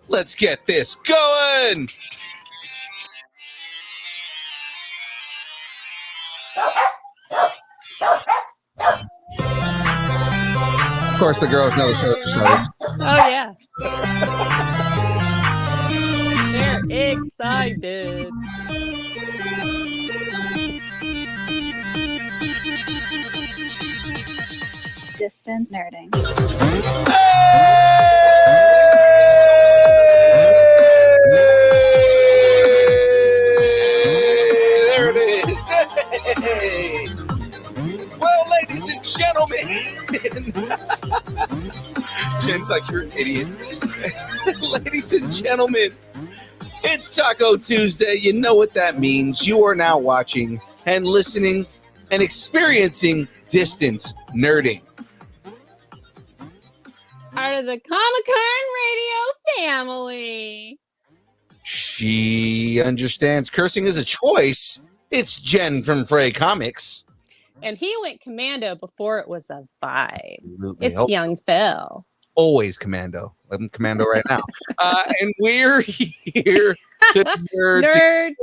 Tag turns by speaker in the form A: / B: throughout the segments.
A: Let's get this going. Of course, the girls know the show's started.
B: Oh, yeah. They're excited.
C: Distance nerding.
A: There it is. Hey. Well, ladies and gentlemen. Jen's like, you're an idiot. Ladies and gentlemen, it's Taco Tuesday. You know what that means. You are now watching and listening and experiencing distance nerding.
B: Part of the Comic-Con Radio family.
A: She understands cursing is a choice. It's Jen from Frey Comics.
B: And he went commando before it was a vibe.
A: Absolutely.
B: It's young Phil.
A: Always commando. I'm commando right now. And we're here to
B: nerd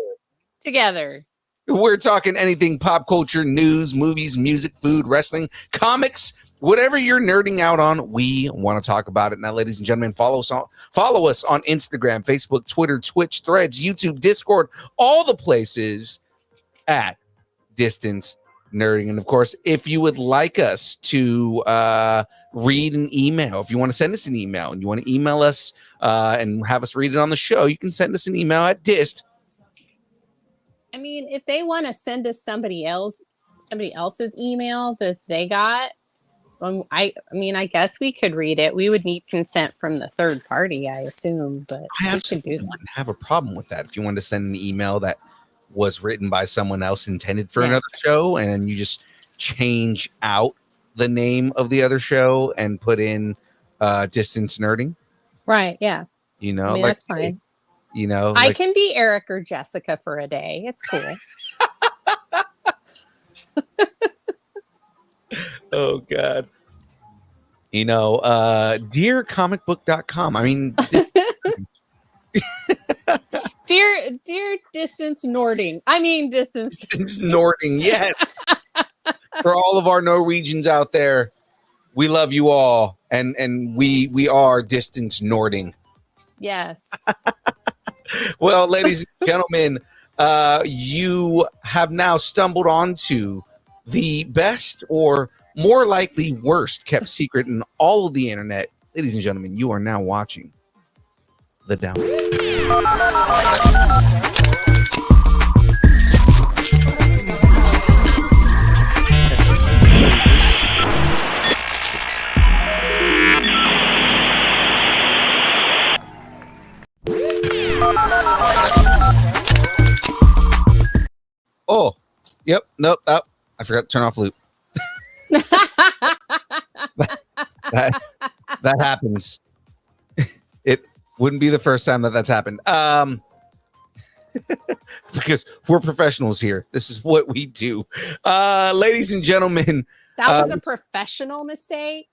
B: together.
A: We're talking anything pop culture, news, movies, music, food, wrestling, comics, whatever you're nerding out on, we want to talk about it. Now, ladies and gentlemen, follow us on Instagram, Facebook, Twitter, Twitch, Threads, YouTube, Discord, all the places at Distance Nerding. And of course, if you would like us to read an email, if you want to send us an email and you want to email us and have us read it on the show, you can send us an email at dist.
B: I mean, if they want to send us somebody else's email that they got, I mean, I guess we could read it. We would need consent from the third party, I assume, but
A: I absolutely wouldn't have a problem with that. If you wanted to send an email that was written by someone else intended for another show, and you just change out the name of the other show and put in Distance Nerding.
B: Right, yeah.
A: You know,
B: I mean, that's fine.
A: You know,
B: I can be Eric or Jessica for a day. It's cool.
A: Oh God. You know, dearcomicbook.com. I mean,
B: dear Distance Nording. I mean Distance
A: Nording, yes. For all of our Norwegians out there, we love you all, and we are Distance Nording.
B: Yes.
A: Well, ladies and gentlemen, you have now stumbled onto the best or more likely worst kept secret in all of the internet. Ladies and gentlemen, you are now watching The Down. Oh, yep, nope, I forgot to turn off loop. that happens. It wouldn't be the first time that's happened. Because we're professionals here. This is what we do. Ladies and gentlemen.
B: That was a professional mistake.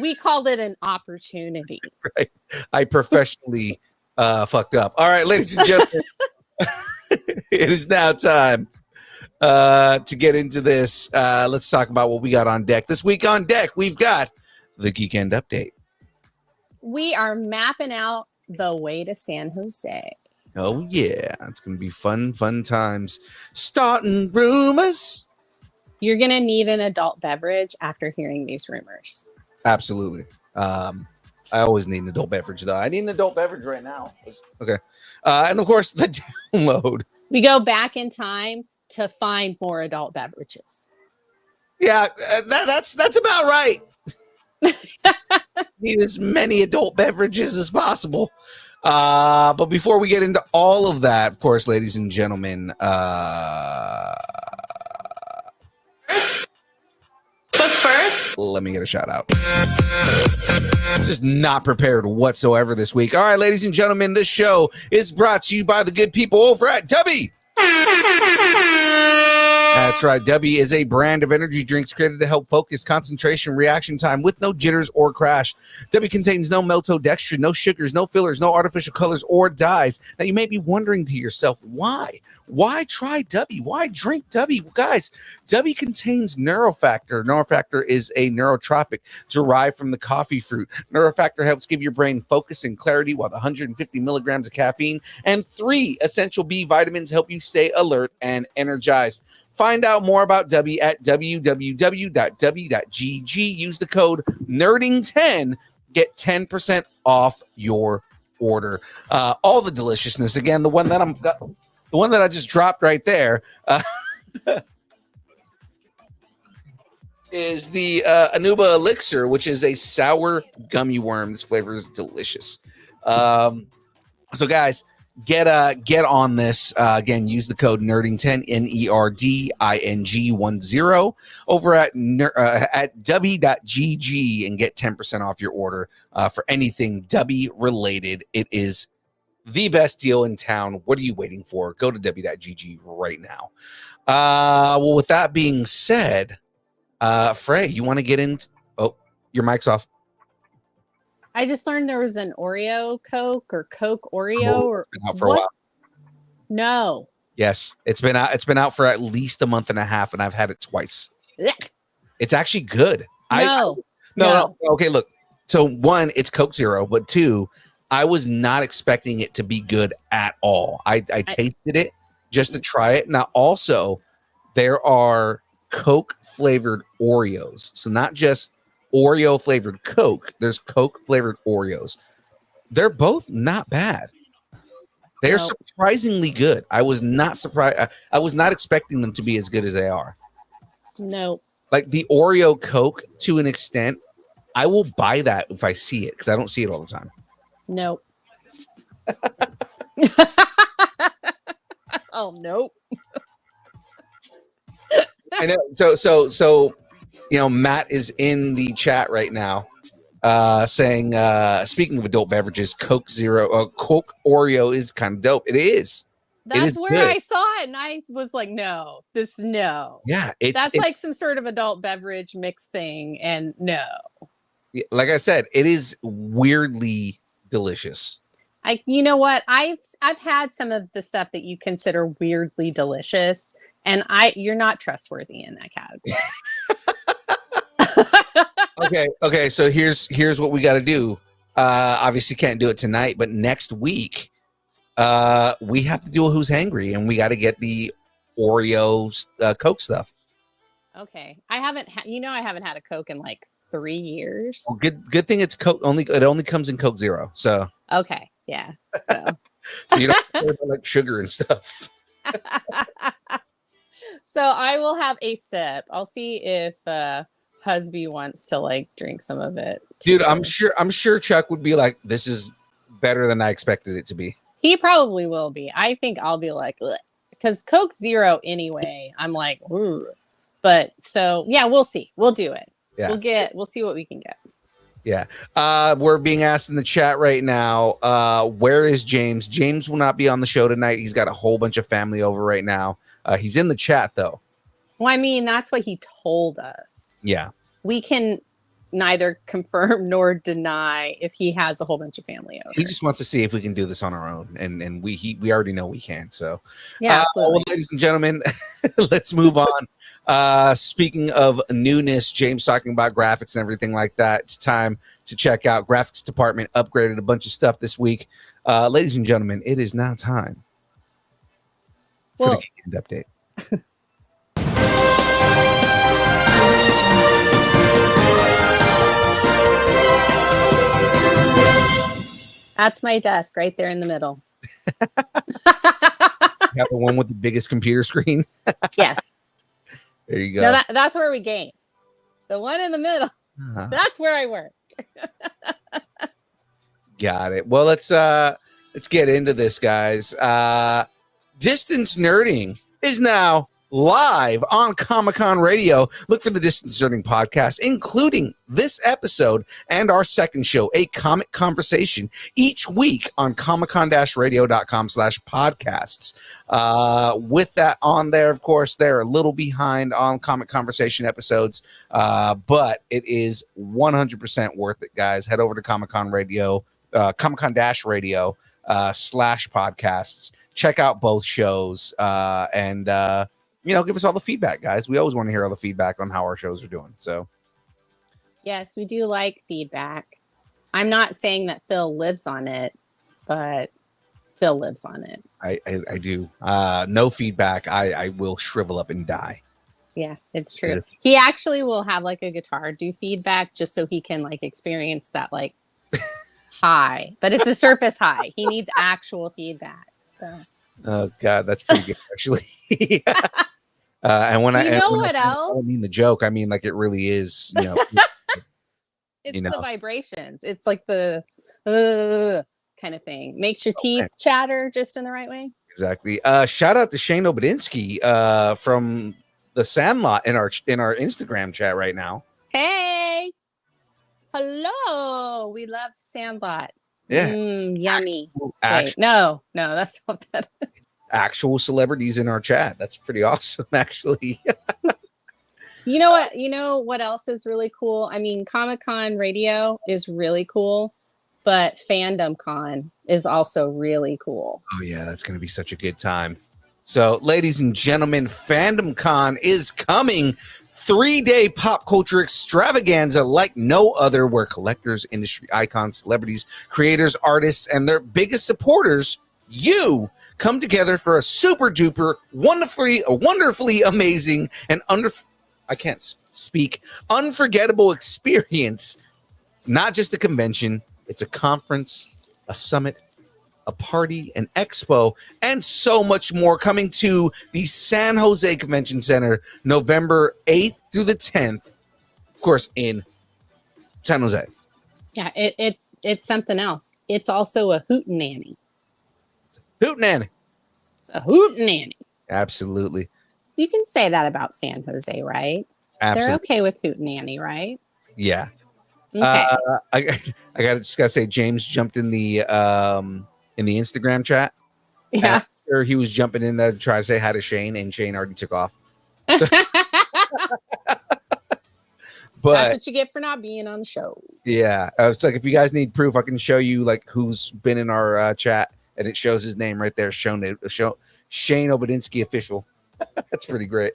B: We called it an opportunity.
A: Right. I professionally fucked up. All right, ladies and gentlemen. It is now time to get into this. Let's talk about what we got on deck. This week on deck, we've got the Geekend Update.
B: We are mapping out the way to San Jose.
A: Oh, yeah. It's going to be fun times. Starting rumors.
B: You're going to need an adult beverage after hearing these rumors.
A: Absolutely. I always need an adult beverage, though. I need an adult beverage right now. Okay. And, of course, the download.
B: We go back in time to find more adult beverages.
A: Yeah, that's about right. Need as many adult beverages as possible. But before we get into all of that, of course, ladies and gentlemen, but first, let me get a shout out. Just not prepared whatsoever this week. All right, ladies and gentlemen, this show is brought to you by the good people over at That's right. W is a brand of energy drinks created to help focus, concentration, reaction time with no jitters or crash. W contains no maltodextrin, no sugars, no fillers, no artificial colors or dyes. Now, you may be wondering to yourself, why? Why try W? Why drink W? Guys, W contains Neurofactor. Neurofactor is a neurotropic derived from the coffee fruit. Neurofactor helps give your brain focus and clarity, while the 150 milligrams of caffeine and 3 essential B vitamins help you stay alert and energized. Find out more about W at www.w.gg. Use the code NERDING10. Get 10% off your order. All the deliciousness. Again, the one that I just dropped right there is the Anuba Elixir, which is a sour gummy worm. This flavor is delicious. So guys, get on this. Again, use the code NERDING10, NERDING10 over at w.gg and get 10% off your order for anything W related. It is the best deal in town. What are you waiting for? Go to w.gg right now. Well, with that being said, Frey, you want to get into... Oh, your mic's off.
B: I just learned there was an Oreo Coke or Coke Oreo or
A: been out for a while.
B: No.
A: Yes, it's been out. It's been out for at least a month and a half, and I've had it twice.
B: Blech.
A: It's actually good.
B: No.
A: No. Okay, look. So one, it's Coke Zero, but two, I was not expecting it to be good at all. I tasted it just to try it. Now, also, there are Coke flavored Oreos, so not just Oreo flavored Coke. There's Coke flavored Oreos. They're both not bad. They're surprisingly good. I was not surprised. I was not expecting them to be as good as they are.
B: No.
A: Like the Oreo Coke, to an extent, I will buy that if I see it because I don't see it all the time.
B: No. Oh, nope.
A: I know. So, you know, Matt is in the chat right now saying, speaking of adult beverages, Coke Zero, Coke Oreo is kind of dope. It is.
B: That's where good. I saw it, and I was like, no.
A: Yeah.
B: That's like some sort of adult beverage mix thing, and no.
A: Like I said, it is weirdly delicious.
B: You know what? I've had some of the stuff that you consider weirdly delicious, and you're not trustworthy in that category.
A: Okay. So here's what we got to do. Obviously can't do it tonight, but next week, we have to do a Who's Hangry, and we got to get the Oreo Coke stuff.
B: Okay, I haven't had a Coke in like 3 years.
A: Well, good thing it's Coke. It only comes in Coke Zero. So
B: okay, yeah.
A: So you don't have like sugar and stuff.
B: So I will have a sip. I'll see if husband wants to like drink some of it too.
A: Dude, I'm sure Chuck would be like, this is better than I expected it to be.
B: He probably will be. I think I'll be like, because Coke Zero anyway, I'm like, ooh. But so yeah, we'll see. We'll do it. Yeah. We'll see what we can get.
A: Yeah. We're being asked in the chat right now, where is James? James will not be on the show tonight. He's got a whole bunch of family over right now. He's in the chat though.
B: Well, I mean, that's what he told us.
A: Yeah.
B: We can neither confirm nor deny if he has a whole bunch of family over.
A: He just wants to see if we can do this on our own, and we already know we can. So
B: yeah, absolutely.
A: Well, ladies and gentlemen, let's move on. Speaking of newness, James talking about graphics and everything like that. It's time to check out graphics department upgraded a bunch of stuff this week. Ladies and gentlemen, it is now time for the Geekend update.
B: That's my desk right there in the middle.
A: You have the one with the biggest computer screen?
B: Yes.
A: There you go.
B: No, that's where we game. The one in the middle. That's where I work.
A: Got it. Well, let's get into this, guys. Distance nerding is now live on Comic-Con Radio. Look for the Distance Learning podcast, including this episode and our second show, A Comic Conversation, each week on comiccon-radio.com/podcasts. With that on there, of course, they're a little behind on Comic Conversation episodes, but it is 100% worth it, guys. Head over to Comic-Con Radio, Comiccon-Radio /podcasts. Check out both shows and give us all the feedback, guys. We always want to hear all the feedback on how our shows are doing. So,
B: yes, we do like feedback. I'm not saying that Phil lives on it, but Phil lives on it.
A: I do. No feedback, I will shrivel up and die.
B: Yeah, it's true. He actually will have like a guitar do feedback just so he can like experience that like high, but it's a surface high. He needs actual feedback. So. Oh
A: God, that's pretty good actually. And when I
B: what else?
A: I don't mean the joke. I mean like it really is.
B: It's the vibrations. It's like the kind of thing. Makes your teeth chatter just in the right way.
A: Exactly. Shout out to Shane Obadinsky from the Sandlot in our Instagram chat right now.
B: Hey, hello. We love Sandlot.
A: Yeah.
B: Yummy. Wait, no, that's not that.
A: Actual celebrities in our chat. That's pretty awesome, actually.
B: You know what? You know what else is really cool? I mean, Comic-Con Radio is really cool, but Fandom Con is also really cool.
A: Oh yeah, that's going to be such a good time. So, ladies and gentlemen, Fandom Con is coming. 3-day pop culture extravaganza like no other, where collectors, industry icons, celebrities, creators, artists, and their biggest supporters, you, come together for a super duper, wonderfully amazing, and unforgettable experience. It's not just a convention, it's a conference, a summit, a party, an expo, and so much more, coming to the San Jose Convention Center November 8th through the 10th, of course, in San Jose.
B: Yeah, it's something else. It's also a hootenanny.
A: Hootenanny.
B: It's a hootenanny.
A: Absolutely.
B: You can say that about San Jose, right?
A: Absolutely.
B: They're okay with hootenanny, right?
A: Yeah.
B: Okay.
A: I gotta say, James jumped in the Instagram chat.
B: Yeah.
A: After he was jumping in there to try to say hi to Shane, and Shane already took off. So, but
B: that's what you get for not being on the show.
A: Yeah, it's like if you guys need proof, I can show you like who's been in our chat, and it shows his name right there. Shane Obadinsky official. That's pretty great.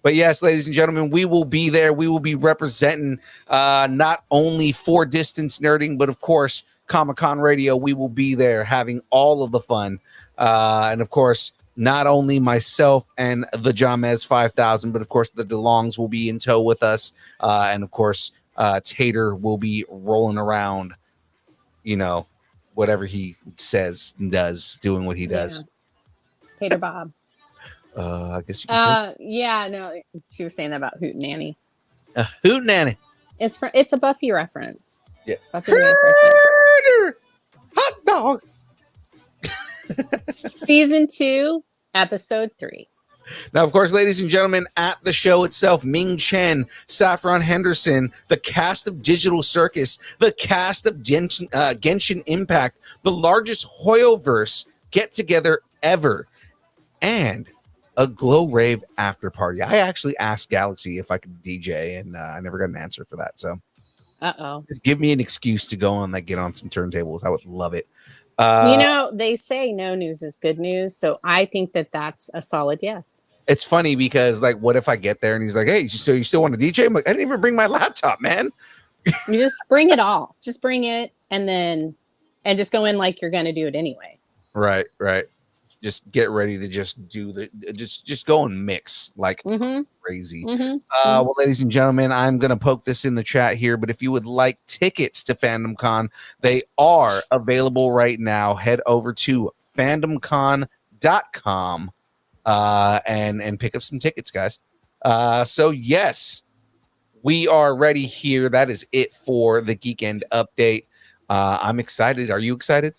A: But yes, ladies and gentlemen, we will be there. We will be representing not only for Distance Nerding, but of course, Comic-Con Radio. We will be there having all of the fun. And of course, not only myself and the Jamez 5000, but of course, the DeLongs will be in tow with us. And of course, Tater will be rolling around, whatever he says and does, doing what he does.
B: Yeah. Tater Bob.
A: I guess you can say.
B: Yeah, no, you were saying that about Hootenanny.
A: Hootenanny.
B: It's a Buffy reference.
A: Yeah.
B: Buffy the
A: hot dog.
B: Season 2, episode 3.
A: Now, of course, ladies and gentlemen, at the show itself, Ming Chen, Saffron Henderson, the cast of Digital Circus, the cast of Genshin Impact, the largest Hoyoverse get-together ever, and a Glow Rave after party. I actually asked Galaxy if I could DJ, and I never got an answer for that. So, just give me an excuse to go on, get on some turntables. I would love it.
B: They say no news is good news, so I think that's a solid yes.
A: It's funny because, what if I get there and he's like, "Hey, so you still want to DJ?" I'm like, "I didn't even bring my laptop, man."
B: You just bring it all. Just bring it, and just go in like you're going to do it anyway.
A: Right. Just get ready to just do just go and mix crazy.
B: Mm-hmm.
A: Well, ladies and gentlemen, I'm going to poke this in the chat here, but if you would like tickets to Fandom Con, they are available right now. Head over to fandomcon.com and pick up some tickets, guys. So yes, we are ready here. That is it for the Geek End update. I'm excited. Are you excited?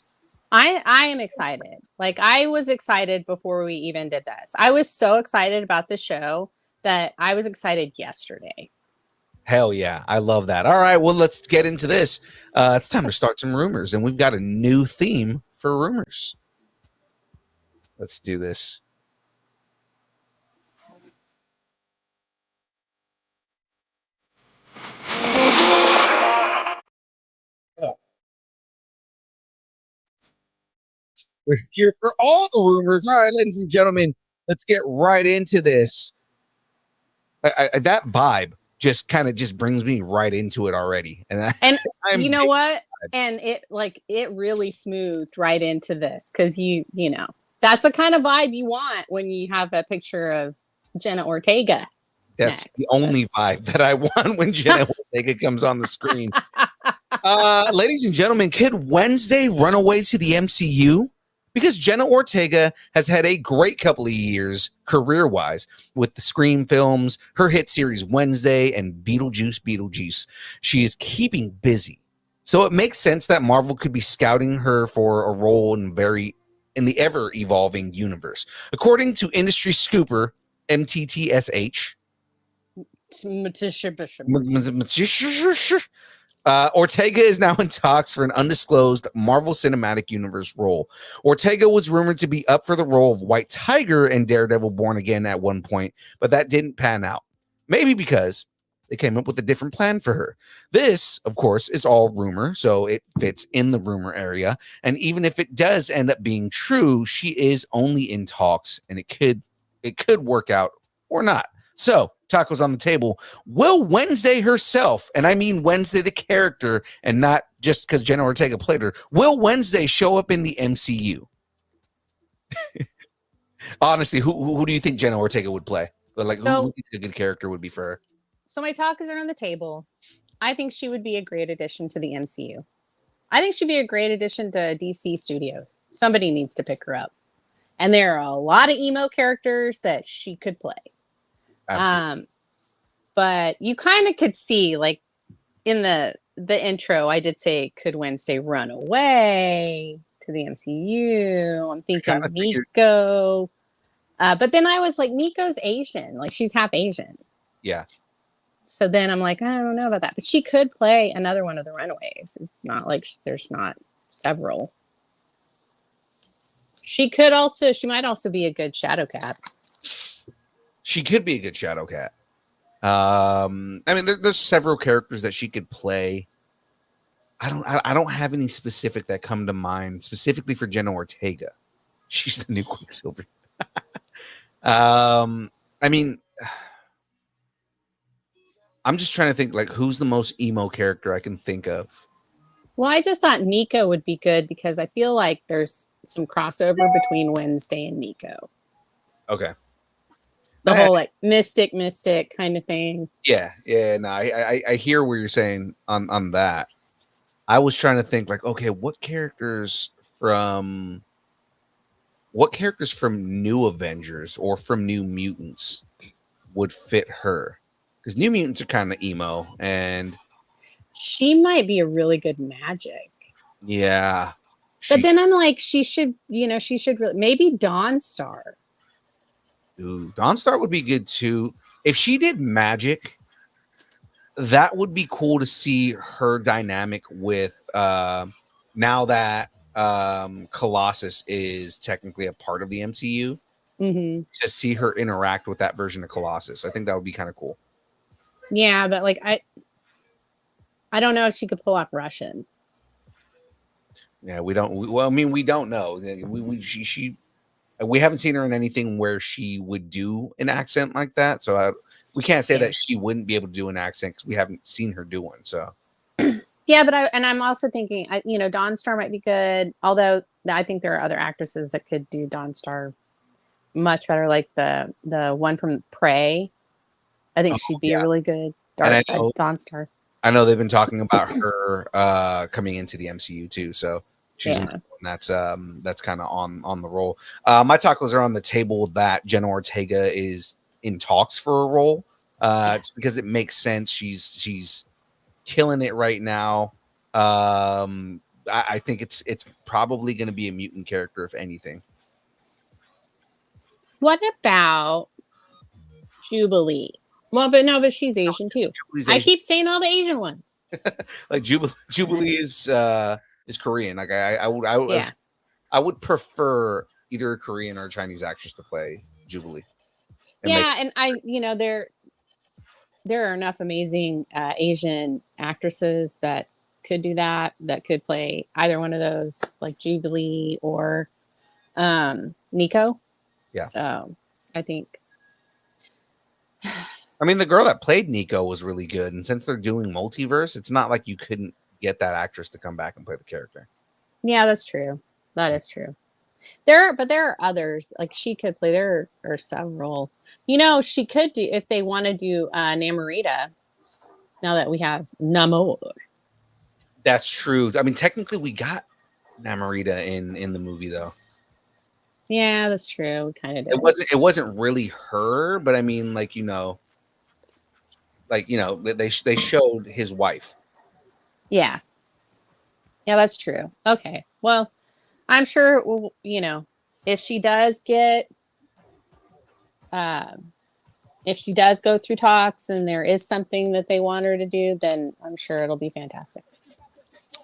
B: I am excited. Like, I was excited before we even did this. I was so excited about the show that I was excited yesterday.
A: Hell yeah. I love that. All right. Well, let's get into this. It's time to start some rumors, and we've got a new theme for rumors. Let's do this. We're here for all the rumors. All right, ladies and gentlemen, let's get right into this. That vibe just kind of just brings me right into it already. And
B: you know what? And it really smoothed right into this because you know, that's the kind of vibe you want when you have a picture of Jenna Ortega.
A: That's the only vibe that I want when Jenna Ortega comes on the screen. Ladies and gentlemen, could Wednesday run away to the MCU? Because Jenna Ortega has had a great couple of years career-wise with the Scream films, her hit series Wednesday, and Beetlejuice. She is keeping busy. So it makes sense that Marvel could be scouting her for a role in the ever-evolving universe. According to industry scooper MTTSH, Ortega is now in talks for an undisclosed Marvel Cinematic Universe role. Ortega was rumored to be up for the role of White Tiger in Daredevil Born Again at one point, but that didn't pan out. Maybe because they came up with a different plan for her. This, of course, is all rumor, so it fits in the rumor area. And even if it does end up being true, she is only in talks, and it could work out or not. So, tacos on the table. Will Wednesday herself, and I mean Wednesday the character, and not just because Jenna Ortega played her, will Wednesday show up in the MCU? Honestly, who do you think Jenna Ortega would play? Like, who do you think a good character would be for her?
B: So my tacos are on the table. I think she would be a great addition to the MCU. I think she'd be a great addition to DC Studios. Somebody needs to pick her up. And there are a lot of emo characters that she could play. Absolutely. But you kind of could see, like, in the intro, I did say, could Wednesday run away to the MCU? I'm thinking Nico. But then I was like, Nico's Asian. Like, she's half Asian.
A: Yeah.
B: So then I'm like, I don't know about that. But she could play another one of the Runaways. It's not like there's not several. She might also be a good Shadowcat.
A: She could be a good Shadowcat. I mean, there's several characters that she could play. I don't have any specific that come to mind specifically for Jenna Ortega. She's the new Quicksilver. I mean, I'm just trying to think, like, who's the most emo character I can think of.
B: Well, I just thought Nico would be good because I feel like there's some crossover between Wednesday and Nico.
A: Okay.
B: The whole like mystic kind of thing.
A: Yeah. No, I hear what you're saying on that. I was trying to think, like, okay, what characters from New Avengers or from New Mutants would fit her? Because New Mutants are kind of emo, and
B: she might be a really good Magic.
A: Yeah.
B: But then I'm like, she should really, maybe Dawnstar.
A: Ooh, Dawnstar would be good too. If she did Magic, that would be cool to see her dynamic with now that Colossus is technically a part of the MCU.
B: Mm-hmm.
A: To see her interact with that version of Colossus. I think that would be kind of cool.
B: Yeah, but like I don't know if she could pull off Russian.
A: Yeah, we don't know. We haven't seen her in anything where she would do an accent like that. So we can't say that she wouldn't be able to do an accent because we haven't seen her do one. So
B: yeah, but I'm also thinking, Dawnstar might be good. Although I think there are other actresses that could do Dawnstar much better, like the one from Prey. I think she'd be a really good Dawnstar.
A: I know they've been talking about her coming into the MCU too. So she's that's kind of on the roll. My tacos are on the table that Jenna Ortega is in talks for a role. Just because it makes sense. She's killing it right now. I think it's probably going to be a mutant character, if anything.
B: What about Jubilee? Well, but she's Asian too.
A: Jubilee's
B: I
A: Asian.
B: keep saying all the Asian ones.
A: Like Jubilee is Korean. Like
B: Yeah.
A: I would prefer either a Korean or a Chinese actress to play Jubilee.
B: And there are enough amazing Asian actresses that could do that could play either one of those, like Jubilee or Nico.
A: Yeah.
B: So I think.
A: I mean, the girl that played Nico was really good, and since they're doing multiverse, it's not like you couldn't get that actress to come back and play the character.
B: Yeah, that's true. That is true. There are others, like she could play. There are several. She could do, if they want to do Namorita. Now that we have Namor.
A: That's true. I mean, technically, we got Namorita in the movie, though.
B: Yeah, that's true. We kind of did.
A: It wasn't really her, but I mean, they showed his wife.
B: Yeah, that's true. Okay, well, I'm sure if she does get if she does go through talks and there is something that they want her to do, then I'm sure it'll be fantastic.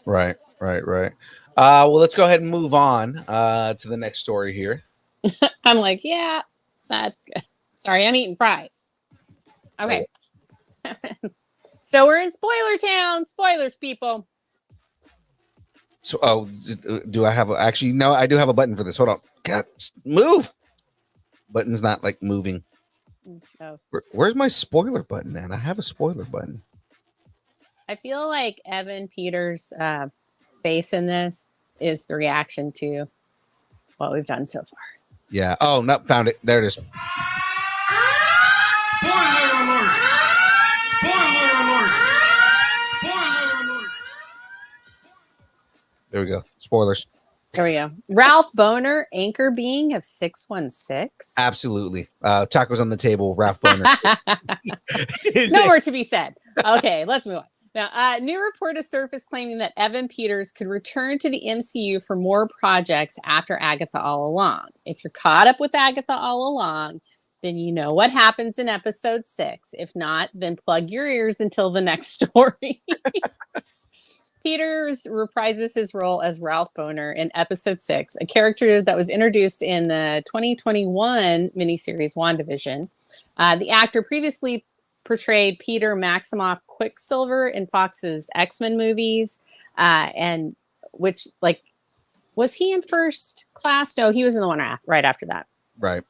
A: Right. Well, let's go ahead and move on to the next story here.
B: I'm like, yeah, that's good. Sorry, I'm eating fries. Okay. So we're in spoiler town. Spoilers, people.
A: So, do I have actually? No, I do have a button for this. Hold on. God, move. Button's not like moving.
B: No.
A: Where's my spoiler button, man? I have a spoiler button.
B: I feel like Evan Peters' face in this is the reaction to what we've done so far.
A: Yeah. Oh, no, found it. There it is.
D: Spoiler alert! Spoiler alert! Spoiler alert!
A: There we go. Spoilers.
B: There we go. Ralph Bohner, anchor being of 616.
A: Absolutely. Tacos on the table. Ralph Bohner.
B: No more to be said. Okay, let's move on. Now, new report has surfaced claiming that Evan Peters could return to the MCU for more projects after Agatha All Along. If you're caught up with Agatha All Along, then you know what happens in episode 6. If not, then plug your ears until the next story. Peters reprises his role as Ralph Bohner in episode 6, a character that was introduced in the 2021 miniseries WandaVision. The actor previously portrayed Peter Maximoff Quicksilver in Fox's X-Men movies, and which, like, was he in First Class? No, he was in the one right after that.
A: Right.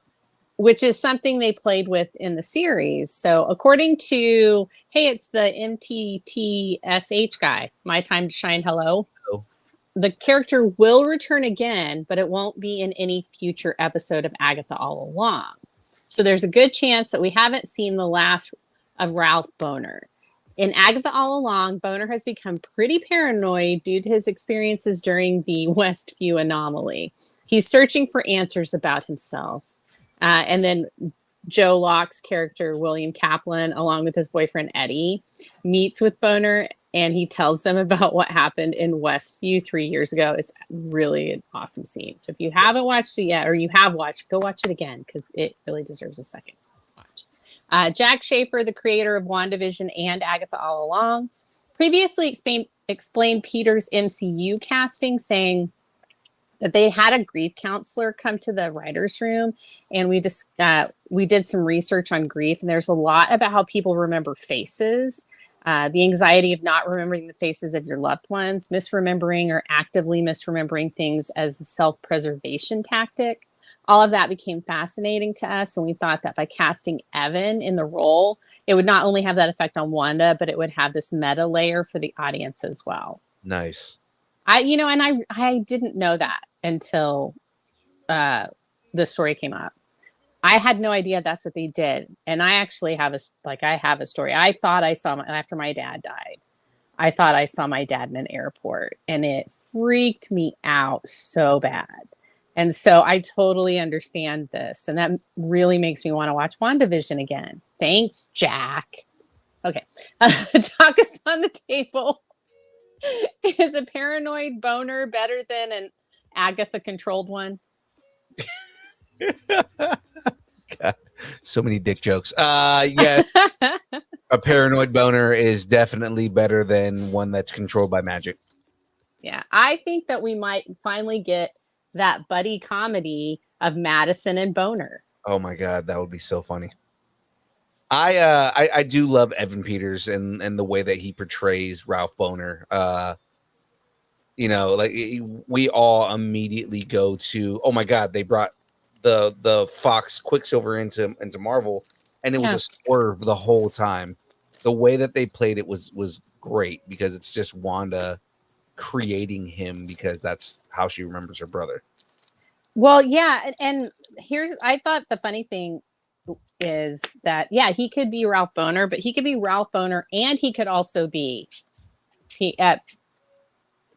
B: Which is something they played with in the series. So according to, hey, it's the MTTSH guy, My Time to Shine, hello. The character will return again, but it won't be in any future episode of Agatha All Along. So there's a good chance that we haven't seen the last of Ralph Bohner. In Agatha All Along, Bohner has become pretty paranoid due to his experiences during the Westview anomaly. He's searching for answers about himself. And then Joe Locke's character, William Kaplan, along with his boyfriend, Eddie, meets with Bohner, and he tells them about what happened in Westview 3 years ago. It's really an awesome scene. So if you haven't watched it yet, or you have watched, go watch it again, because it really deserves a second watch. Jack Schaefer, the creator of WandaVision and Agatha All Along, previously explained Peter's MCU casting, saying that they had a grief counselor come to the writer's room, and we did some research on grief, and there's a lot about how people remember faces, the anxiety of not remembering the faces of your loved ones, misremembering or actively misremembering things as a self-preservation tactic. All of that became fascinating to us, and we thought that by casting Evan in the role, it would not only have that effect on Wanda, but it would have this meta layer for the audience as well.
A: Nice.
B: I didn't know that until the story came up. I had no idea that's what they did. And I actually have a story. I thought I saw after my dad died, I thought I saw my dad in an airport, and it freaked me out so bad. And so I totally understand this. And that really makes me want to watch WandaVision again. Thanks, Jack. Okay. Tacos on the table. Is a paranoid boner better than an Agatha-controlled one?
A: God, so many dick jokes. Yeah, a paranoid boner is definitely better than one that's controlled by magic.
B: Yeah, I think that we might finally get that buddy comedy of Madison and Boner.
A: Oh my God, that would be so funny. I do love Evan Peters and the way that he portrays Ralph Bohner. You know, like we all immediately go to, oh my God, they brought the Fox Quicksilver into Marvel, and it was a swerve the whole time. The way that they played it was great because it's just Wanda creating him because that's how she remembers her brother.
B: Well, yeah, and here's I thought the funny thing is that he could be Ralph Bohner, but he could be Ralph Bohner and he could also be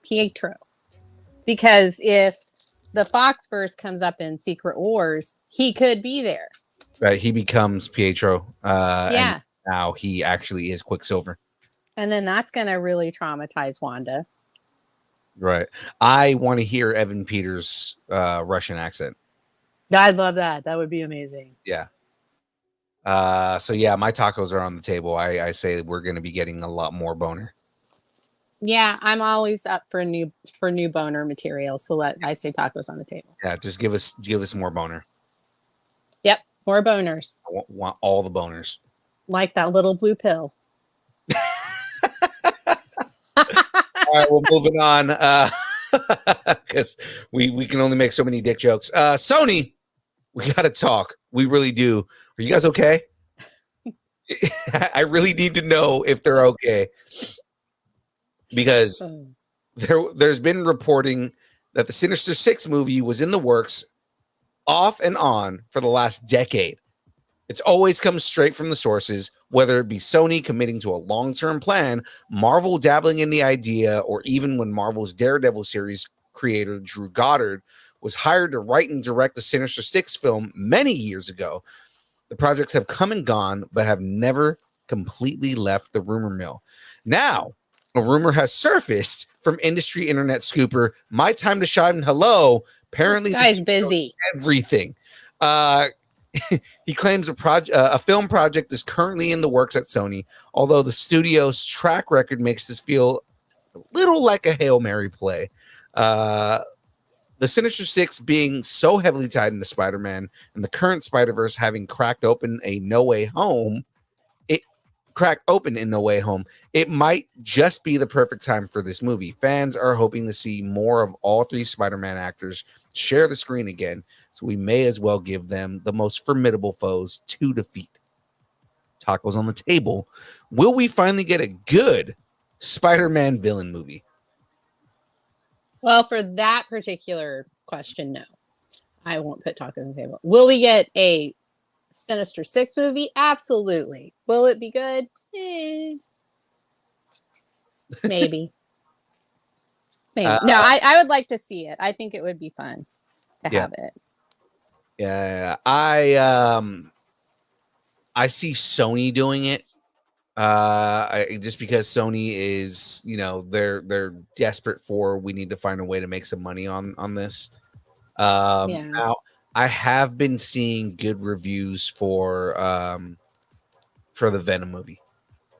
B: Pietro. Because if the Foxverse comes up in Secret Wars, he could be there.
A: Right, he becomes Pietro.
B: Yeah.
A: And now he actually is Quicksilver.
B: And then that's going to really traumatize Wanda.
A: Right. I want to hear Evan Peters' Russian accent.
B: I'd love that. That would be amazing.
A: Yeah. So yeah, my tacos are on the table. I say we're going to be getting a lot more Boner.
B: Yeah, I'm always up for new Boner material. So I say tacos on the table.
A: Yeah, just give us more Boner.
B: Yep, more boners.
A: I want all the boners.
B: Like that little blue pill.
A: All right, we're moving on because we can only make so many dick jokes. Sony, we got to talk. We really do. Are you guys okay? I really need to know if they're okay because there's been reporting that the Sinister 6 movie was in the works off and on for the last decade. It's always come straight from the sources, whether it be Sony committing to a long-term plan, Marvel dabbling in the idea, or even when Marvel's Daredevil series creator Drew Goddard was hired to write and direct the Sinister 6 film many years ago. The projects have come and gone, but have never completely left the rumor mill. Now, a rumor has surfaced from industry internet scooper My Time to Shine. Hello, apparently
B: this guy's busy.
A: Everything. He claims a film project is currently in the works at Sony, although the studio's track record makes this feel a little like a Hail Mary play. The Sinister 6 being so heavily tied into Spider-Man and the current Spider-Verse having cracked open in No Way Home, it might just be the perfect time for this movie. Fans are hoping to see more of all three Spider-Man actors share the screen again, so we may as well give them the most formidable foes to defeat. Tacos on the table. Will we finally get a good Spider-Man villain movie?
B: Well, for that particular question, no. I won't put tacos on the table. Will we get a Sinister 6 movie? Absolutely. Will it be good? Maybe. Maybe. No, I would like to see it. I think it would be fun to have it.
A: Yeah, I see Sony doing it. Just because Sony is, they're desperate for, we need to find a way to make some money on this. Now I have been seeing good reviews for the Venom movie.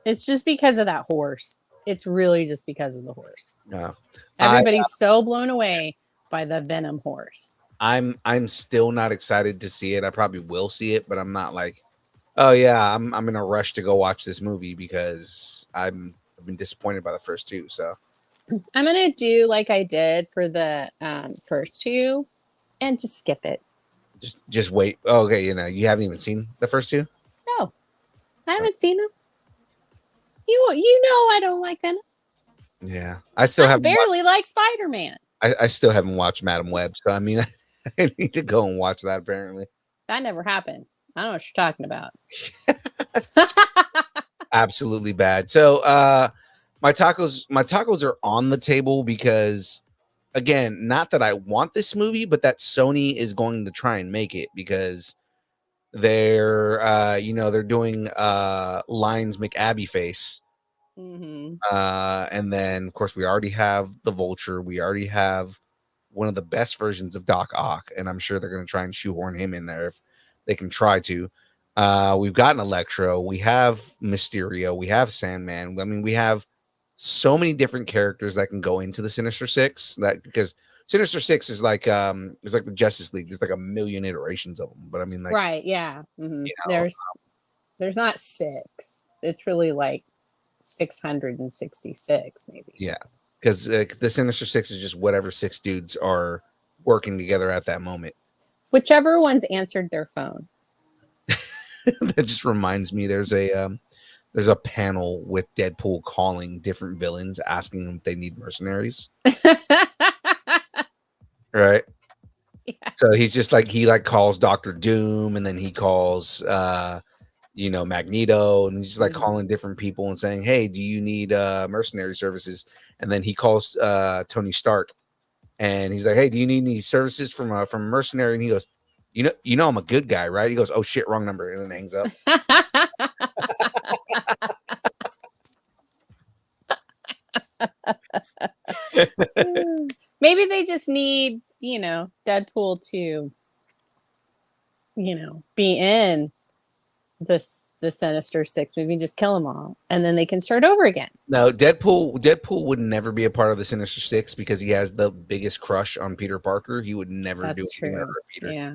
B: It's just because of that horse. It's really just because of the horse.
A: No,
B: everybody's so blown away by the Venom horse.
A: I'm still not excited to see it. I probably will see it, but I'm not like, oh yeah, I'm in a rush to go watch this movie because I've been disappointed by the first two. So
B: I'm gonna do like I did for the first two, and just skip it.
A: Just wait. Oh, okay, you haven't even seen the first two.
B: No, I haven't seen them. You know I don't like Venom.
A: Yeah, I still haven't
B: barely like Spider-Man.
A: I still haven't watched Madam Web, so I mean, I need to go and watch that. Apparently,
B: that never happened. I don't know what you're talking about.
A: Absolutely bad. So, my tacos are on the table because, again, not that I want this movie, but that Sony is going to try and make it because they're doing Lions McAbby face
B: Mm-hmm.
A: And then, of course, we already have the Vulture. We already have one of the best versions of Doc Ock, and I'm sure they're going to try and shoehorn him in there if they can try to. We've got an Electro. We have Mysterio. We have Sandman. I mean, we have so many different characters that can go into the Sinister Six. That because Sinister Six is like the Justice League. There's like a million iterations of them. But I mean, like,
B: Right? Yeah. Mm-hmm.
A: you know,
B: There's not 6. It's really like 666, maybe.
A: yeah, because the Sinister Six is just whatever 6 dudes are working together at that moment.
B: Whichever one's answered their phone.
A: That just reminds me, there's a panel with Deadpool calling different villains, asking them if they need mercenaries. Right.
B: Yeah.
A: So he's just like, he like calls Doctor Doom, and then he calls Magneto, and he's just like calling different people and saying, hey, do you need mercenary services? And then he calls Tony Stark, and he's like, hey, do you need any services from a mercenary? And he goes, you know I'm a good guy, right? He goes, oh shit, wrong number, and then hangs up.
B: Maybe they just need, Deadpool to, be in the Sinister Six. Maybe just kill them all, and then they can start over again.
A: No, Deadpool would never be a part of the Sinister Six because he has the biggest crush on Peter Parker. He would never do anything to hurt Peter.
B: Yeah.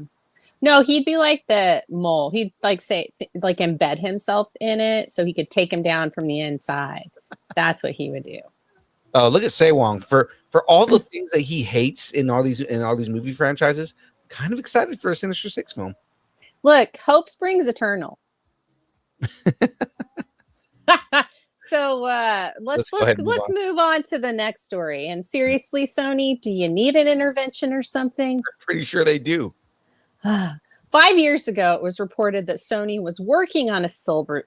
B: No, he'd be like the mole. He'd embed himself in it so he could take him down from the inside. That's what he would do.
A: Oh, look at Sewong for all the things that he hates in all these movie franchises. Kind of excited for a Sinister Six film.
B: Look, hope springs eternal. So let's move on to the next story. And seriously, Sony, do you need an intervention or something?
A: I'm pretty sure they do.
B: 5 years ago, it was reported that Sony was working on a Silver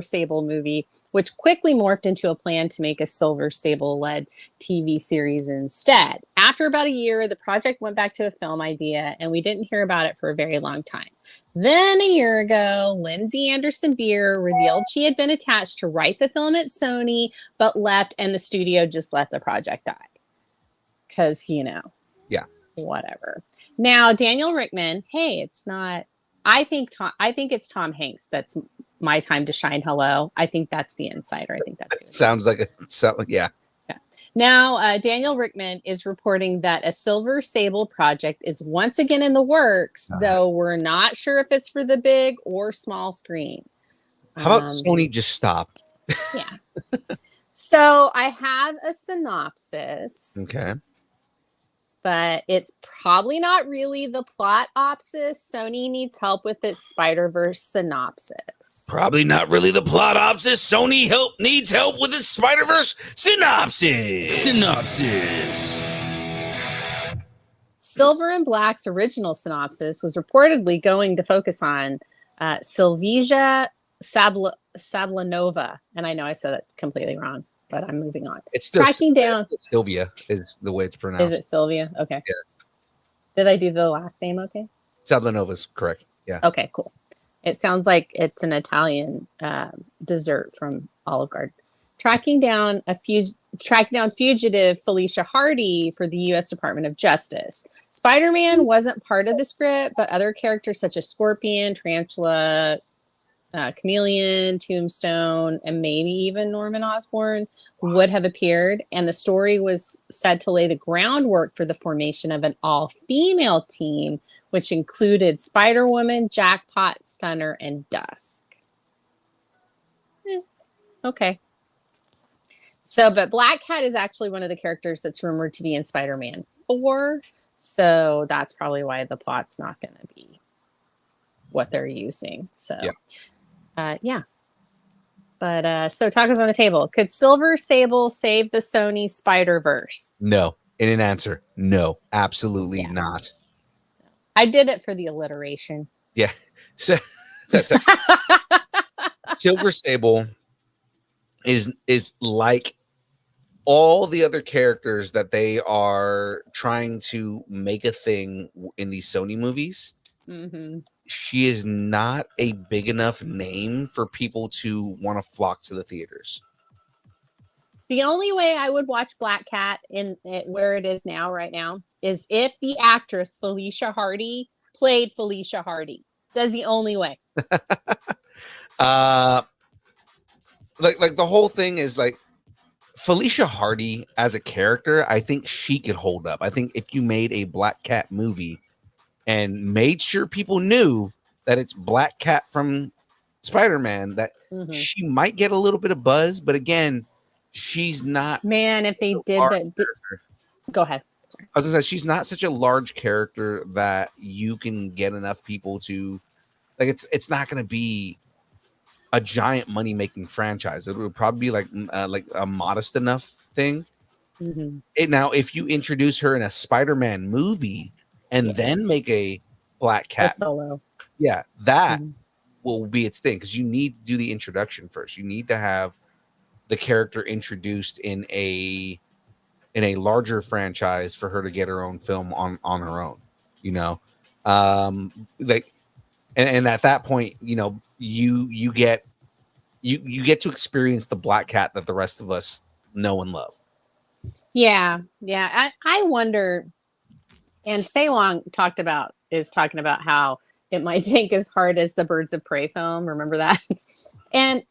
B: Sable movie, which quickly morphed into a plan to make a Silver Sable-led TV series instead. After about a year, the project went back to a film idea, and we didn't hear about it for a very long time. Then a year ago, Lindsay Anderson Beer revealed she had been attached to write the film at Sony, but left, and the studio just let the project die. Because,
A: yeah,
B: whatever. Now, Daniel Rickman, hey, it's not. I think it's Tom Hanks. That's My Time to Shine. Hello. I think that's the insider. I think that's.
A: It sounds like yeah.
B: Yeah. Now, Daniel Rickman is reporting that a Silver Sable project is once again in the works, though we're not sure if it's for the big or small screen.
A: How about Sony just stop?
B: Yeah. So I have a synopsis.
A: Okay.
B: But it's probably not really the plot opsis. Sony needs help with its Spider-Verse synopsis.
A: Probably not really the plot opsis. Sony needs help with its Spider-Verse synopsis.
B: Silver and Black's original synopsis was reportedly going to focus on Sylvia Sablanova. And I know I said it completely wrong, but I'm moving on.
A: It's still
B: tracking down.
A: Sylvia is the way it's pronounced.
B: Is it Sylvia? Okay.
A: Yeah.
B: Did I do the last name okay?
A: Sablanova's correct. Yeah.
B: Okay, cool. It sounds like it's an Italian dessert from Olive Garden. Tracking down fugitive Felicia Hardy for the U.S. Department of Justice. Spider-Man wasn't part of the script, but other characters such as Scorpion, Tarantula, Chameleon, Tombstone, and maybe even Norman Osborn would have appeared, and the story was said to lay the groundwork for the formation of an all-female team, which included Spider-Woman, Jackpot, Stunner, and Dusk. Okay. So, but Black Cat is actually one of the characters that's rumored to be in Spider-Man 4, so that's probably why the plot's not going to be what they're using. So, yeah. But so tacos on the table. Could Silver Sable save the Sony Spider-Verse?
A: No. In an answer, no, absolutely not.
B: I did it for the alliteration.
A: Yeah. So Silver Sable is like all the other characters that they are trying to make a thing in these Sony movies.
B: Mm-hmm.
A: She is not a big enough name for people to want to flock to the theaters.
B: The only way I would watch Black Cat in it where it is now, right now, is if the actress Felicia Hardy played Felicia Hardy. That's the only way.
A: Like the whole thing is like Felicia Hardy as a character. I think she could hold up. I think if you made a Black Cat movie and made sure people knew that it's Black Cat from Spider-Man, that she might get a little bit of buzz, but again, she's not.
B: Man, if they did that, go ahead. Sorry.
A: I was gonna say she's not such a large character that you can get enough people to like. It's not gonna be a giant money making franchise. It would probably be like a modest enough thing. Now, if you introduce her in a Spider-Man movie and then make a Black Cat
B: solo,
A: that will be its thing, because you need to do the introduction first. You need to have the character introduced in a larger franchise for her to get her own film on her own, you know. Like and at that point, you know, you get to experience the Black Cat that the rest of us know and love. Yeah.
B: I wonder, and Ceylon is talking about how it might take as hard as the Birds of Prey film. Remember that? And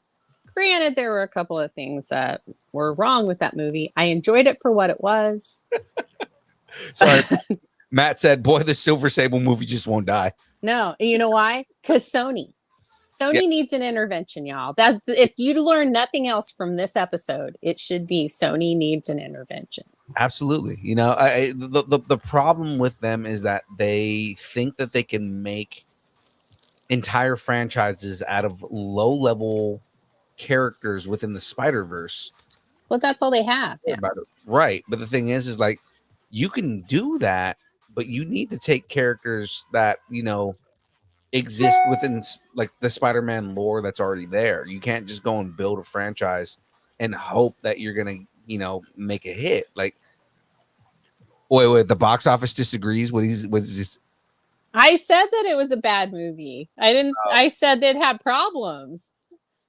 B: granted, there were a couple of things that were wrong with that movie. I enjoyed it for what it was.
A: Sorry. Matt said, boy, the Silver Sable movie just won't die.
B: No, you know why? Because Sony needs an intervention, y'all. That if you learn nothing else from this episode, it should be Sony needs an intervention.
A: Absolutely. You know, the problem with them is that they think that they can make entire franchises out of low-level characters within the Spider-Verse.
B: Well, that's all they have. Yeah.
A: Right. But the thing is like, you can do that, but you need to take characters that, you know, exist within like the Spider-Man lore that's already there. You can't just go and build a franchise and hope that you're going to, you know, make a hit. Like, wait, the box office disagrees. What is this?
B: I said that it was a bad movie. I didn't. Oh. I said it had problems,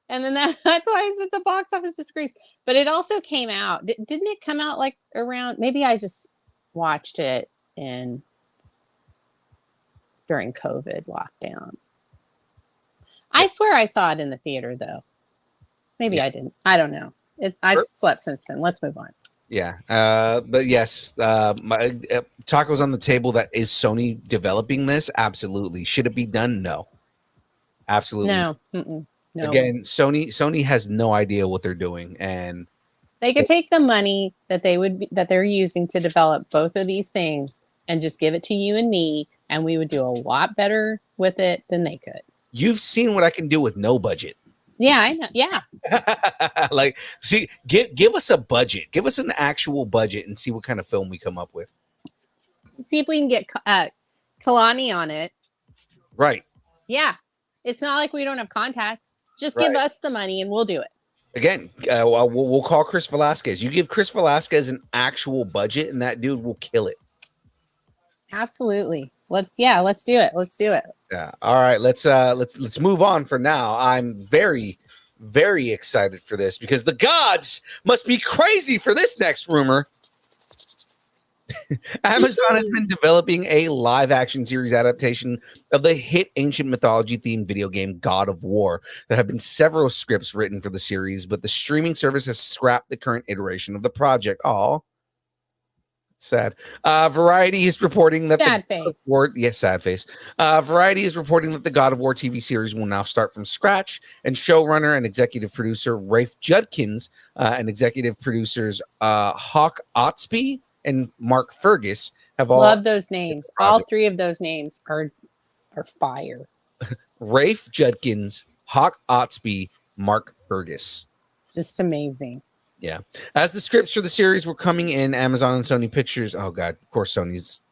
B: and then that's why I said the box office disagrees. But it also came out. Didn't it come out like around? Maybe I just watched it during COVID lockdown. I swear I saw it in the theater though. Maybe I didn't. I don't know. I've slept since then. Let's move on.
A: Yeah. But yes, Taco's on the table. That is Sony developing this. Absolutely. Should it be done? No. Absolutely.
B: No. No.
A: Again, Sony has no idea what they're doing, and
B: they could take the money that they're using to develop both of these things and just give it to you and me, and we would do a lot better with it than they could.
A: You've seen what I can do with no budget.
B: Yeah, I know. Yeah.
A: Like, see, give us a budget. Give us an actual budget and see what kind of film we come up with.
B: See if we can get Kalani on it.
A: Right.
B: Yeah. It's not like we don't have contacts. Just give us the money and we'll do it.
A: Again, we'll call Chris Velasquez. You give Chris Velasquez an actual budget and that dude will kill it.
B: Absolutely. Let's do it. Let's do it.
A: Yeah. All right. Let's move on for now. I'm very, very excited for this because the gods must be crazy for this next rumor. Amazon has been developing a live action series adaptation of the hit ancient mythology themed video game God of War. There have been several scripts written for the series, but the streaming service has scrapped the current iteration of the project. Aw. Sad. Variety is reporting that
B: sad face.
A: Sad face. Variety is reporting that the God of War TV series will now start from scratch, and showrunner and executive producer Rafe Judkins and executive producers Hawk Otsby and Mark Fergus have all
B: love those names. All three of those names are fire.
A: Rafe Judkins, Hawk Otsby, Mark Fergus.
B: Just amazing.
A: Yeah. As the scripts for the series were coming in, Amazon and Sony Pictures. Oh God, of course Sony's.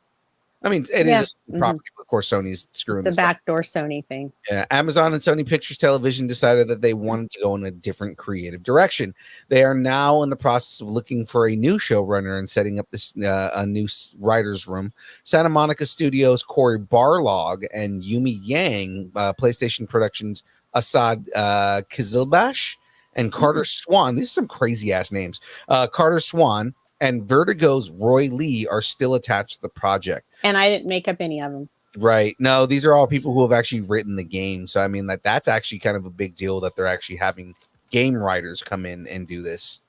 A: I mean, it is a property, but of course Sony's screwing.
B: It's a backdoor Sony thing.
A: Yeah. Amazon and Sony Pictures Television decided that they wanted to go in a different creative direction. They are now in the process of looking for a new showrunner and setting up this a new writer's room. Santa Monica Studios' Corey Barlog and Yumi Yang, PlayStation Productions' Asad Kizilbash, and Carter Swan. These are some crazy ass names. Carter Swan and Vertigo's Roy Lee are still attached to the project.
B: And I didn't make up any of them.
A: Right. No, these are all people who have actually written the game. So I mean, that's actually kind of a big deal that they're actually having game writers come in and do this.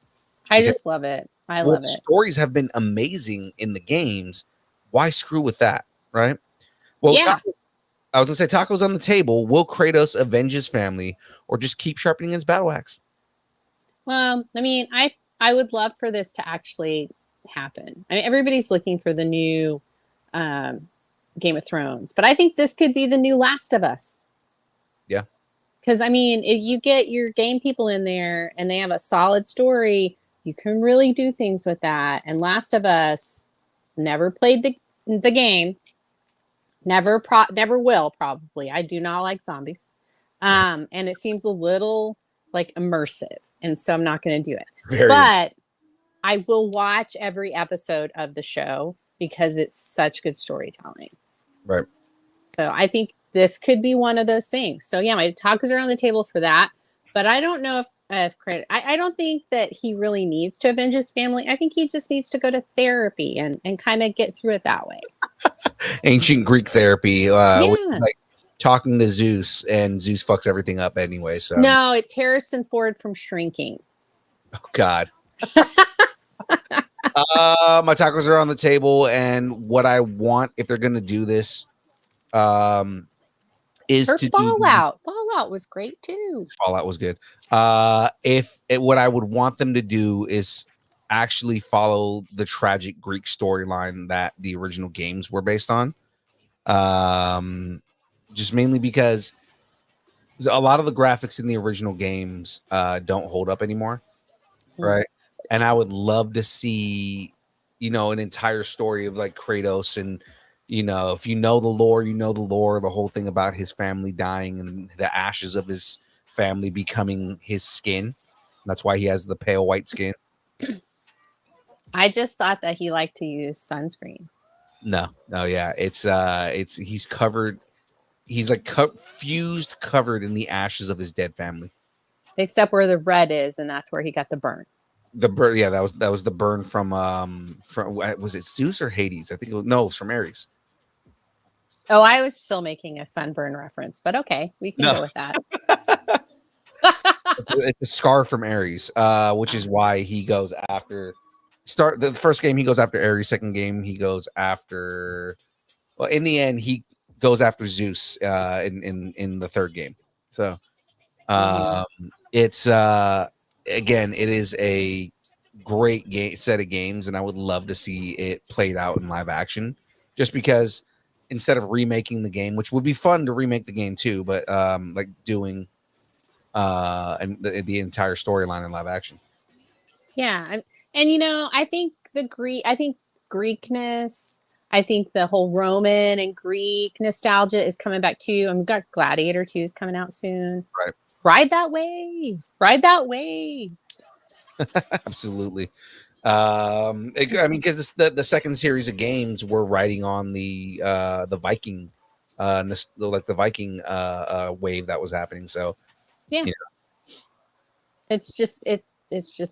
B: I just love it. I love it.
A: Stories have been amazing in the games. Why screw with that, right? Well,
B: Yeah.
A: I was gonna say tacos on the table. Will Kratos avenge his family or just keep sharpening his battle axe?
B: Well, I mean, I would love for this to actually happen. I mean, everybody's looking for the new Game of Thrones, but I think this could be the new Last of Us.
A: Yeah.
B: Because I mean, if you get your game people in there and they have a solid story, you can really do things with that. And Last of Us never played the game. Never will, probably. I do not like zombies. And it seems a little like immersive. And so I'm not going to do it. But I will watch every episode of the show because it's such good storytelling.
A: Right.
B: So I think this could be one of those things. So yeah, my tacos are on the table for that. But I don't know if credit. I don't think that he really needs to avenge his family. I think he just needs to go to therapy and kind of get through it that way.
A: Ancient Greek therapy, which is like talking to Zeus, and Zeus fucks everything up anyway. So
B: no, it's Harrison Ford from Shrinking.
A: Oh God. My tacos are on the table, and what I want if they're gonna do this is
B: Or
A: to
B: Fallout. Fallout was great too.
A: Fallout was good. What I would want them to do is actually follow the tragic Greek storyline that the original games were based on. Just mainly because a lot of the graphics in the original games don't hold up anymore, right? And I would love to see, an entire story of like Kratos, and if you know the lore, the whole thing about his family dying and the ashes of his family becoming his skin. That's why he has the pale white skin.
B: I just thought that he liked to use sunscreen.
A: No, yeah, he's covered. He's like covered in the ashes of his dead family,
B: except where the red is, and that's where he got the burn.
A: The burn, yeah, that was the burn from was it Zeus or Hades? I think it was from Ares.
B: Oh, I was still making a sunburn reference, but okay, we can go with that.
A: It's a scar from Ares, which is why he goes after. The first game he goes after Ares. Second game he goes after. Well, in the end he goes after Zeus. In the third game, so it's again, it is a great set of games, and I would love to see it played out in live action. Just because instead of remaking the game, which would be fun to remake the game too, but like doing and the entire storyline in live action.
B: Yeah, and I think Greekness. I think the whole Roman and Greek nostalgia is coming back too. And we've got Gladiator 2 is coming out soon.
A: Right.
B: Ride that way. Ride that way.
A: Absolutely. I mean, because the second series of games were riding on the Viking, like the Viking wave that was happening. So
B: yeah, it's just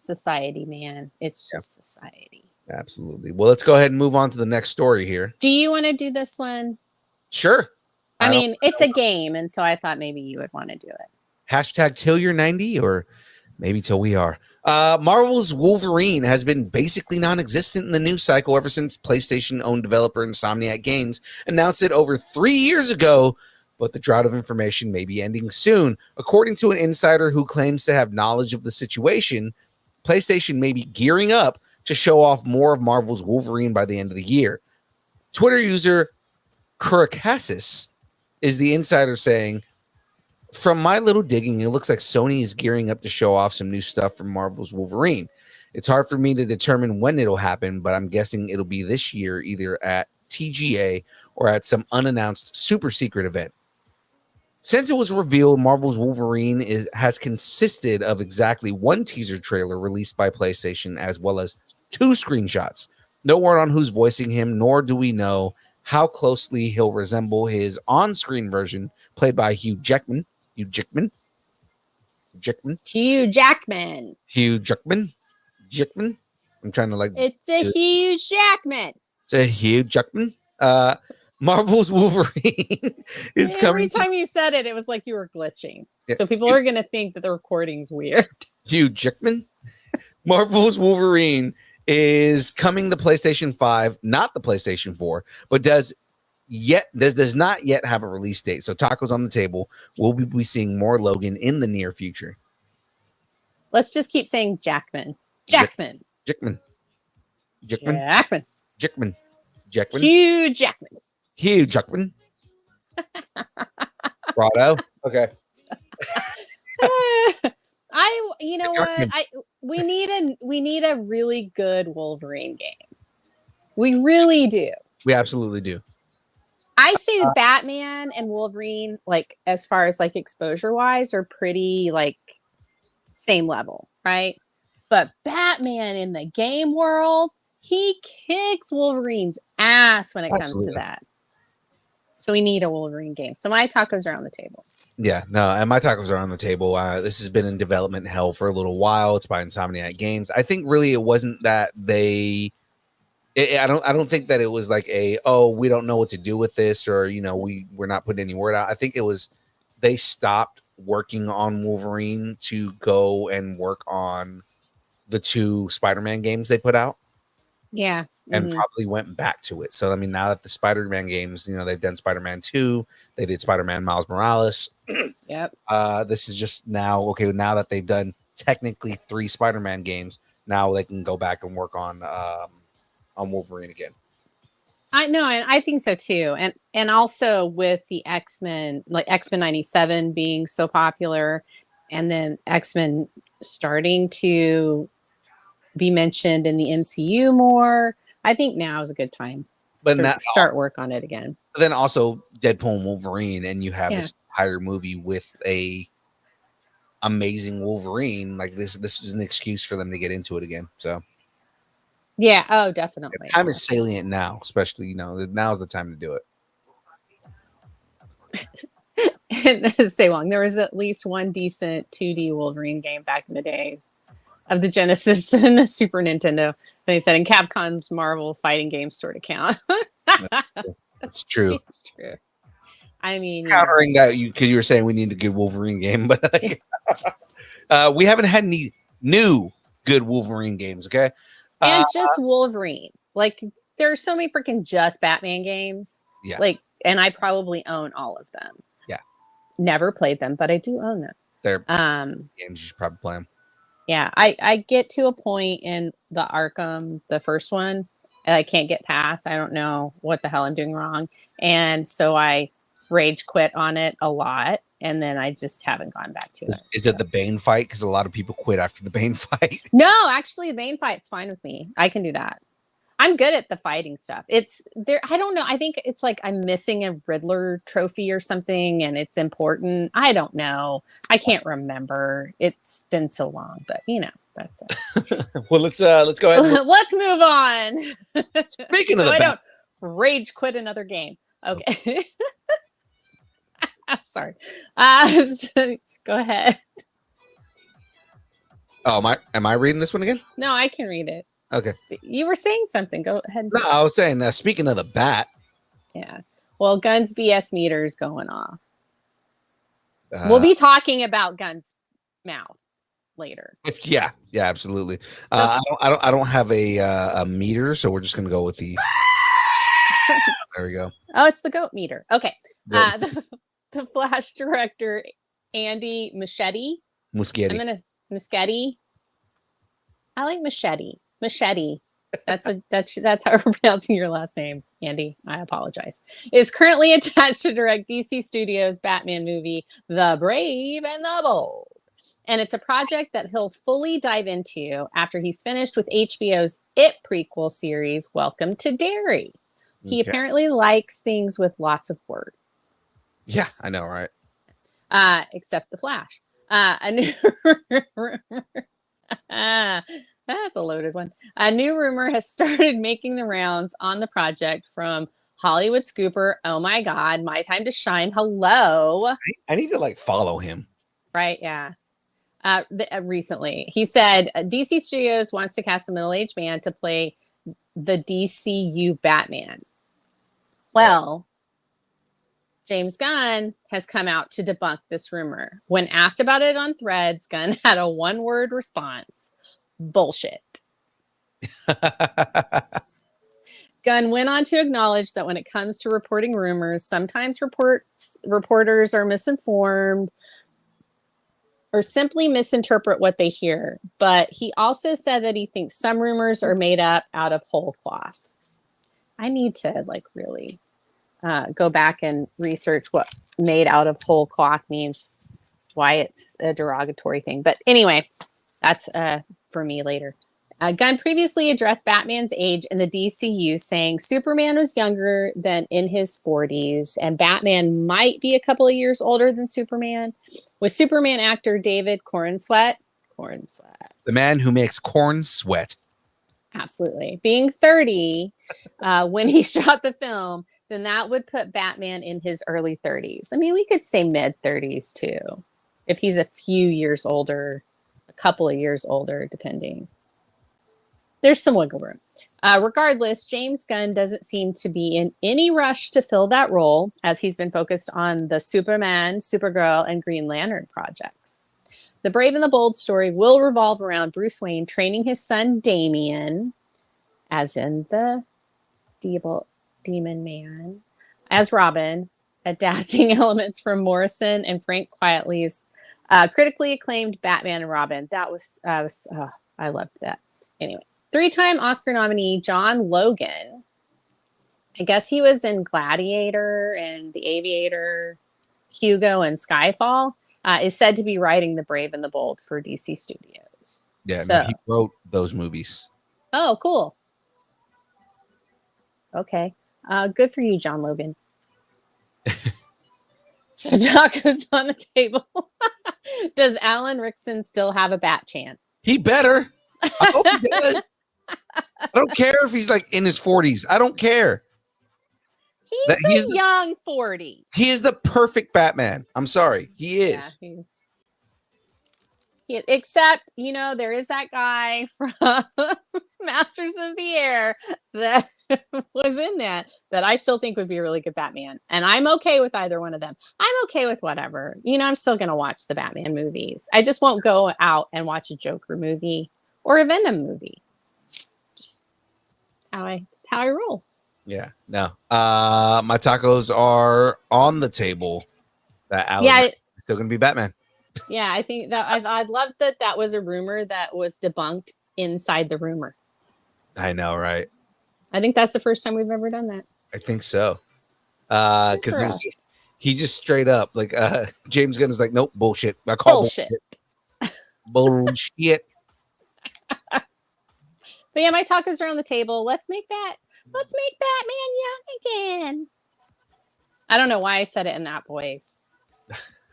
B: society, man. It's just society.
A: Absolutely. Well, let's go ahead and move on to the next story here.
B: Do you want to do this one?
A: Sure.
B: I mean, it's a game, and so I thought maybe you would want to do it.
A: Hashtag till you're 90, or maybe till we are. Marvel's Wolverine has been basically non-existent in the news cycle ever since PlayStation-owned developer Insomniac Games announced it over 3 years ago, but the drought of information may be ending soon. According to an insider who claims to have knowledge of the situation, PlayStation may be gearing up to show off more of Marvel's Wolverine by the end of the year. Twitter user Kurakasis is the insider saying, "From my little digging, it looks like Sony is gearing up to show off some new stuff from Marvel's Wolverine. It's hard for me to determine when it'll happen, but I'm guessing it'll be this year, either at TGA or at some unannounced super secret event." Since it was revealed, Marvel's Wolverine has consisted of exactly one teaser trailer released by PlayStation, as well as 2 screenshots. No word on who's voicing him, nor do we know how closely he'll resemble his on-screen version, played by Hugh Jackman. Jackman.
B: Hugh Jackman.
A: Hugh Jackman. Jackman. I'm trying to like.
B: It's a Hugh Jackman.
A: It's a Hugh Jackman. Marvel's Wolverine is
B: Every
A: coming.
B: time you said it, it was like you were glitching.
A: Yeah.
B: So people are going to think that the recording's weird.
A: Hugh Jackman. Marvel's Wolverine is coming to PlayStation 5, not the PlayStation 4, but does not yet have a release date. So tacos on the table. We'll be seeing more Logan in the near future.
B: Let's just keep saying Jackman. Jackman.
A: Jackman. Jackman.
B: Jackman.
A: Jackman. Jackman.
B: Hugh Jackman.
A: Hugh Jackman. Bravo. Okay.
B: You know what? We need a really good Wolverine game. We really do.
A: We absolutely do.
B: I say Batman and Wolverine, like as far as like exposure wise, are pretty like same level, right? But Batman in the game world, he kicks Wolverine's ass when it comes to that. So we need a Wolverine game. So my tacos are on the table.
A: Yeah, no, and my tacos are on the table. This has been in development hell for a little while. It's by Insomniac Games. I think really it wasn't that I don't think that it was like we don't know what to do with this, or we're not putting any word out. I think it was they stopped working on Wolverine to go and work on the 2 Spider-Man games they put out.
B: Yeah.
A: And probably went back to it. So I mean, now that the Spider-Man games, they've done Spider-Man 2, they did Spider-Man Miles Morales.
B: Yep.
A: This is just now now that they've done technically 3 Spider-Man games, now they can go back and work on Wolverine again.
B: I know, and I think so too. And also with the X-Men, like X-Men 97 being so popular, and then X-Men starting to be mentioned in the MCU more, I think now is a good time to start work on it again.
A: But then also Deadpool and Wolverine, and you have this entire movie with a amazing Wolverine. Like this is an excuse for them to get into it again. So
B: yeah, oh definitely.
A: The time is salient now, especially now's the time to do
B: it. And say long, there was at least one decent 2D Wolverine game back in the days of the Genesis and the Super Nintendo. They said in Capcom's Marvel fighting games sort of count.
A: That's true.
B: It's true. I mean,
A: countering that because you were saying we need a good Wolverine game, but we haven't had any new good Wolverine games. Okay,
B: and just Wolverine. Like there's so many freaking just Batman games.
A: Yeah.
B: Like, and I probably own all of them.
A: Yeah.
B: Never played them, but I do own them.
A: They're games you should probably play them.
B: Yeah, I get to a point in the Arkham, the first one, and I can't get past. I don't know what the hell I'm doing wrong. And so I rage quit on it a lot, and then I just haven't gone back to it.
A: Is it the Bane fight? Because a lot of people quit after the Bane fight.
B: No, actually, the Bane fight's fine with me. I can do that. I'm good at the fighting stuff. It's there. I don't know. I think it's like I'm missing a Riddler trophy or something, and it's important. I don't know. I can't remember. It's been so long, but that's it.
A: Well, let's go ahead.
B: Let's move on.
A: Speaking of
B: I don't rage quit another game. Okay. Sorry. So go ahead.
A: Oh, am I reading this one again?
B: No, I can read it.
A: Okay.
B: You were saying something. Go ahead.
A: No, I was saying, speaking of the bat.
B: Yeah. Well, Gunn's BS meter is going off. We'll be talking about Gunn's mouth later.
A: Yeah, absolutely. I don't have a meter, so we're just gonna go with the. There we go.
B: Oh, it's the goat meter. Okay. The Flash director Andy Muschietti. Muschietti. I like Muschietti. Machete. That's how we're pronouncing your last name, Andy. I apologize. Is currently attached to direct DC Studios' Batman movie, The Brave and the Bold. And it's a project that he'll fully dive into after he's finished with HBO's It prequel series, Welcome to Derry. He apparently likes things with lots of words.
A: Yeah, I know, right?
B: Except the Flash. A new That's a loaded one. A new rumor has started making the rounds on the project from Hollywood Scooper. Oh my God, my time to shine. Hello.
A: I need to follow him.
B: Right, yeah. Recently. He said DC Studios wants to cast a middle-aged man to play the DCU Batman. Well, James Gunn has come out to debunk this rumor. When asked about it on Threads, Gunn had a one-word response: bullshit. Gunn went on to acknowledge that when it comes to reporting rumors, sometimes reporters are misinformed or simply misinterpret what they hear. But he also said that he thinks some rumors are made up out of whole cloth. I need to really go back and research what made out of whole cloth means, why it's a derogatory thing. But anyway, that's for me later. Gunn previously addressed Batman's age in the DCU, saying Superman was younger than in his 40s, and Batman might be a couple of years older than Superman. With Superman actor David Corenswet,
A: The man who makes corn sweat.
B: absolutely, being 30 when he shot the film, then that would put Batman in his early 30s. I mean, we could say mid 30s too, if he's a few years older, a couple of years older, depending. There's some wiggle room. Regardless, James Gunn doesn't seem to be in any rush to fill that role, as he's been focused on the Superman, Supergirl, and Green Lantern projects. The Brave and the Bold story will revolve around Bruce Wayne training his son Damian, as in the Demon Man, as Robin, adapting elements from Morrison and Frank Quitely's critically acclaimed Batman and Robin. I loved that. Anyway. 3-time Oscar nominee John Logan, I guess he was in Gladiator and The Aviator, Hugo, and Skyfall, is said to be writing The Brave and the Bold for DC Studios.
A: Yeah,
B: so,
A: no, he wrote those movies.
B: Oh, cool. Okay. Good for you, John Logan. So tacos on the table. Does Alan Rickson still have a bat chance?
A: He better. I hope he does. I don't care if he's in his 40s. I don't care.
B: He's a young 40.
A: He is the perfect Batman. I'm sorry. He is.
B: Yeah, except, there is that guy from Masters of the Air that was in that I still think would be a really good Batman. And I'm okay with either one of them. I'm okay with whatever. I'm still going to watch the Batman movies. I just won't go out and watch a Joker movie or a Venom movie. It's how I roll.
A: Yeah. No. My tacos are on the table. That Alan is still going to be Batman.
B: Yeah, I think that I love that was a rumor that was debunked inside the rumor.
A: I know, right?
B: I think that's the first time we've ever done that.
A: I think so. Because he just straight up James Gunn is like, nope, bullshit. I call bullshit. Bullshit.
B: But yeah, my tacos are on the table. Let's make Batman young again. I don't know why I said it in that voice.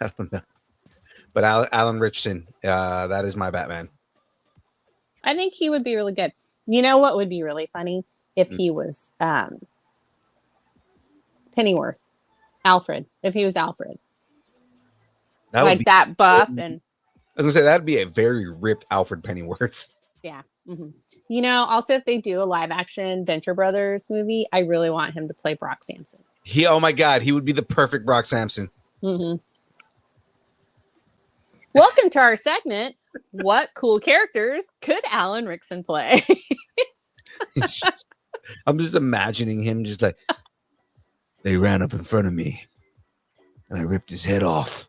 A: I don't know. But Alan Richardson, that is my Batman.
B: I think he would be really good. You know what would be really funny? If he was Pennyworth. Alfred. If he was Alfred. That buff. And
A: I was going to say, that'd be a very ripped Alfred Pennyworth.
B: Yeah. Mm-hmm. Also, if they do a live action Venture Brothers movie, I really want him to play Brock Samson.
A: Oh my God, he would be the perfect Brock Samson.
B: Mm-hmm. Welcome to our segment. What cool characters could Alan Rickson play?
A: I'm just imagining him just they ran up in front of me and I ripped his head off.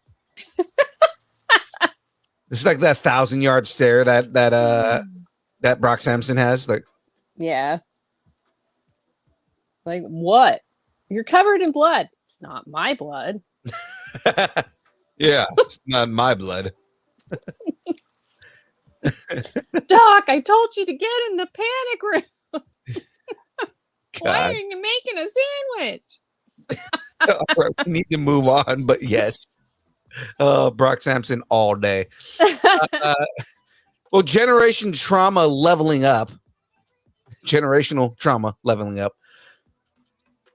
A: It's like that 1,000-yard stare that Brock Samson has.
B: Yeah. What? You're covered in blood. It's not my blood.
A: Yeah, it's not my blood.
B: Doc, I told you to get in the panic room. Why are you making a sandwich?
A: All right, we need to move on, but yes. Brock Samson all day. Well, generational trauma leveling up.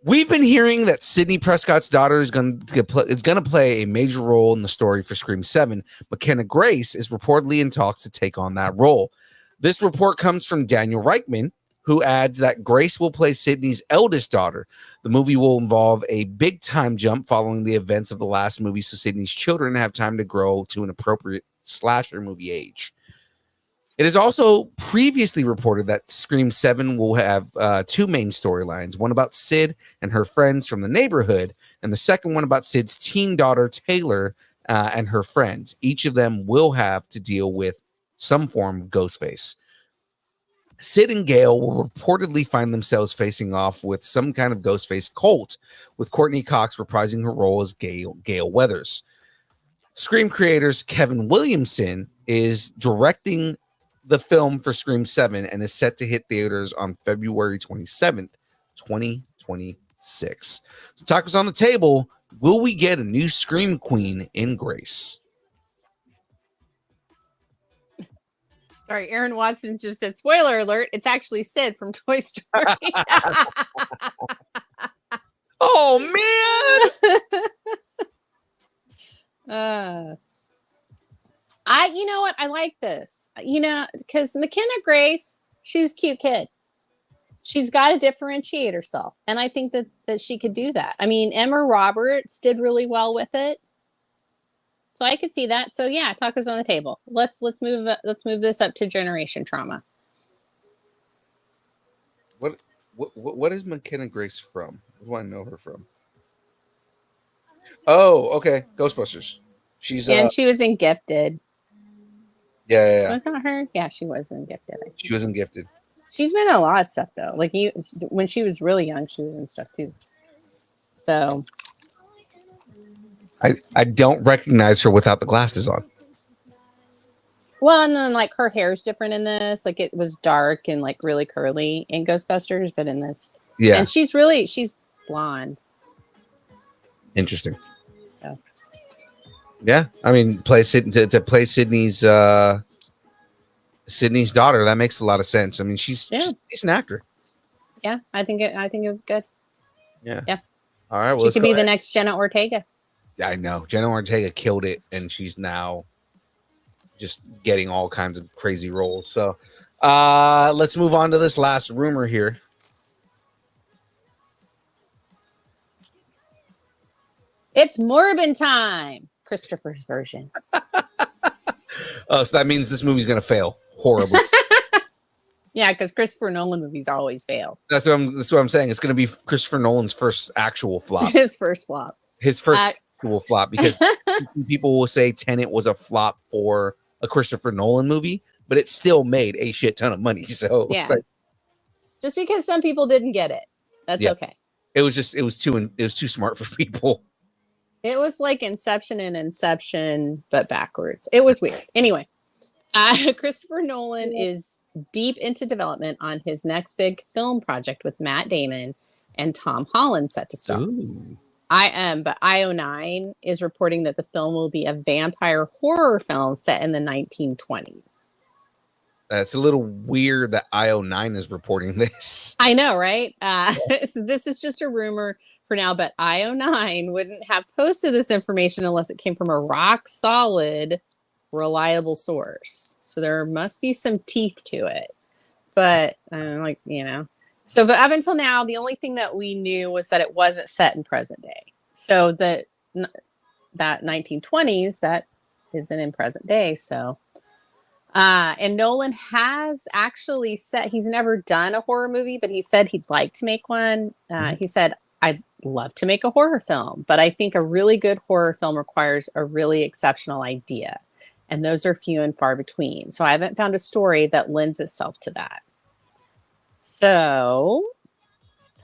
A: We've been hearing that Sidney Prescott's daughter is going to play a major role in the story for Scream 7. McKenna Grace is reportedly in talks to take on that role. This report comes from Daniel Reichman, who adds that Grace will play Sidney's eldest daughter. The movie will involve a big time jump following the events of the last movie, so Sidney's children have time to grow to an appropriate slasher movie age. It is also previously reported that Scream 7 will have two main storylines, one about Sid and her friends from the neighborhood, and the second one about Sid's teen daughter, Taylor, and her friends. Each of them will have to deal with some form of Ghostface. Sid and Gail will reportedly find themselves facing off with some kind of Ghostface cult, with Courtney Cox reprising her role as Gail Weathers. Scream creators Kevin Williamson is directing the film for Scream 7 and is set to hit theaters on February 27th, 2026. So talk is on the table. Will we get a new Scream Queen in Grace?
B: Sorry, Aaron Watson just said, spoiler alert, it's actually Sid from Toy Story.
A: Oh, man!
B: You know what? I like this, because McKenna Grace, she's a cute kid. She's got to differentiate herself. And I think that she could do that. I mean, Emma Roberts did really well with it. So I could see that. So yeah, tacos on the table. Let's move this up to generation trauma.
A: What is McKenna Grace from? Who do I know her from? Oh, okay. Ghostbusters. She
B: was in Gifted.
A: Yeah.
B: Was that her? Yeah, she was in Gifted.
A: She was in Gifted.
B: She's been in a lot of stuff though. Like when she was really young, she was in stuff too. So
A: I don't recognize her without the glasses on.
B: Well, and then like her hair's different in this. Like it was dark and like really curly in Ghostbusters, but in this,
A: yeah.
B: And she's blonde.
A: Interesting.
B: So,
A: yeah, I mean, to play Sidney's daughter, that makes a lot of sense. I mean, she's an actor.
B: Yeah, I think it was good.
A: Yeah.
B: All right, well, she could be the next Jenna Ortega.
A: I know Jenna Ortega killed it, and she's now just getting all kinds of crazy roles. So let's move on to this last rumor here.
B: It's Morbin time. Christopher's version.
A: Oh, so that means this movie's gonna fail horribly.
B: Yeah, because Christopher Nolan movies always fail.
A: That's what I'm saying. It's gonna be Christopher Nolan's first actual flop.
B: His first flop.
A: Actual flop, because people will say Tenet was a flop for a Christopher Nolan movie, but it still made a shit ton of money. So
B: yeah, just because some people didn't get it, that's okay.
A: It was too smart for people.
B: It was like Inception, but backwards. It was weird. Anyway, Christopher Nolan is deep into development on his next big film project with Matt Damon and Tom Holland set to star.
A: Ooh.
B: But IO9 is reporting that the film will be a vampire horror film set in the 1920s.
A: It's a little weird that IO9 is reporting this.
B: I know, right? So this is just a rumor for now, but IO9 wouldn't have posted this information unless it came from a rock solid, reliable source. So there must be some teeth to it. But So, but up until now, the only thing that we knew was that it wasn't set in present day. So that 1920s, that isn't in present day. So, and Nolan has actually said he's never done a horror movie, but he said he'd like to make one. He said, I'd love to make a horror film, but I think a really good horror film requires a really exceptional idea. And those are few and far between. So I haven't found a story that lends itself to that. So,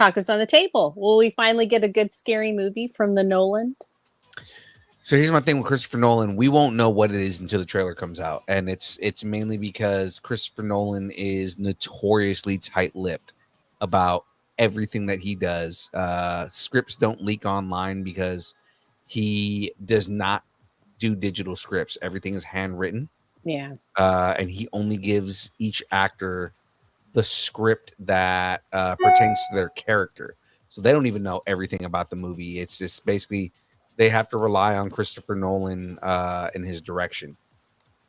B: tacos on the table. Will we finally get a good scary movie from the Nolan?
A: So here's my thing with Christopher Nolan. We won't know what it is until the trailer comes out. And it's mainly because Christopher Nolan is notoriously tight-lipped about everything that he does. Scripts don't leak online because he does not do digital scripts. Everything is handwritten.
B: Yeah.
A: And he only gives each actor the script that pertains to their character. so they don't even know everything about the movie. It's just basically they have to rely on Christopher Nolan in his direction.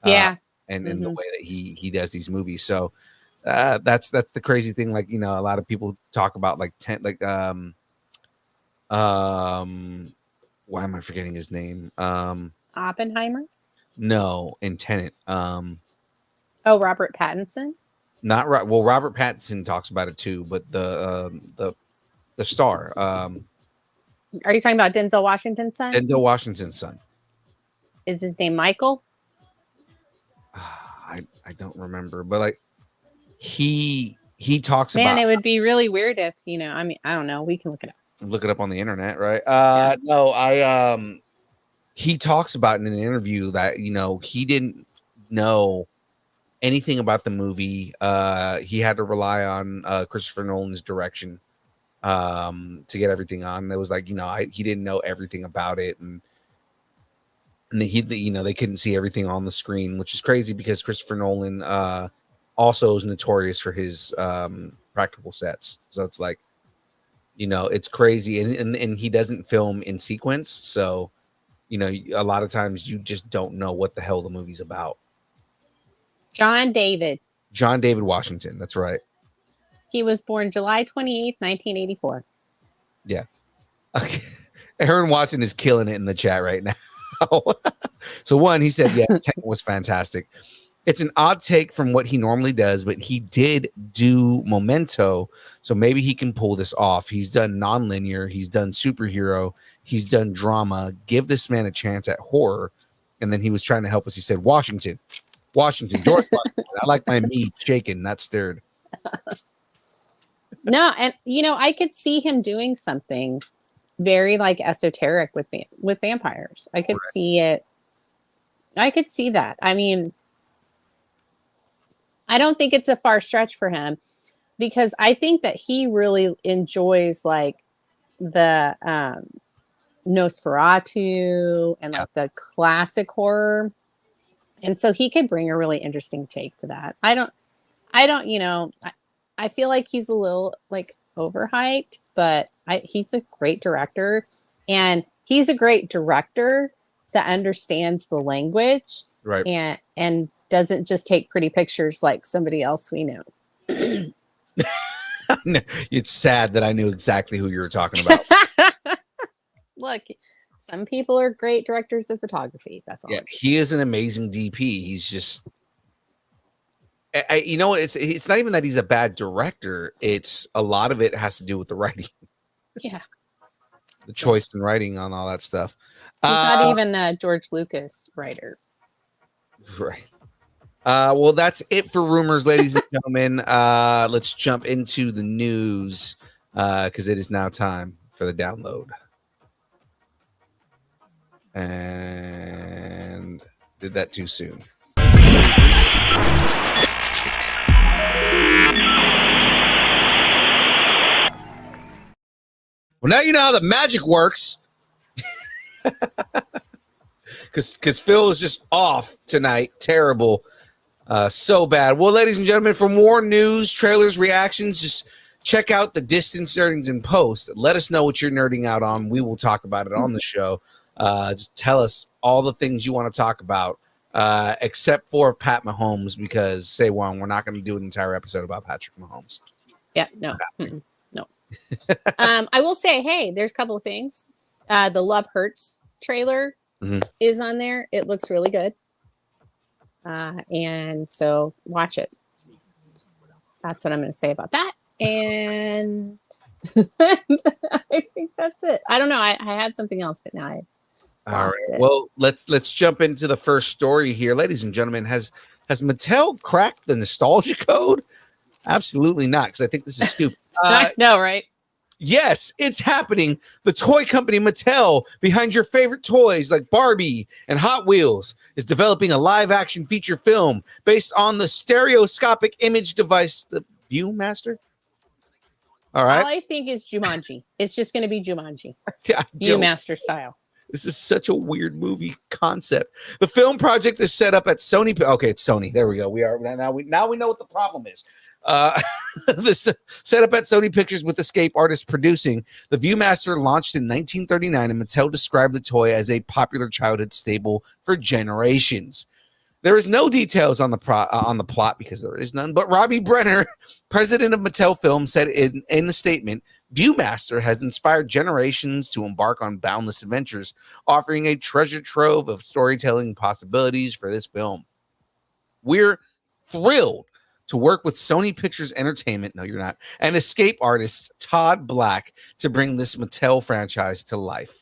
B: Yeah.
A: And the way that he does these movies. So that's the crazy thing. Like, you know, a lot of people talk about like why am I forgetting his name?
B: Oppenheimer?
A: No, in Tenet.
B: Oh, Robert Pattinson?
A: Not right. Well, Robert Pattinson talks about it too, but the star,
B: Are you talking about Denzel Washington's son?
A: Denzel Washington's son.
B: Is his name Michael?
A: I don't remember, but like he talks
B: Man,
A: about.
B: it would be really weird if, you know, I mean, I don't know. We can look it up.
A: Look it up on the internet, right?
B: Yeah.
A: No, he talks about in an interview that, you know, he didn't know anything about the movie. He had to rely on Christopher Nolan's direction to get everything on. It was like, you know, he didn't know everything about it, and you know, they couldn't see everything on the screen, which is crazy because Christopher Nolan also is notorious for his practical sets. So it's like, you know, it's crazy, and he doesn't film in sequence, so you know, a lot of times you just don't know what the hell the movie's about.
B: John David
A: Washington, that's right.
B: He was born July 28th, 1984.
A: Yeah. Okay. Aaron Watson is killing it in the chat right now. So one, he said, yes, Tenet was fantastic. It's an odd take from what he normally does, but he did do Memento, so maybe he can pull this off. He's done nonlinear, he's done superhero, he's done drama. Give this man a chance at horror. And then he was trying to help us. He said, Washington, George Washington. I like my meat shaken, not stirred.
B: No, and you know, I could see him doing something very like esoteric with vampires. I could see it. I could see that. I mean, I don't think it's a far stretch for him, because I think that he really enjoys like the Nosferatu and like the classic horror. And so he could bring a really interesting take to that. I don't, you know, I feel like he's a little like overhyped, but he's a great director, and he's a great director that understands the language,
A: right?
B: And doesn't just take pretty pictures like somebody else we know.
A: It's sad that I knew exactly who you were talking about.
B: Look, some people are great directors of photography. That's all.
A: Yeah, he is an amazing DP. He's just, you know what? It's not even that he's a bad director. It's a lot of it has to do with the writing.
B: Yeah,
A: the choice in writing on all that stuff.
B: He's not even a George Lucas writer.
A: Right. Well, that's it for rumors, ladies and gentlemen. Let's jump into the news because it is now time for the download. And did that too soon. Well, now you know how the magic works. Because Phil is just off tonight. Terrible. So bad. Well, ladies and gentlemen, for more news, trailers, reactions, just check out the Distance Nerdings and Post. Let us know what you're nerding out on. We will talk about it on the show. Just tell us all the things you want to talk about, except for Pat Mahomes, because say one, we're not going to do an entire episode about Patrick Mahomes.
B: Yeah, no. No. I will say, hey, there's a couple of things. The Love Hurts trailer is on there. It looks really good. And so watch it. That's what I'm going to say about that. And I think that's it. I don't know. I had something else, but now I lost it.
A: Well, let's jump into the first story here, ladies and gentlemen. Has Mattel cracked the nostalgia code? Absolutely not, because I think this is stupid.
B: I know, right?
A: Yes, it's happening. The toy company Mattel, behind your favorite toys like Barbie and Hot Wheels, is developing a live-action feature film based on the stereoscopic image device, the Viewmaster. All right.
B: All I think is Jumanji. It's just going to be Jumanji.
A: Viewmaster
B: style.
A: This is such a weird movie concept. The film project is set up at Sony. Okay, it's Sony. There we go. We are now. We know what the problem is. Set up at Sony Pictures with Escape Artists producing, the Viewmaster launched in 1939, and Mattel described the toy as a popular childhood staple for generations. There is no details on the plot because there is none, but Robbie Brenner, president of Mattel Film, said in a statement, Viewmaster has inspired generations to embark on boundless adventures, offering a treasure trove of storytelling possibilities for this film. We're thrilled to work with Sony Pictures Entertainment, no, you're not, and Escape artist Todd Black to bring this Mattel franchise to life.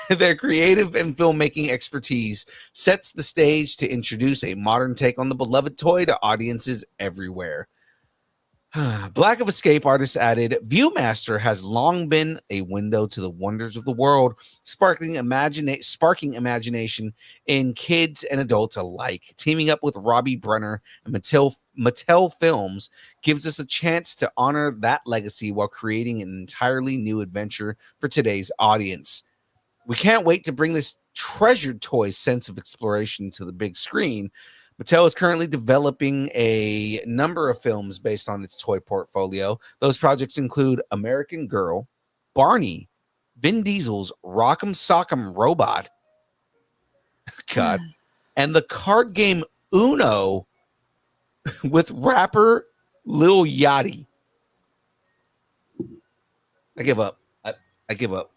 A: Their creative and filmmaking expertise sets the stage to introduce a modern take on the beloved toy to audiences everywhere. Black of Escape Artists added, Viewmaster has long been a window to the wonders of the world, sparking imagination in kids and adults alike. Teaming up with Robbie Brenner and Mattel Films gives us a chance to honor that legacy while creating an entirely new adventure for today's audience. We can't wait to bring this treasured toy sense of exploration to the big screen. Mattel is currently developing a number of films based on its toy portfolio. Those projects include American Girl, Barney, Vin Diesel's Rock'em Sock'em Robot, God, and the card game Uno with rapper Lil Yachty. I give up. I give up.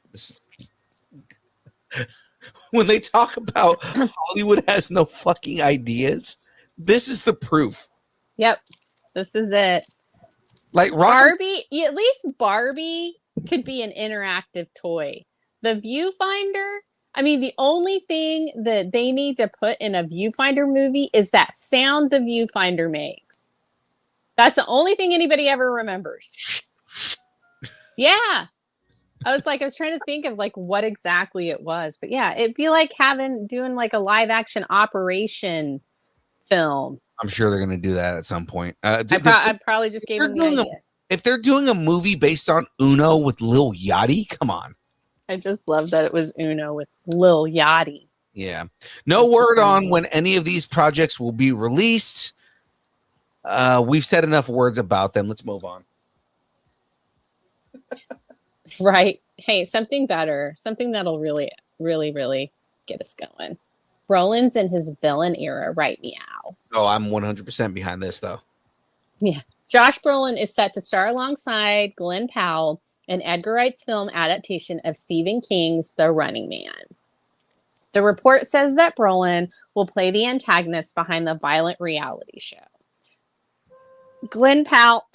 A: When they talk about Hollywood has no fucking ideas, this is the proof.
B: Yep, this is it.
A: Like
B: Barbie, at least Barbie could be an interactive toy. The viewfinder, I mean, the only thing that they need to put in a viewfinder movie is that sound the viewfinder makes. That's the only thing anybody ever remembers. Yeah. I was trying to think of like what exactly it was, but yeah, it'd be like doing like a live action Operation film.
A: I'm sure they're going to do that at some point.
B: I probably just gave them the idea.
A: If they're doing a movie based on Uno with Lil Yachty, come on.
B: I just love that it was Uno with Lil Yachty.
A: Yeah. No word on when any of these projects will be released. We've said enough words about them. Let's move on.
B: Right. Hey, something better. Something that'll really, really, really get us going. Brolin's in his villain era right meow.
A: Oh, I'm 100% behind this, though.
B: Yeah. Josh Brolin is set to star alongside Glenn Powell in Edgar Wright's film adaptation of Stephen King's The Running Man. The report says that Brolin will play the antagonist behind the violent reality show. Glenn Powell,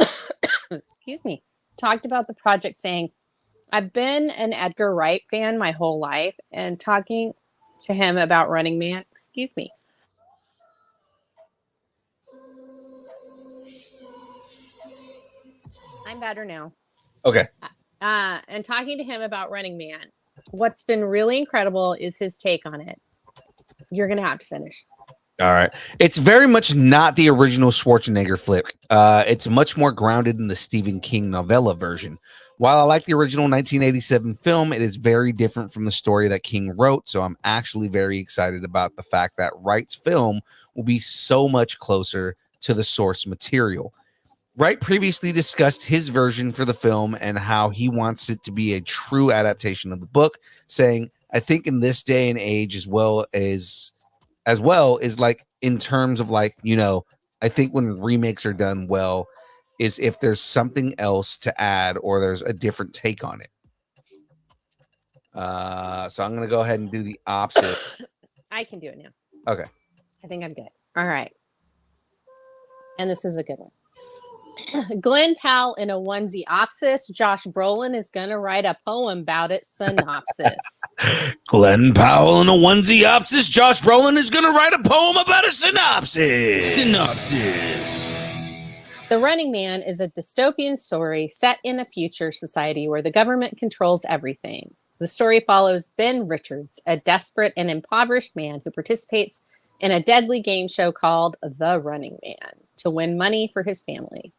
B: excuse me, talked about the project saying, I've been an Edgar Wright fan my whole life, and talking to him about Running Man, excuse me. I'm better now.
A: Okay.
B: And talking to him about Running Man, what's been really incredible is his take on it. You're going to have to finish.
A: All right. It's very much not the original Schwarzenegger flick. It's much more grounded in the Stephen King novella version. While I like the original 1987 film, it is very different from the story that King wrote, so I'm actually very excited about the fact that Wright's film will be so much closer to the source material. Wright previously discussed his version for the film and how he wants it to be a true adaptation of the book, saying, I think in this day and age as well is like in terms of like, you know, I think when remakes are done well is if there's something else to add or there's a different take on it. So I'm going to go ahead and do the opposite.
B: I can do it now.
A: Okay.
B: I think I'm good. All right. And this is a good one. Glenn Powell in a onesie opsis. Josh Brolin is going to write a poem about it. Synopsis.
A: Glenn Powell in a onesie opsis. Josh Brolin is going to write a poem about a synopsis. Synopsis.
B: The Running Man is a dystopian story set in a future society where the government controls everything. The story follows Ben Richards, a desperate and impoverished man who participates in a deadly game show called The Running Man to win money for his family.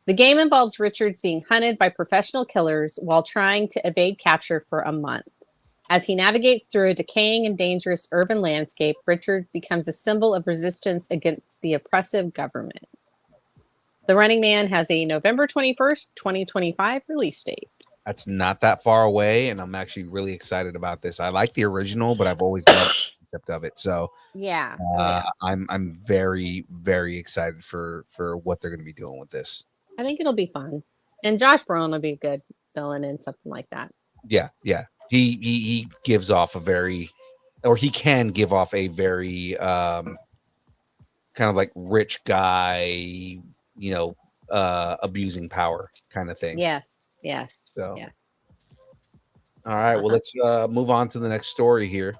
B: The game involves Richards being hunted by professional killers while trying to evade capture for a month. As he navigates through a decaying and dangerous urban landscape, Richard becomes a symbol of resistance against the oppressive government. The Running Man has a November 21st, 2025 release date.
A: That's not that far away, and I'm actually really excited about this. I like the original, but I've always loved the concept of it. So
B: Yeah.
A: I'm very, very excited for what they're going to be doing with this.
B: I think it'll be fun. And Josh Brolin will be a good villain in something like that.
A: Yeah. He gives off a very, or he can give off a very kind of like rich guy, abusing power kind of thing.
B: Yes.
A: So.
B: Yes.
A: All right. Well, let's move on to the next story here.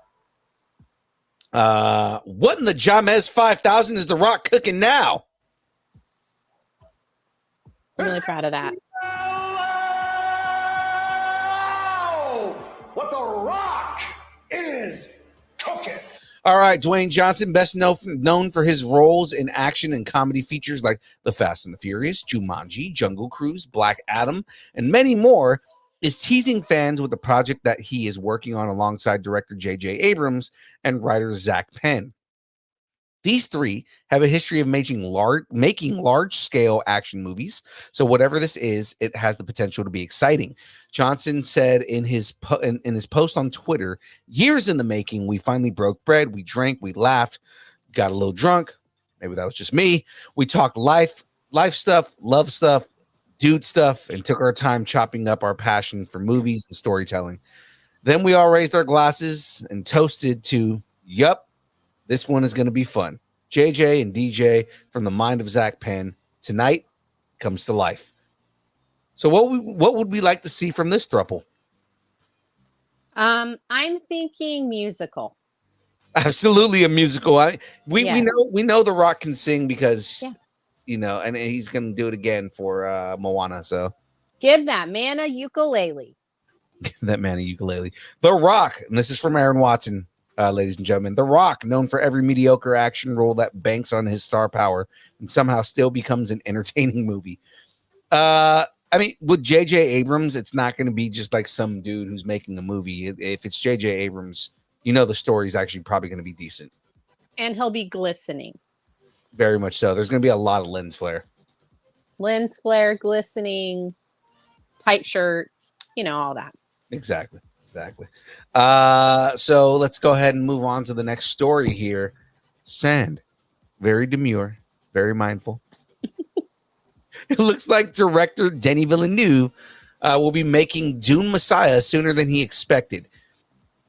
A: What in the Jamez 5000 is The Rock cooking now?
B: I'm really proud of that.
E: What The Rock is cooking.
A: All right, Dwayne Johnson, best known for his roles in action and comedy features like The Fast and the Furious, Jumanji, Jungle Cruise, Black Adam, and many more, is teasing fans with the project that he is working on alongside director J.J. Abrams and writer Zach Penn. These three have a history of making large-scale action movies, so whatever this is, it has the potential to be exciting. Johnson said in his post on Twitter, "Years in the making, we finally broke bread, we drank, we laughed, got a little drunk. Maybe that was just me. We talked life stuff, love stuff, dude stuff, and took our time chopping up our passion for movies and storytelling. Then we all raised our glasses and toasted to, yup, this one is going to be fun. JJ and DJ from the mind of Zach Penn. Tonight comes to life." So what would we like to see from this throuple?
B: I'm thinking musical.
A: Absolutely a musical. We
B: Yes.
A: know The Rock can sing because
B: Yeah.
A: and he's going to do it again for Moana. So
B: Give that man a ukulele.
A: that man a ukulele. The Rock, and this is from Aaron Watson. Ladies and gentlemen, The Rock, known for every mediocre action role that banks on his star power and somehow still becomes an entertaining movie. With J.J. Abrams, it's not going to be just like some dude who's making a movie. If it's J.J. Abrams, the story is actually probably going to be decent.
B: And he'll be glistening.
A: Very much so. There's going to be a lot of lens flare.
B: Lens flare, glistening, tight shirts, all that.
A: Exactly. So let's go ahead and move on to the next story here. Sand, very demure, very mindful. It looks like director Denis Villeneuve will be making Dune Messiah sooner than he expected.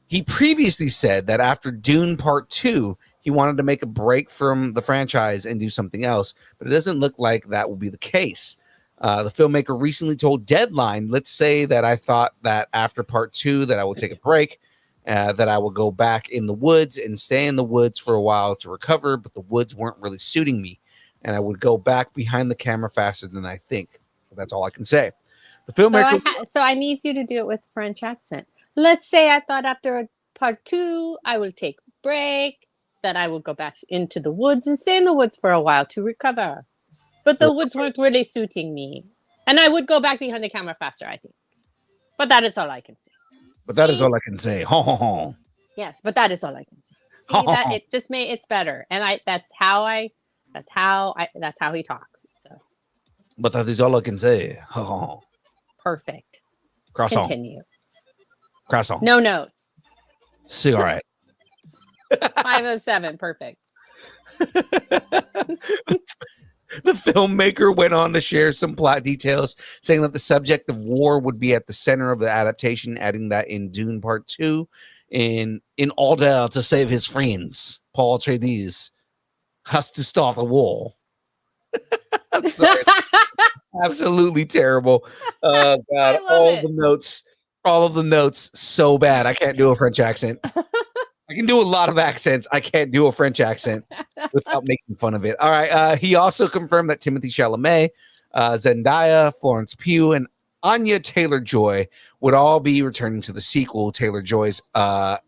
A: He previously said that after Dune Part 2, he wanted to make a break from the franchise and do something else, but it doesn't look like that will be the case. The filmmaker recently told Deadline, "Let's say that I thought that after Part 2 that I will take a break, that I will go back in the woods and stay in the woods for a while to recover, but the woods weren't really suiting me, and I would go back behind the camera faster than I think." That's all I can say. The filmmaker.
B: So I need you to do it with French accent. Let's say I thought after Part 2 I will take a break, that I will go back into the woods and stay in the woods for a while to recover. But the woods weren't really suiting me. And I would go back behind the camera faster, I think. But that is all I can say.
A: Is all I can say. Ho, ho, ho.
B: Yes, but that is all I can say. See, that it just it's better. And that's how he talks. So
A: But that is all I can say. Ho, ho, ho.
B: perfect.
A: Croissant.
B: Continue.
A: Croissant.
B: No notes.
A: Cigarette.
B: 507, perfect.
A: The filmmaker went on to share some plot details, saying that the subject of war would be at the center of the adaptation, adding that in Dune Part 2, in order to save his friends, Paul Atreides has to start a war. I'm sorry. Absolutely terrible. Oh, God. All of the notes, so bad. I can't do a French accent. I can do a lot of accents. I can't do a French accent without making fun of it. All right. He also confirmed that Timothée Chalamet, Zendaya, Florence Pugh, and Anya Taylor-Joy would all be returning to the sequel. Taylor-Joy's Elia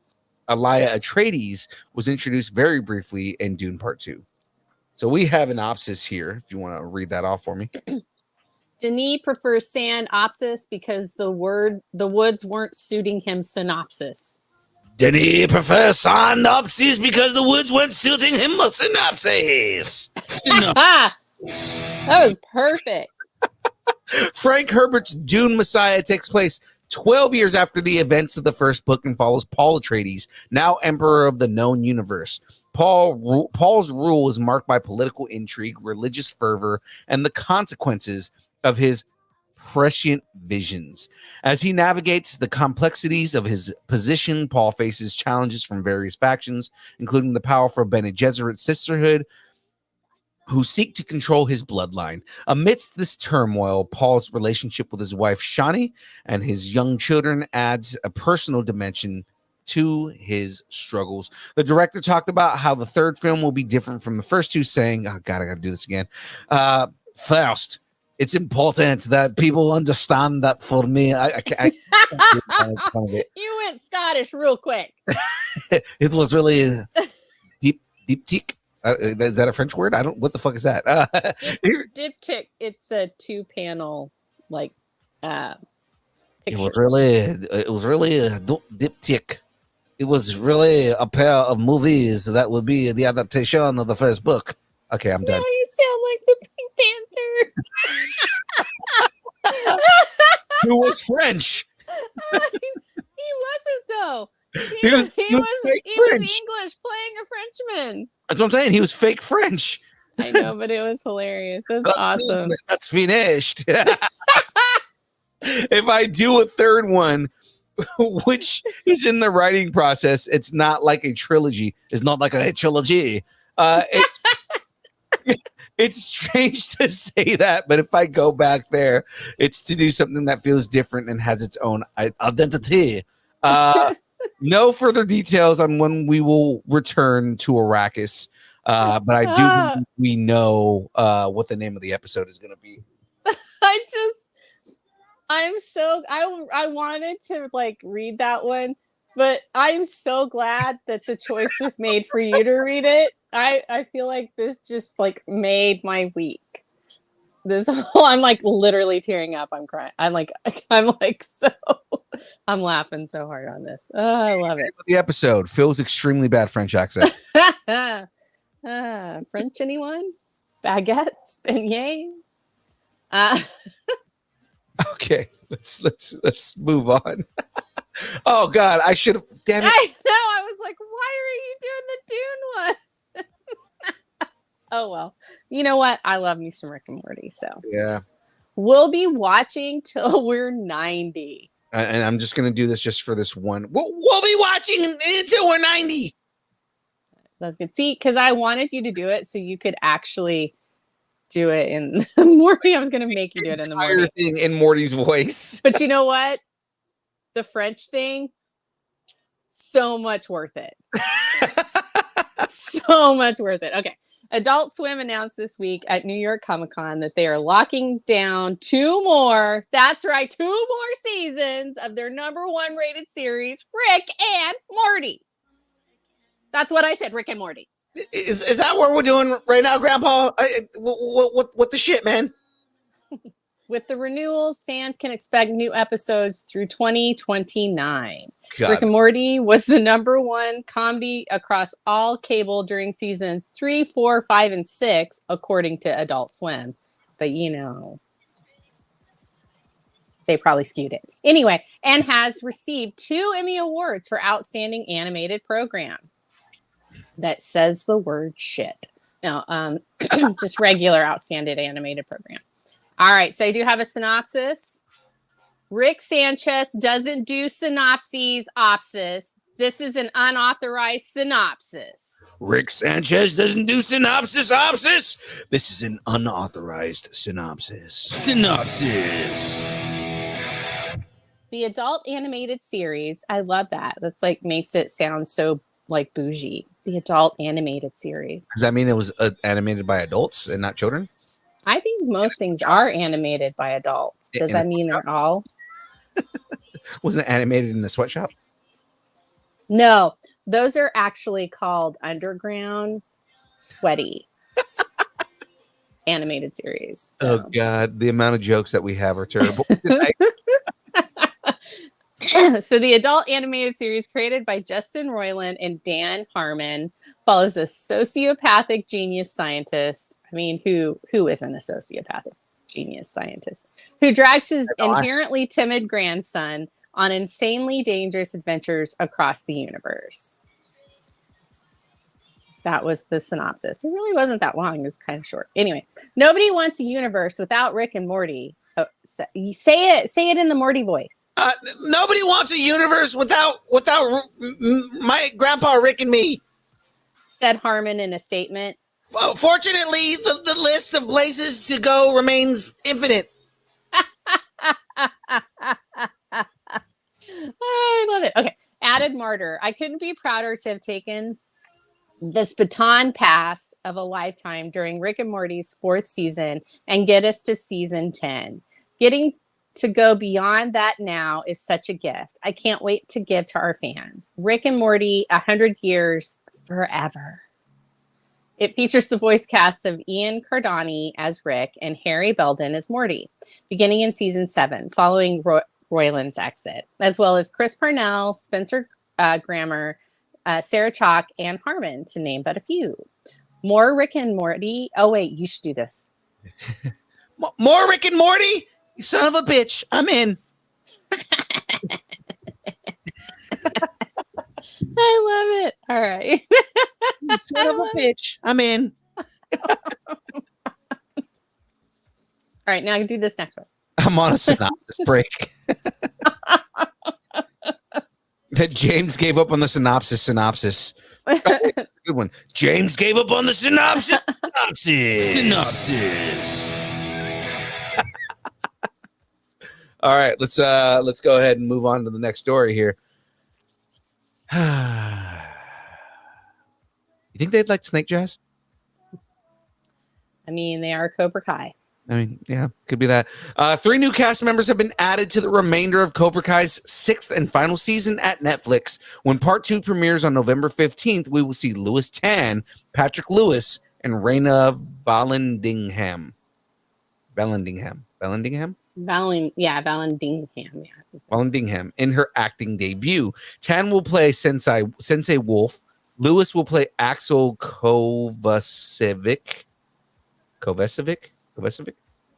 A: Atreides was introduced very briefly in Dune Part 2. So we have an opsis here, if you want to read that off for me.
B: Denis prefers sand opsis because the woods weren't suiting him synopsis.
A: Denis prefers synopsis because the woods weren't suiting him a synopsis.
B: That was perfect.
A: Frank Herbert's Dune Messiah takes place 12 years after the events of the first book and follows Paul Atreides, now emperor of the known universe. Paul's rule is marked by political intrigue, religious fervor, and the consequences of his prescient visions. As he navigates the complexities of his position, Paul faces challenges from various factions, including the powerful Bene Gesserit sisterhood, who seek to control his bloodline. Amidst this turmoil, Paul's relationship with his wife, Shani, and his young children adds a personal dimension to his struggles. The director talked about how the third film will be different from the first two, saying, oh God, I gotta do this again. First, it's important that people understand that for me, I can't
B: You went Scottish real quick.
A: it was really deep teak. Is that a French word? I don't. What the fuck is that?
B: Diptych. It's a 2-panel like picture.
A: It was really a diptych. It was really a pair of movies that would be the adaptation of the first book. Okay, I'm done.
B: Now you sound like the Pink Panther.
A: Who was French?
B: He wasn't though.
A: He was French.
B: English playing a Frenchman.
A: That's what I'm saying. He was fake French.
B: I know, but it was hilarious. That's awesome.
A: That's finished. If I do a third one, which is in the writing process, it's not like a trilogy. It's not like a trilogy. It's strange to say that, but if I go back there, it's to do something that feels different and has its own identity. No further details on when we will return to Arrakis, but I do believe we know what the name of the episode is going to be.
B: I wanted to like read that one, but I'm so glad that the choice was made for you to read it. I feel like this just like made my week. This whole, I'm like literally tearing up. I'm crying. I'm laughing so hard on this. Oh, I love it.
A: The episode Phil's extremely bad French accent.
B: French anyone? Baguettes, beignets.
A: Okay, let's move on. Oh God, I should have. Damn it!
B: I know. I was like, why are you doing the Dune one? Oh well. You know what? I love me some Rick and Morty. So
A: yeah,
B: we'll be watching till we're 90.
A: And I'm just gonna do this just for this one. We'll be watching until we're 90.
B: That's good. See, because I wanted you to do it so you could actually do it in the morning. I was gonna make you do it in the morning.
A: Thing in Morty's voice.
B: But you know what? The French thing, so much worth it. So much worth it. Okay. Adult Swim announced this week at New York Comic Con that they are locking down 2 more. That's right, 2 more seasons of their #1 rated series, Rick and Morty. That's what I said, Rick and Morty.
A: Is that what we're doing right now, Grandpa? What the shit, man?
B: With the renewals, fans can expect new episodes through 2029.
A: God.
B: Rick and Morty was the #1 comedy across all cable during seasons 3, 4, 5, and 6, according to Adult Swim. But you know, they probably skewed it. Anyway, and has received 2 Emmy Awards for Outstanding Animated Program. That says the word shit. No, just regular Outstanding Animated Program. All right, so I do have a synopsis. Rick Sanchez doesn't do synopses. This is an unauthorized synopsis.
A: Rick Sanchez doesn't do synopsis. This is an unauthorized synopsis. Synopsis.
B: The adult animated series, I love that. That's like makes it sound so like bougie. The adult animated series.
A: Does that mean it was animated by adults and not children?
B: I think most things are animated by adults. Does that mean they're all?
A: Wasn't it animated in the sweatshop?
B: No, those are actually called Underground Sweaty animated series. So.
A: Oh God, the amount of jokes that we have are terrible.
B: So the adult animated series created by Justin Roiland and Dan Harmon follows a sociopathic genius scientist. I mean, who isn't a sociopathic genius scientist? Who drags his inherently timid grandson on insanely dangerous adventures across the universe. That was the synopsis. It really wasn't that long. It was kind of short. Anyway, nobody wants a universe without Rick and Morty. Oh, say it in the Morty voice.
A: Nobody wants a universe without my grandpa Rick and me,
B: said Harmon in a statement.
A: Fortunately, the list of places to go remains infinite.
B: I love it. Okay. Added martyr. I couldn't be prouder to have taken this baton pass of a lifetime during Rick and Morty's 4th season and get us to season 10. Getting to go beyond that now is such a gift. I can't wait to give to our fans. Rick and Morty, 100 years forever. It features the voice cast of Ian Cardani as Rick and Harry Belden as Morty, beginning in season 7, following Roiland's exit, as well as Chris Parnell, Spencer Grammer, Sarah Chalk, and Harmon, to name but a few. More Rick and Morty. Oh, wait, you should do this.
A: More Rick and Morty? You son of a bitch. I'm in.
B: I love it. All right.
A: Son of a bitch. I'm in.
B: All right, now do this next one.
A: I'm on a synopsis break. James gave up on the synopsis. Oh, good one. James gave up on the synopsis. All right, let's go ahead and move on to the next story here. You think they'd like Snake Jazz?
B: I mean, they are Cobra Kai.
A: I mean, yeah, could be that. 3 new cast members have been added to the remainder of Cobra Kai's 6th and final season at Netflix. When part 2 premieres on November 15th, we will see Louis Tan, Patrick Lewis, and Raina Vallandigham. Vallandigham. In her acting debut. Tan will play Sensei Wolf. Lewis will play Axel Kovacevic.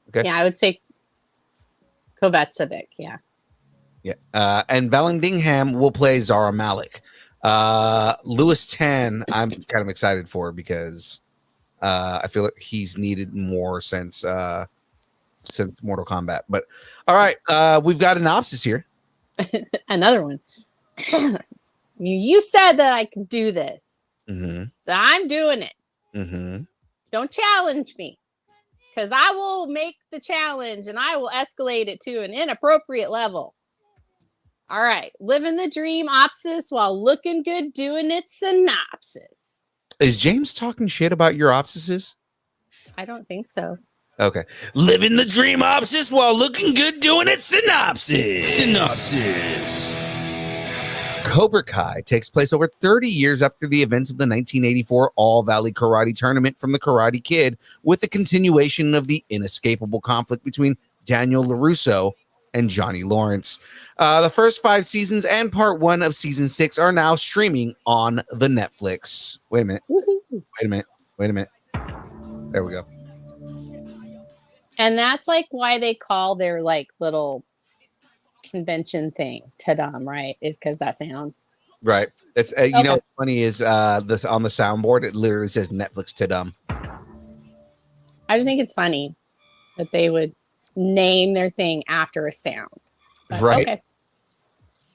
A: Okay.
B: Yeah, I would say Kovacevic. Yeah.
A: And Vallandigham will play Zara Malik. Louis Tan, I'm kind of excited for because I feel like he's needed more since Mortal Kombat. But all right, we've got an synopsis here.
B: Another one. You said that I could do this, so I'm doing it. Don't challenge me, because I will make the challenge and I will escalate it to an inappropriate level. All right, living the dream opsis while looking good doing it synopsis.
A: Is James talking shit about your opsises?
B: I don't think so.
A: Okay. Living the dream opsis while looking good doing it synopsis. Cobra Kai takes place over 30 years after the events of the 1984 All Valley Karate Tournament from the Karate Kid, with the continuation of the inescapable conflict between Daniel LaRusso and Johnny Lawrence. The first 5 seasons and part 1 of season 6 are now streaming on the Netflix. Wait a minute. There we go.
B: And that's like why they call their like little convention thing Tadam, right? Is because that sound.
A: Right. It's you know what's funny is this on the soundboard it literally says Netflix Tadam.
B: I just think it's funny that they would name their thing after a sound. But,
A: right.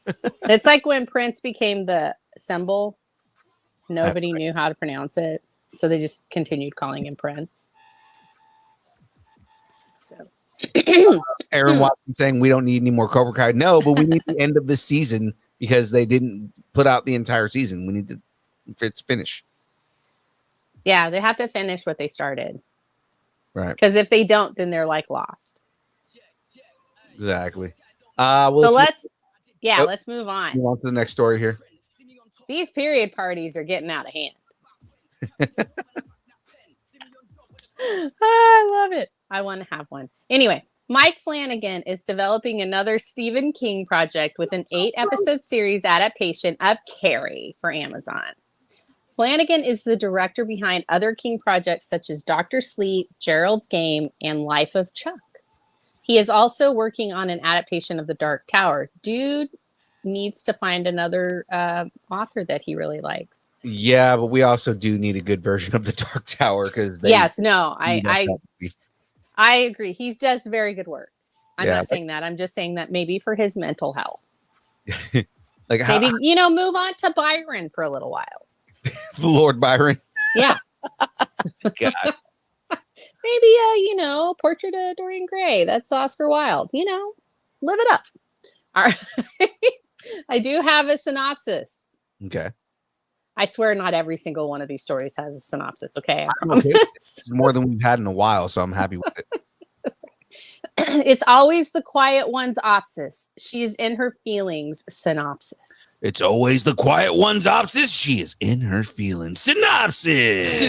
B: Okay. It's like when Prince became the symbol, nobody knew how to pronounce it, so they just continued calling him Prince. So
A: Aaron Watson saying we don't need any more Cobra Kai. No, but we need the end of this season because they didn't put out the entire season. We need to finish.
B: Yeah, they have to finish what they started.
A: Right.
B: Because if they don't, then they're like lost.
A: Exactly.
B: So let's move on.
A: Move on to the next story here.
B: These period parties are getting out of hand. I love it. I want to have one. Anyway, Mike Flanagan is developing another Stephen King project with an 8-episode series adaptation of Carrie for Amazon. Flanagan is the director behind other King projects such as Dr. Sleep, Gerald's Game, and Life of Chuck. He is also working on an adaptation of The Dark Tower. Dude needs to find another author that he really likes.
A: Yeah, but we also do need a good version of The Dark Tower because
B: I agree. He does very good work. I'm
A: Yeah,
B: not saying that. I'm just saying that maybe for his mental health.
A: like
B: Maybe, move on to Byron for a little while.
A: Lord Byron.
B: Yeah.
A: God.
B: Maybe, Portrait of Dorian Gray. That's Oscar Wilde. Live it up. All right. I do have a synopsis.
A: Okay.
B: I swear not every single one of these stories has a synopsis, okay?
A: It's more than we've had in a while, so I'm happy with it.
B: It's always the quiet one's opsis. She is in her feelings, synopsis.
A: It's always the quiet one's opsis. She is in her feelings. Synopsis.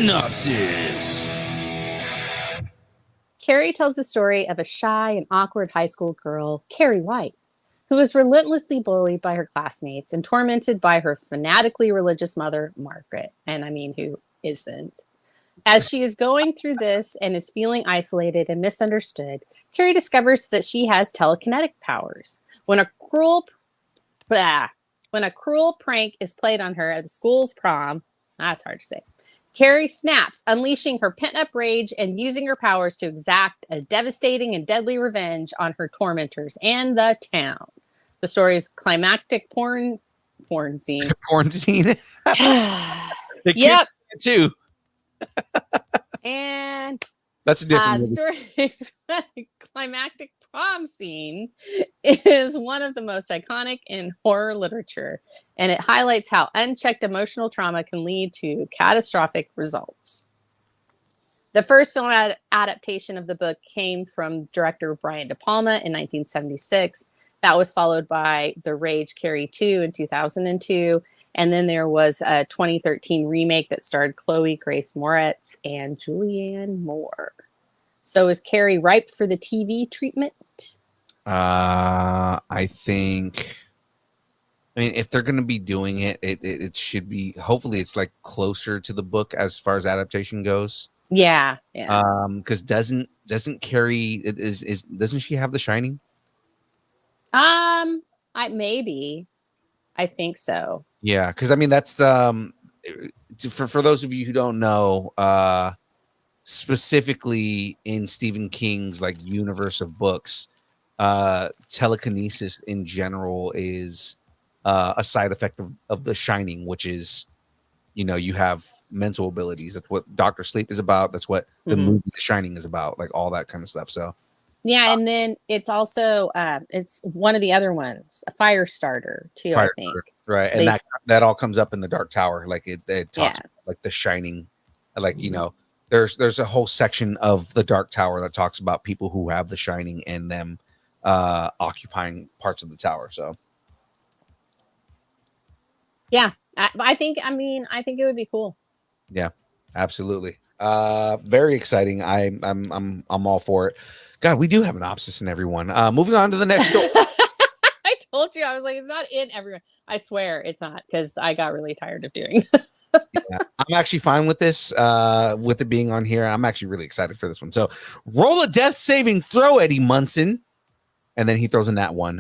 B: Carrie tells the story of a shy and awkward high school girl, Carrie White, who was relentlessly bullied by her classmates and tormented by her fanatically religious mother, Margaret. And I mean, who isn't? As she is going through this and is feeling isolated and misunderstood, Carrie discovers that she has telekinetic powers. When a cruel prank is played on her at the school's prom, that's hard to say, Carrie snaps, unleashing her pent-up rage and using her powers to exact a devastating and deadly revenge on her tormentors and the town. The story's climactic porn scene.
A: Porn scene.
B: Yep.
A: Too.
B: And
A: that's a different movie.
B: The story's climactic prom scene is one of the most iconic in horror literature, and it highlights how unchecked emotional trauma can lead to catastrophic results. The first film adaptation of the book came from director Brian De Palma in 1976. That was followed by The Rage Carrie 2 in 2002. And then there was a 2013 remake that starred Chloe Grace Moretz and Julianne Moore. So is Carrie ripe for the TV treatment?
A: I mean, if they're going to be doing it, it should be, hopefully it's like closer to the book as far as adaptation goes.
B: Yeah.
A: Because doesn't Carrie, doesn't she have The Shining?
B: Maybe. I think so.
A: Yeah, because I mean that's for those of you who don't know, specifically in Stephen King's like universe of books, telekinesis in general is a side effect of The Shining, which is, you have mental abilities. That's what Dr. Sleep is about. That's what the movie The Shining is about, like all that kind of stuff. So
B: yeah, and then it's also it's one of the other ones, a fire starter too, I think.
A: Right, and that all comes up in The Dark Tower. Like it talks about, like The Shining, like there's a whole section of The Dark Tower that talks about people who have The Shining and them occupying parts of the tower. So yeah,
B: I think it would be cool.
A: Yeah, absolutely. Very exciting. I'm all for it. God, we do have an opsis in everyone. Moving on to the next story.
B: I told you, I was like, it's not in everyone. I swear it's not, because I got really tired of doing
A: Yeah, I'm actually fine with this, with it being on here. I'm actually really excited for this one. So roll a death saving throw, Eddie Munson. And then he throws in that one.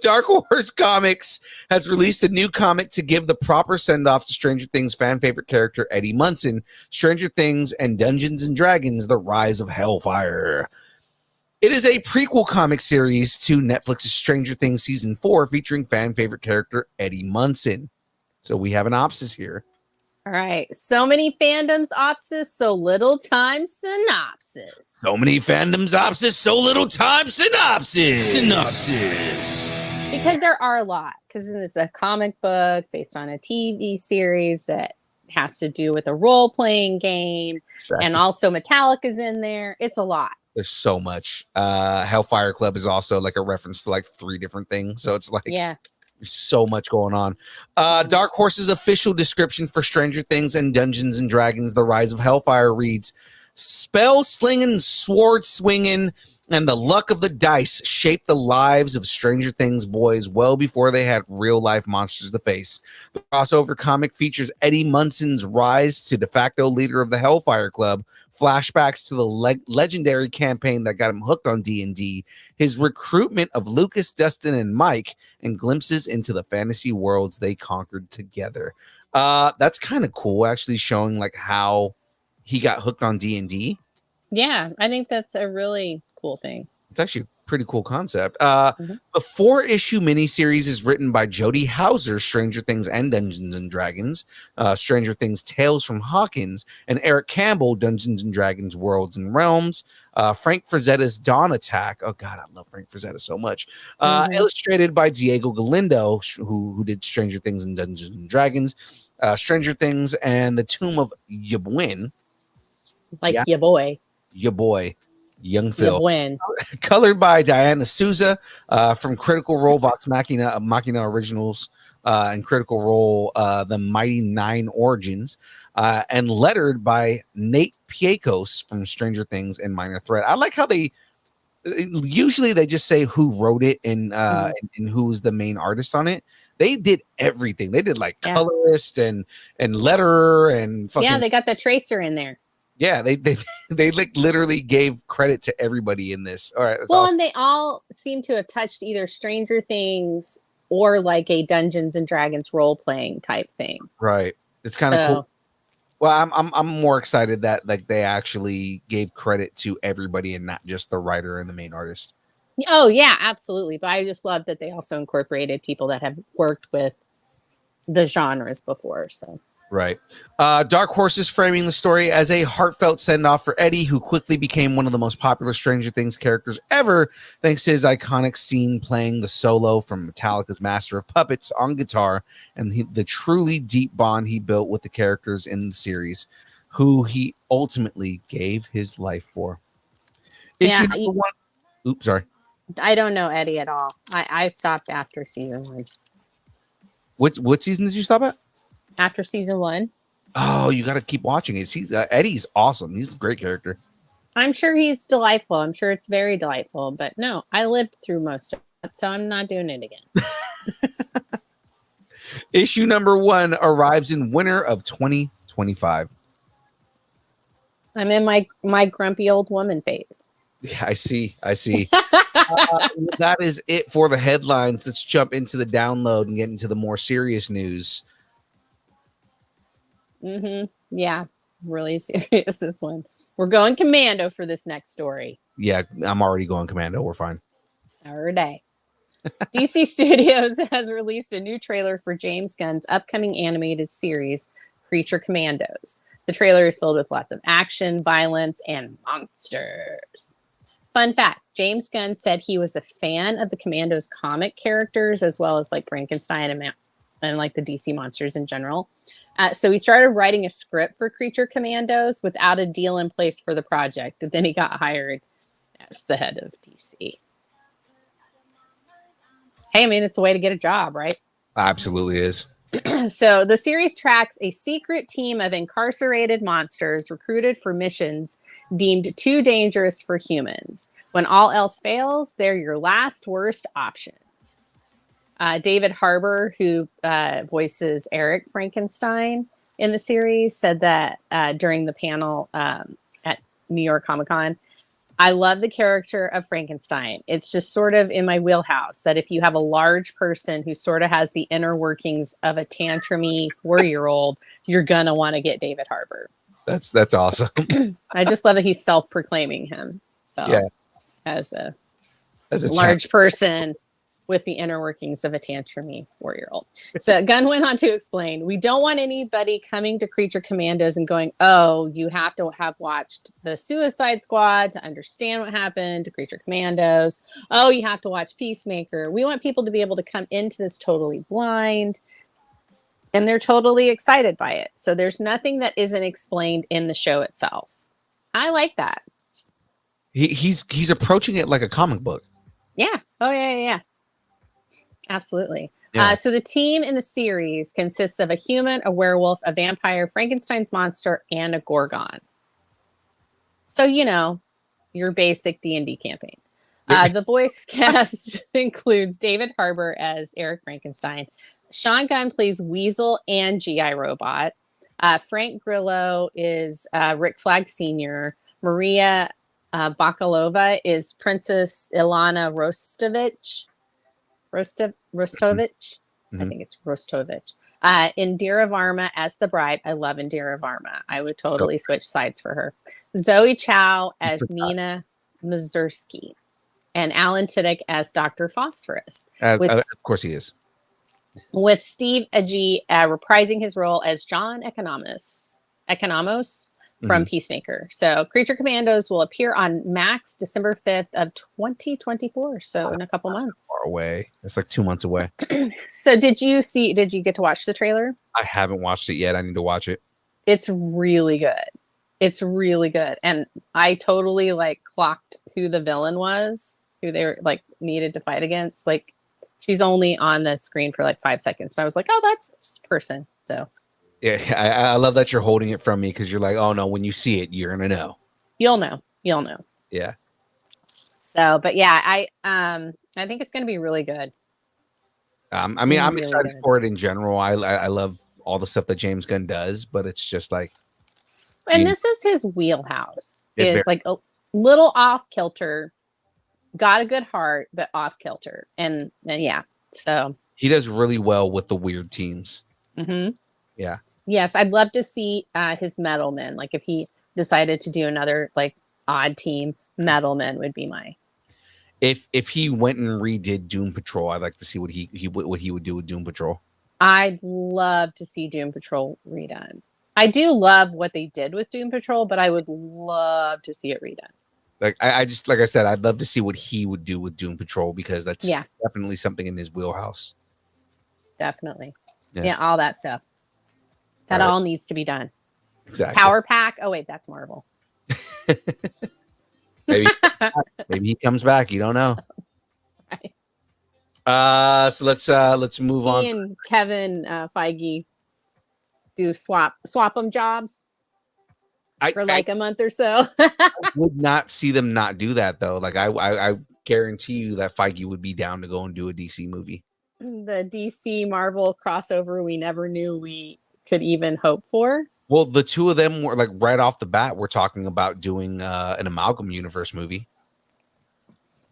A: Dark Horse Comics has released a new comic to give the proper send-off to Stranger Things fan favorite character Eddie Munson, Stranger Things and Dungeons and Dragons: The Rise of Hellfire. It is a prequel comic series to Netflix's Stranger Things Season 4 featuring fan favorite character Eddie Munson. So we have an opsis here.
B: All right. So many fandoms opsis, so little time synopsis.
A: So many fandoms opsis, so little time synopsis. Synopsis.
B: Because there are a lot. Because it's a comic book based on a TV series that has to do with a role-playing game. Exactly. And also Metallica's in there. It's a lot.
A: There's so much. Hellfire Club is also like a reference to like 3 different things. So it's like... yeah. There's so much going on. Dark Horse's official description for Stranger Things and Dungeons and Dragons: The Rise of Hellfire reads, Spell slinging, sword swinging, and the luck of the dice shaped the lives of Stranger Things boys well before they had real life monsters to face. The crossover comic features Eddie Munson's rise to de facto leader of the Hellfire Club, flashbacks to the legendary campaign that got him hooked on D&D, his recruitment of Lucas, Dustin, and Mike, and glimpses into the fantasy worlds they conquered together. That's kind of cool, actually, showing like how he got hooked on D&D.
B: Yeah, I think that's a really cool thing.
A: It's actually a pretty cool concept. The 4-issue miniseries is written by Jody Houser, Stranger Things and Dungeons and Dragons, Stranger Things Tales from Hawkins, and Eric Campbell, Dungeons and Dragons Worlds and Realms, Frank Frazetta's Dawn Attack. Oh God, I love Frank Frazetta so much. Illustrated by Diego Galindo, who did Stranger Things and Dungeons and Dragons, Stranger Things and the Tomb of Ybwin.
B: Like your boy.
A: Your boy, young Phil.
B: Ybwin.
A: Colored by Diana Souza from Critical Role, Vox Machina Originals, and Critical Role, The Mighty Nine Origins, and lettered by Nate Piekos from Stranger Things and Minor Threat. I like how they usually they just say who wrote it and who's the main artist on it. They did everything. They did like colorist and letterer and fucking,
B: they got the tracer in there.
A: Yeah, they like literally gave credit to everybody in this. All right. That's
B: well,
A: awesome.
B: and they all seem to have touched either Stranger Things or like a Dungeons and Dragons role playing type thing.
A: Right. It's kind of cool. Well, I'm more excited that like they actually gave credit to everybody and not just the writer and the main artist.
B: Oh yeah, absolutely. But I just love that they also incorporated people that have worked with the genres before. So.
A: Right. Dark Horse is framing the story as a heartfelt send-off for Eddie, who quickly became one of the most popular Stranger Things characters ever, thanks to his iconic scene playing the solo from Metallica's Master of Puppets on guitar, and the truly deep bond he built with the characters in the series, who he ultimately gave his life for. Issue number 1. Oops, sorry.
B: I don't know Eddie at all. I stopped after season 1.
A: What season did you stop at?
B: After season 1.
A: Oh, you got to keep watching it. Eddie's awesome. He's a great character.
B: I'm sure he's delightful. I'm sure it's very delightful. But no, I lived through most of it, so I'm not doing it again.
A: Issue number 1 arrives in winter of 2025.
B: I'm in my grumpy old woman phase.
A: Yeah, I see. That is it for the headlines. Let's jump into the download and get into the more serious news.
B: Yeah, really serious, this one. We're going commando for this next story.
A: Yeah, I'm already going commando. We're fine.
B: Our day. DC Studios has released a new trailer for James Gunn's upcoming animated series, Creature Commandos. The trailer is filled with lots of action, violence, and monsters. Fun fact, James Gunn said he was a fan of the Commandos comic characters, as well as like Frankenstein and like the DC monsters in general. So he started writing a script for Creature Commandos without a deal in place for the project. And then he got hired as the head of DC. Hey, I mean, it's a way to get a job, right?
A: Absolutely is.
B: So the series tracks a secret team of incarcerated monsters recruited for missions deemed too dangerous for humans. When all else fails, they're your last worst option. David Harbour, who voices Eric Frankenstein in the series, said that during the panel at New York Comic Con, I love the character of Frankenstein. It's just sort of in my wheelhouse that if you have a large person who sort of has the inner workings of a tantrumy 4-year-old, you're going to want to get David Harbour.
A: That's awesome.
B: I just love that he's self-proclaiming him. So
A: yeah.
B: as a
A: champ.
B: large person with the inner workings of a tantrumy 4-year-old. So Gunn went on to explain, we don't want anybody coming to Creature Commandos and going, oh, you have to have watched the Suicide Squad to understand what happened to Creature Commandos. Oh, you have to watch Peacemaker. We want people to be able to come into this totally blind, and they're totally excited by it. So there's nothing that isn't explained in the show itself. I like that.
A: He's approaching it like a comic book.
B: Yeah. Oh, yeah. Absolutely.
A: Yeah.
B: So the team in the series consists of a human, a werewolf, a vampire, Frankenstein's monster, and a Gorgon. So, your basic D&D campaign. The voice cast includes David Harbour as Eric Frankenstein. Sean Gunn plays Weasel and G.I. Robot. Frank Grillo is Rick Flag Sr. Maria Bakalova is Princess Ilana Rostovich. Rostovich? I think it's Rostovich. Indira Varma as the bride. I love Indira Varma. I would totally switch sides for her. Zoe Chow as Nina Mazursky. And Alan Tudyk as Dr. Phosphorus.
A: Of course he is.
B: With Steve Agee reprising his role as John Economos from Peacemaker. So Creature Commandos will appear on Max December 5th of 2024. So in a couple months.
A: Far away. It's like 2 months away.
B: So did you get to watch the trailer?
A: I haven't watched it yet. I need to watch it.
B: It's really good. It's really good. And I totally clocked who the villain was, who they were needed to fight against. She's only on the screen for 5 seconds. So I was like, oh, that's this person. So
A: yeah, I love that you're holding it from me because you're like, oh no, when you see it, you're gonna know.
B: You'll know.
A: Yeah.
B: So, but yeah, I think it's gonna be really good.
A: I'm
B: Really
A: excited
B: good.
A: for it in general. I love all the stuff that James Gunn does, but it's just
B: And this is his wheelhouse.
A: Yeah,
B: It's a little off kilter, got a good heart, but off kilter. And yeah, so
A: he does really well with the weird teams. Yeah.
B: Yes, I'd love to see his Metal Men. If he decided to do another odd team, Metal Men would be my.
A: If he went and redid Doom Patrol, I'd like to see what he would do with Doom Patrol.
B: I'd love to see Doom Patrol redone. I do love what they did with Doom Patrol, but I would love to see it redone.
A: I just, like I said, I'd love to see what he would do with Doom Patrol because that's definitely something in his wheelhouse.
B: Definitely.
A: Yeah.
B: Yeah, all that stuff. That all needs to be done.
A: Exactly.
B: Power Pack. Oh wait, that's Marvel.
A: maybe he comes back. You don't know.
B: Right.
A: So let's move on.
B: He and Kevin Feige do swap them jobs for a month or so.
A: I would not see them not do that though. I guarantee you that Feige would be down to go and do a DC movie.
B: The DC Marvel crossover we never knew we could even hope for.
A: Well, the two of them were right off the bat, we're talking about doing an amalgam universe movie.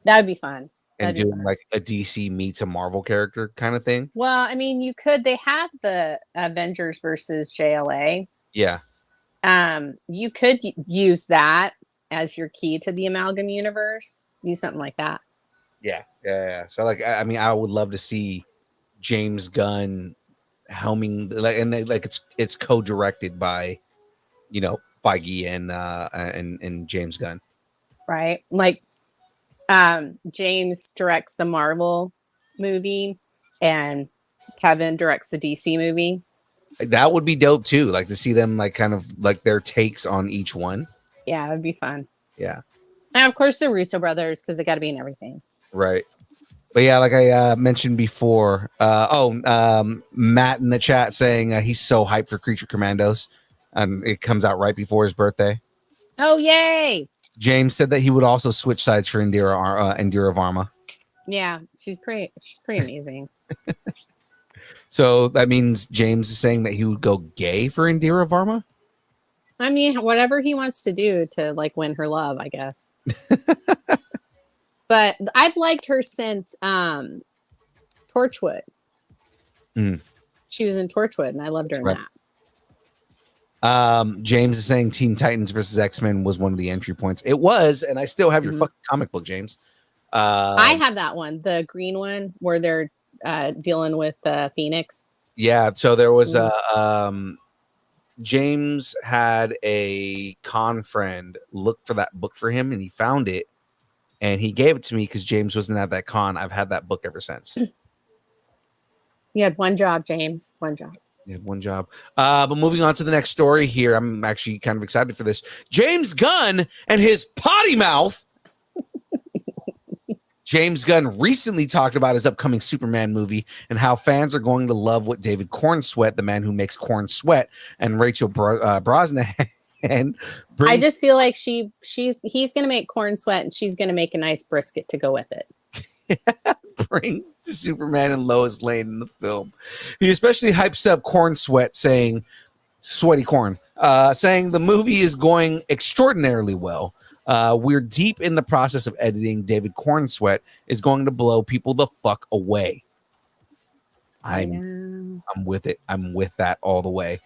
B: That would be fun.
A: And doing a DC meets a Marvel character kind of thing.
B: Well, I mean, you could. They have the Avengers versus JLA.
A: Yeah.
B: You could use that as your key to the amalgam universe. Do something like that.
A: Yeah. So I would love to see James Gunn helming it's co-directed by Feige and James Gunn.
B: Right. James directs the Marvel movie and Kevin directs the DC movie.
A: That would be dope too. To see them kind of their takes on each one.
B: Yeah, it would be fun.
A: Yeah.
B: And of course the Russo brothers, because they got to be in everything.
A: Right. But yeah, like I mentioned before, Matt in the chat saying he's so hyped for Creature Commandos, and it comes out right before his birthday.
B: Oh, yay!
A: James said that he would also switch sides for Indira Varma.
B: Yeah, she's pretty amazing.
A: So that means James is saying that he would go gay for Indira Varma?
B: I mean, whatever he wants to do to win her love, I guess. But I've liked her since Torchwood. She was in Torchwood, and I loved her in
A: that. James is saying Teen Titans versus X-Men was one of the entry points. It was, and I still have your fucking comic book, James.
B: I have that one, the green one, where they're dealing with Phoenix.
A: Yeah, so there was James had a con friend look for that book for him, and he found it. And he gave it to me because James wasn't at that con. I've had that book ever since.
B: You had one job, James. One job.
A: You had one job. But moving on to the next story here. I'm actually kind of excited for this. James Gunn and his potty mouth. James Gunn recently talked about his upcoming Superman movie and how fans are going to love what David Cornsweet, the man who makes corn sweat, and Rachel Brosnahan and
B: I just feel like he's gonna make corn sweat and she's gonna make a nice brisket to go with it.
A: bring Superman and Lois Lane in the film. He especially hypes up Corn Sweat, saying sweaty corn, saying the movie is going extraordinarily well. We're deep in the process of editing. David Corn Sweat is going to blow people the fuck away. I'm with it. I'm with that all the way.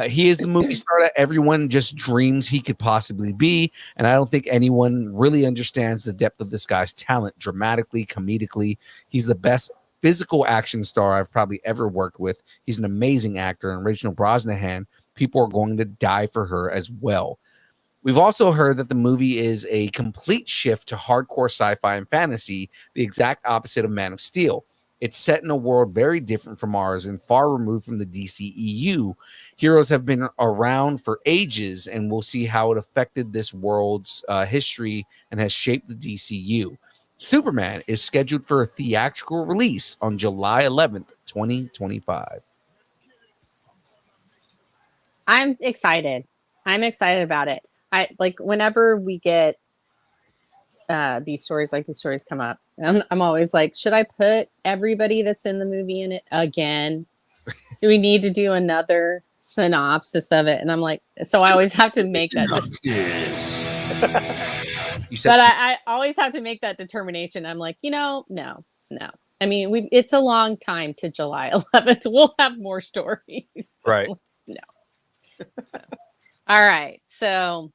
A: He is the movie star that everyone just dreams he could possibly be, and I don't think anyone really understands the depth of this guy's talent dramatically, comedically. He's the best physical action star I've probably ever worked with. He's an amazing actor, and Rachel Brosnahan, people are going to die for her as well. We've also heard that the movie is a complete shift to hardcore sci-fi and fantasy, the exact opposite of Man of Steel. It's set in a world very different from ours and far removed from the DCEU. Heroes have been around for ages, and we'll see how it affected this world's history and has shaped the DCU. Superman is scheduled for a theatrical release on July 11th, 2025.
B: I'm excited. I'm excited about it. I like whenever we get these stories come up, I'm always like, should I put everybody that's in the movie in it again? Do we need to do another synopsis of it? And I'm like, so I always have to make that. But I always have to make that determination. I'm like, no. I mean, it's a long time to July 11th. We'll have more stories. So,
A: right.
B: No. So, all right. So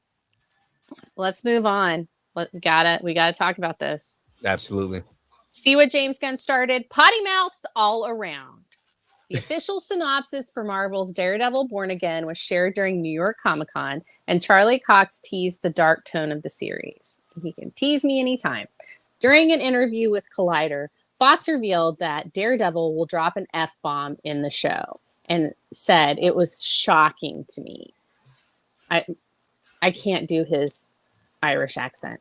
B: let's move on. We gotta talk about this.
A: Absolutely.
B: See what James Gunn started? Potty mouths all around. The official synopsis for Marvel's Daredevil Born Again was shared during New York Comic-Con, and Charlie Cox teased the dark tone of the series. He can tease me anytime. During an interview with Collider, Fox revealed that Daredevil will drop an F-bomb in the show and said it was shocking to me. I can't do his Irish accent.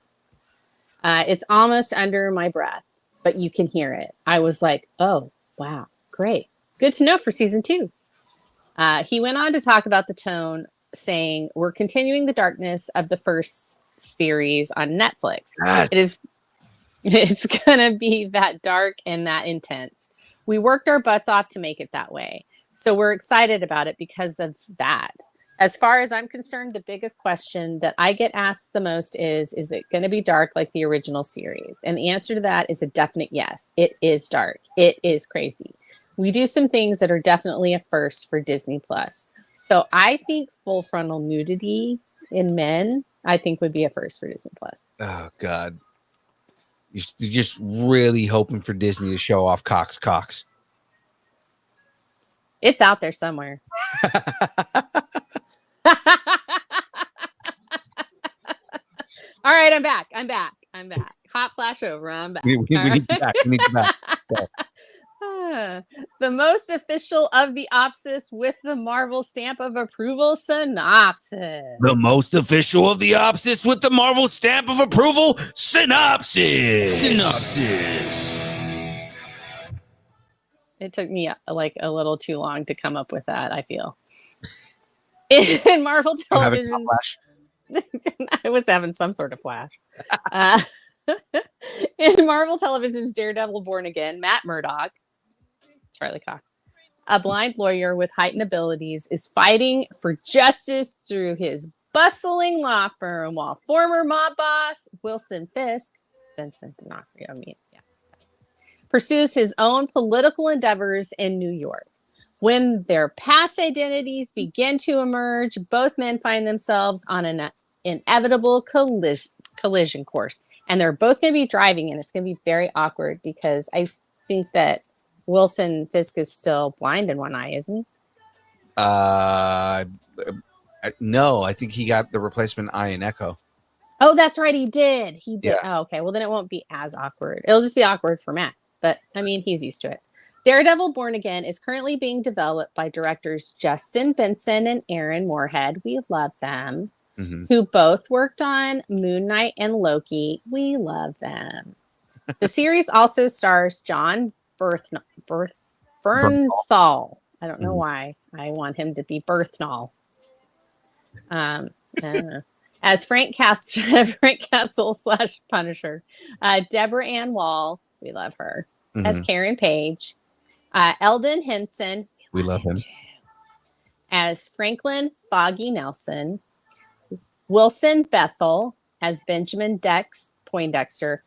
B: It's almost under my breath, but you can hear it. I was like, oh, wow, great. Good to know for season 2. He went on to talk about the tone, saying, we're continuing the darkness of the first series on Netflix. It's going to be that dark and that intense. We worked our butts off to make it that way. So we're excited about it because of that. As far as I'm concerned, the biggest question that I get asked the most is it going to be dark like the original series? And the answer to that is a definite yes. It is dark. It is crazy. We do some things that are definitely a first for Disney Plus. So I think full frontal nudity in men, I think would be a first for Disney Plus.
A: Oh, God. You're just really hoping for Disney to show off Cox.
B: It's out there somewhere. All right, I'm back. Hot flash over. I'm back.
A: We need you back. We need you back.
B: The most official of the Opsis with the Marvel stamp of approval synopsis.
A: The most official of the Opsis with the Marvel stamp of approval synopsis.
B: It took me like a little too long to come up with that, I feel. In Marvel Television's... I was having some sort of flash. In Marvel Television's Daredevil Born Again, Matt Murdock, Charlie Cox, a blind lawyer with heightened abilities, is fighting for justice through his bustling law firm while former mob boss Vincent D'Onofrio, pursues his own political endeavors in New York. When their past identities begin to emerge, both men find themselves on an inevitable collision course. And they're both going to be driving, and it's going to be very awkward because I think that Wilson Fisk is still blind in one eye, isn't he?
A: No, I think he got the replacement eye in Echo.
B: Oh, that's right. He did.
A: Yeah.
B: Oh, okay. Well, then it won't be as awkward. It'll just be awkward for Matt. But, I mean, he's used to it. Daredevil Born Again is currently being developed by directors Justin Benson and Aaron Moorhead. We love them. Mm-hmm. Who both worked on Moon Knight and Loki. We love them. The series also stars John Bernthal. I don't know why I want him to be Bernthal. As Frank Castle / Punisher. Deborah Ann Wall, we love her. As Karen Page. Eldon Henson,
A: We love him.
B: as Franklin Foggy Nelson. Wilson Bethel as Benjamin Dex Poindexter.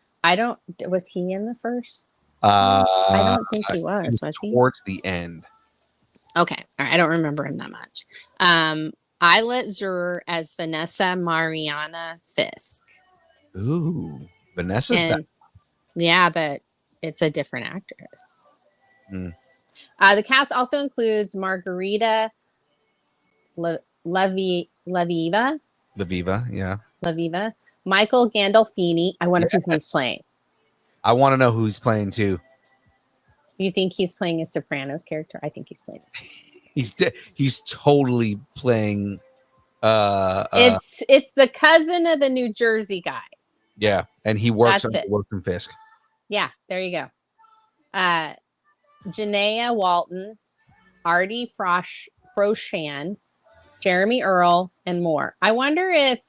B: Was he in the first? I don't think he was he?
A: Towards the end.
B: Okay. All right. I don't remember him that much. Islet Zur as Vanessa Mariana Fisk.
A: Ooh, Vanessa's back.
B: Yeah, but it's a different actress.
A: Mm.
B: The cast also includes Margarita Laviva,
A: yeah.
B: Laviva, Michael Gandolfini. I wonder who he's playing.
A: I want to know who he's playing too.
B: You think he's playing a Sopranos character? I think he's playing.
A: He's totally playing.
B: It's the cousin of the New Jersey guy.
A: Yeah, and he works
B: That's
A: on
B: it.
A: Wilson Fisk.
B: Yeah, there you go. Janaea Walton, Artie Froshan, Jeremy Earl, and more. I wonder if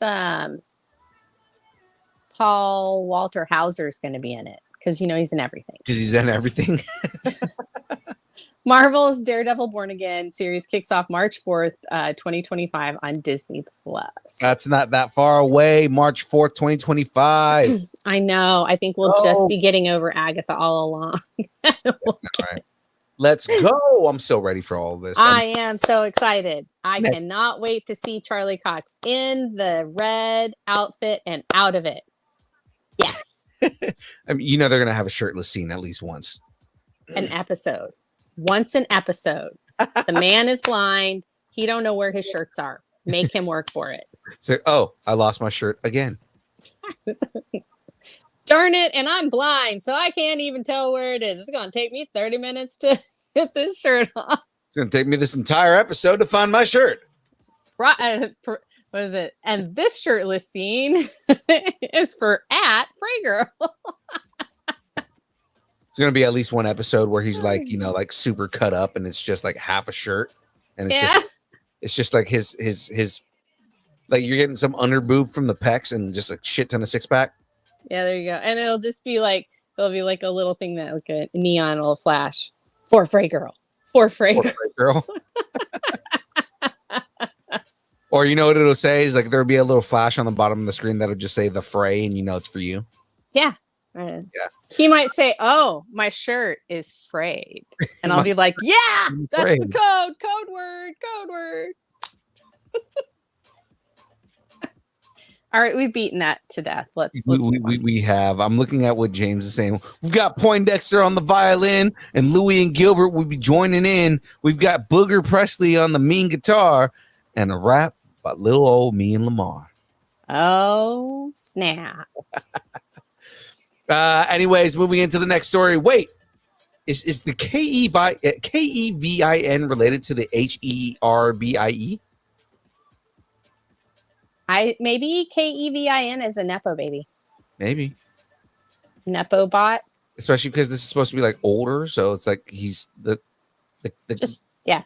B: Paul Walter Hauser is going to be in it, because he's in everything.
A: Because he's in everything.
B: Marvel's Daredevil Born Again series kicks off March 4th, 2025 on Disney Plus.
A: That's not that far away. March 4th, 2025.
B: I know. I think we'll just be getting over Agatha all along.
A: All right. Let's go. I'm so ready for all this.
B: I am so excited. I cannot wait to see Charlie Cox in the red outfit and out of it. Yes.
A: I mean, they're going to have a shirtless scene at least once.
B: An episode. Once an episode. The man is blind. He don't know where his shirts are. Make him work for it.
A: So, I lost my shirt again.
B: Darn it, and I'm blind, so I can't even tell where it is. It's going to take me 30 minutes to get this shirt off.
A: It's going to take me this entire episode to find my shirt.
B: What is it? And this shirtless scene is for @FrayGirl.
A: It's going to be at least one episode where he's like, like super cut up and it's just like half a shirt. And it's just like his like you're getting some underboob from the pecs and just a shit ton of six pack.
B: Yeah, there you go. And it'll be like a little thing that like a neon will flash for FrayGirl. For FrayGirl.
A: Or what it'll say is like there'll be a little flash on the bottom of the screen that'll just say the Fray and it's for you.
B: Yeah. Yeah. He might say, "Oh, my shirt is frayed," and I'll be like, "Yeah, that's the code word." All right, we've beaten that to death. We
A: have. I'm looking at what James is saying. We've got Poindexter on the violin, and Louie and Gilbert will be joining in. We've got Booger Presley on the mean guitar, and a rap by little old me and Lamar.
B: Oh snap!
A: Anyways, moving into the next story. Wait, is the KEVIN related to the HERBIE?
B: Maybe KEVIN is a Nepo baby.
A: Maybe.
B: Nepo bot.
A: Especially because this is supposed to be like older, so it's like he's the
B: yeah.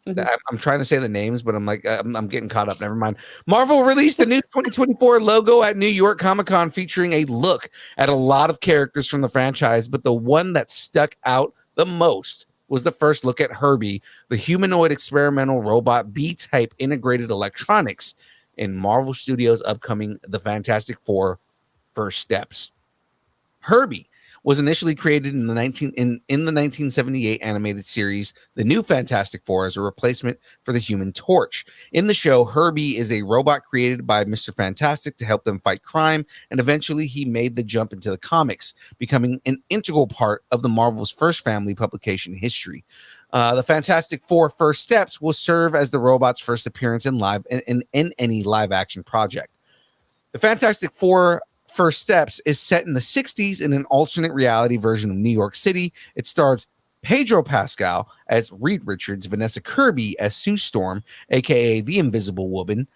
B: Mm-hmm.
A: I'm trying to say the names, but I'm like I'm getting caught up. Never mind. Marvel released the new 2024 logo at New York Comic-Con, featuring a look at a lot of characters from the franchise, but the one that stuck out the most was the first look at Herbie, the humanoid experimental robot B-type integrated electronics in Marvel Studios' upcoming The Fantastic Four First Steps. Herbie was initially created in the 1978 animated series The New Fantastic Four as a replacement for the Human Torch. In the show, Herbie is a robot created by Mr. Fantastic to help them fight crime, and eventually he made the jump into the comics, becoming an integral part of the Marvel's first family publication history. The Fantastic Four First Steps will serve as the robot's first appearance in any live-action project. The Fantastic Four First Steps is set in the 60s in an alternate reality version of New York City. It stars Pedro Pascal as Reed Richards, Vanessa Kirby as Sue Storm, aka the Invisible Woman,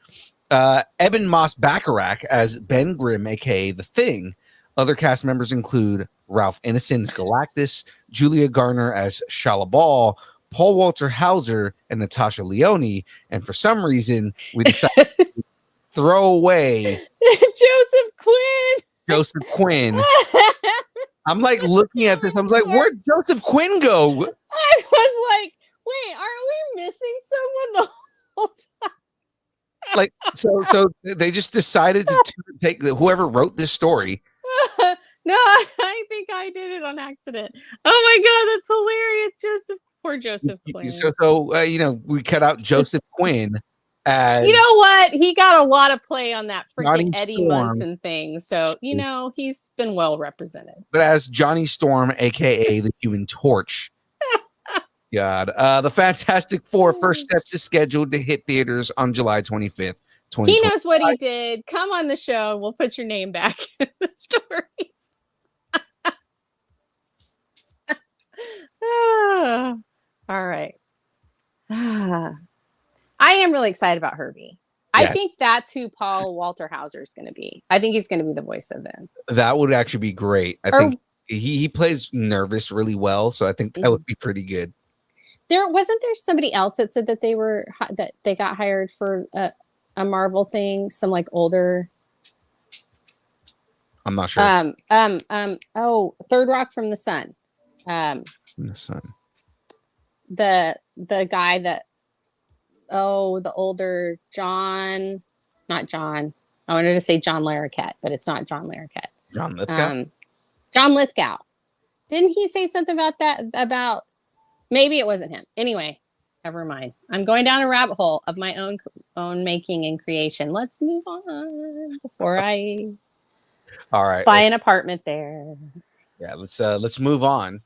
A: Eben Moss Bacharach as Ben Grimm, aka The Thing. Other cast members include Ralph Ineson as Galactus, Julia Garner as Shala Ball, Paul Walter Hauser, and Natasha Lyonne. And for some reason, we decided throw away
B: Joseph Quinn.
A: Joseph Quinn. I'm like looking at this. I'm like, where'd Joseph Quinn go?
B: I was like, wait, aren't we missing someone the whole time?
A: Like, so they just decided to take whoever wrote this story.
B: No, I think I did it on accident. Oh my god, that's hilarious, Poor Joseph Quinn.
A: So we cut out Joseph Quinn as
B: you know what? He got a lot of play on that
A: Johnny
B: freaking Eddie
A: Storm.
B: Munson thing. So he's been well represented.
A: but as Johnny Storm, aka the Human Torch. God, the Fantastic Four First Steps is scheduled to hit theaters on July 25th.
B: He knows what he did. Come on the show, and we'll put your name back in the stories. All right. I am really excited about Herbie. I think that's who Paul Walter Hauser is going to be. I think he's going to be the voice of them.
A: That would actually be great. I think he plays nervous really well, so I think that would be pretty good.
B: There wasn't there somebody else that said that they got hired for a Marvel thing, some like older.
A: I'm not sure.
B: Third Rock from the Sun.
A: From the Sun.
B: The guy that the older John, not John. I wanted to say John Larroquette, but it's not John Larroquette.
A: John Lithgow.
B: John Lithgow. Didn't he say something about that? About maybe it wasn't him. Anyway, never mind. I'm going down a rabbit hole of my own making and creation. Let's move on before I
A: all right
B: buy an apartment there.
A: Yeah, let's move on.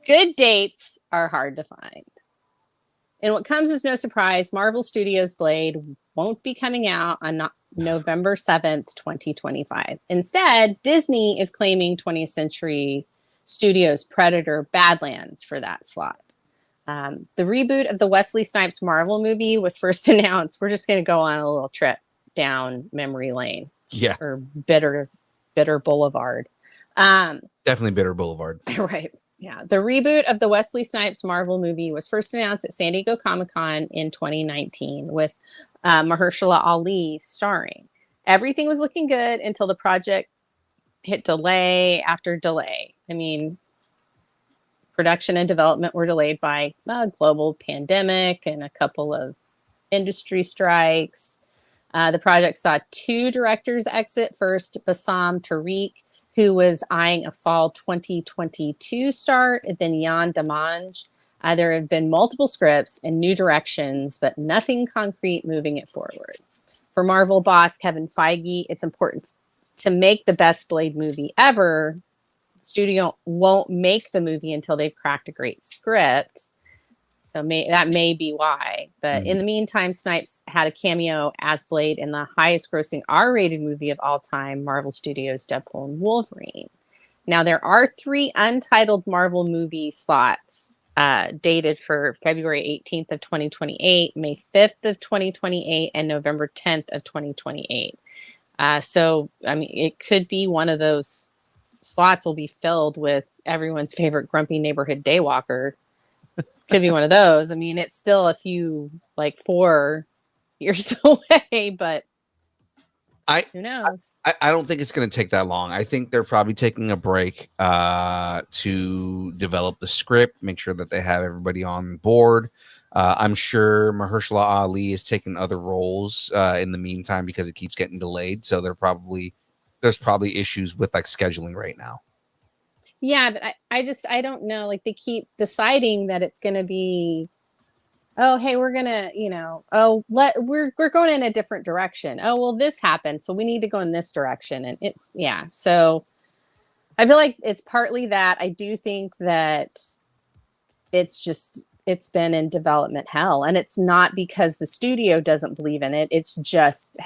B: Good dates are hard to find. And what comes as no surprise, Marvel Studios' Blade won't be coming out on November 7th, 2025. Instead, Disney is claiming 20th Century Studios' Predator Badlands for that slot. The reboot of the Wesley Snipes Marvel movie was first announced. We're just going to go on a little trip down memory lane.
A: Yeah.
B: Or bitter boulevard.
A: Definitely bitter boulevard.
B: Right. Yeah. The reboot of the Wesley Snipes Marvel movie was first announced at San Diego Comic-Con in 2019 with Mahershala Ali starring. Everything was looking good until the project hit delay after delay. I mean, production and development were delayed by a global pandemic and a couple of industry strikes. The project saw 2 directors exit. First, Bassam Tariq, who was eyeing a fall 2022 start, and then Jan Damange. There have been multiple scripts and new directions, but nothing concrete moving it forward. For Marvel boss Kevin Feige, it's important to make the best Blade movie ever. The studio won't make the movie until they've cracked a great script. So that may be why. But in the meantime, Snipes had a cameo as Blade in the highest grossing R-rated movie of all time, Marvel Studios' Deadpool and Wolverine. Now, there are 3 untitled Marvel movie slots dated for February 18th of 2028, May 5th of 2028, and November 10th of 2028. So, I mean, it could be one of those slots will be filled with everyone's favorite grumpy neighborhood daywalker. Could be one of those. I mean, it's still a few, like 4 years away, but who knows?
A: I don't think it's going to take that long. I think they're probably taking a break to develop the script, make sure that they have everybody on board. I'm sure Mahershala Ali is taking other roles in the meantime because it keeps getting delayed. So there's probably issues with like scheduling right now.
B: Yeah, but I don't know. Like they keep deciding that it's going to be, oh, hey, we're going to, we're going in a different direction. Oh, well, this happened. So we need to go in this direction. And so I feel like it's partly that. I do think that it's been in development hell, and it's not because the studio doesn't believe in it. It's just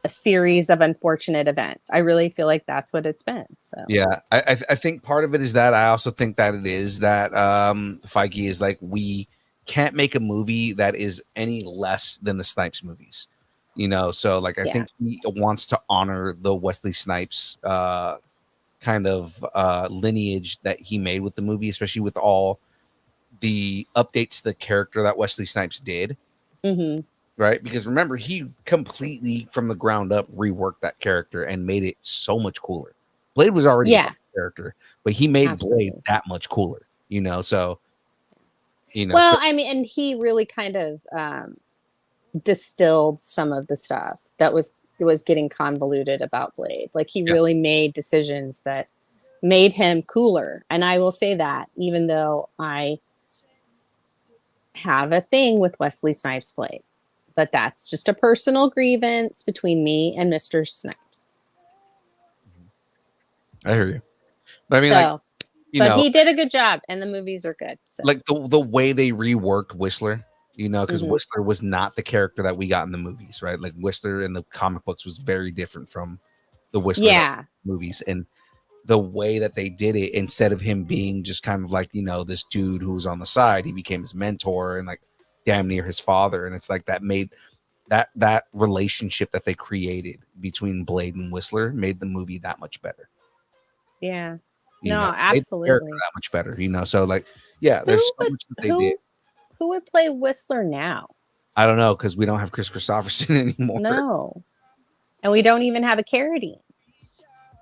B: a series of unfortunate events. I really feel like that's what it's been. So
A: yeah, I think part of it is that. I also think that it is that Feige is like, we can't make a movie that is any less than the Snipes movies, so like I think he wants to honor the Wesley Snipes kind of lineage that he made with the movie, especially with all the updates to the character that Wesley Snipes did.
B: Mm-hmm.
A: right? Because remember, he completely from the ground up reworked that character and made it so much cooler. Blade was already a
B: Yeah.
A: fun character, but he made
B: Absolutely.
A: Blade that much cooler, you know. So, you know,
B: Well, I mean, and he really kind of distilled some of the stuff that was getting convoluted about Blade. Like he really made decisions that made him cooler. And I will say that, even though I have a thing with Wesley Snipes' Blade, but that's just a personal grievance between me and Mr. Snipes.
A: I hear you. But I mean,
B: So,
A: like, you know,
B: he did a good job, and the movies are good. So.
A: like the way they reworked Whistler, you know, because
B: Mhm.
A: Whistler was not the character that we got in the movies, right? Like Whistler in the comic books was very different from the Whistler movies, and the way that they did it, instead of him being just kind of like, you know, this dude who was on the side, he became his mentor and like damn near his father, and it's like that made that relationship that they created between Blade and Whistler made the movie that much better.
B: Yeah.
A: You
B: No,
A: know, made the
B: absolutely.
A: character that much better, you know. So like, yeah, there's so much that they did.
B: Who would play Whistler now?
A: I don't know, because we don't have Chris Christopherson anymore.
B: No. And we don't even have a Carradine.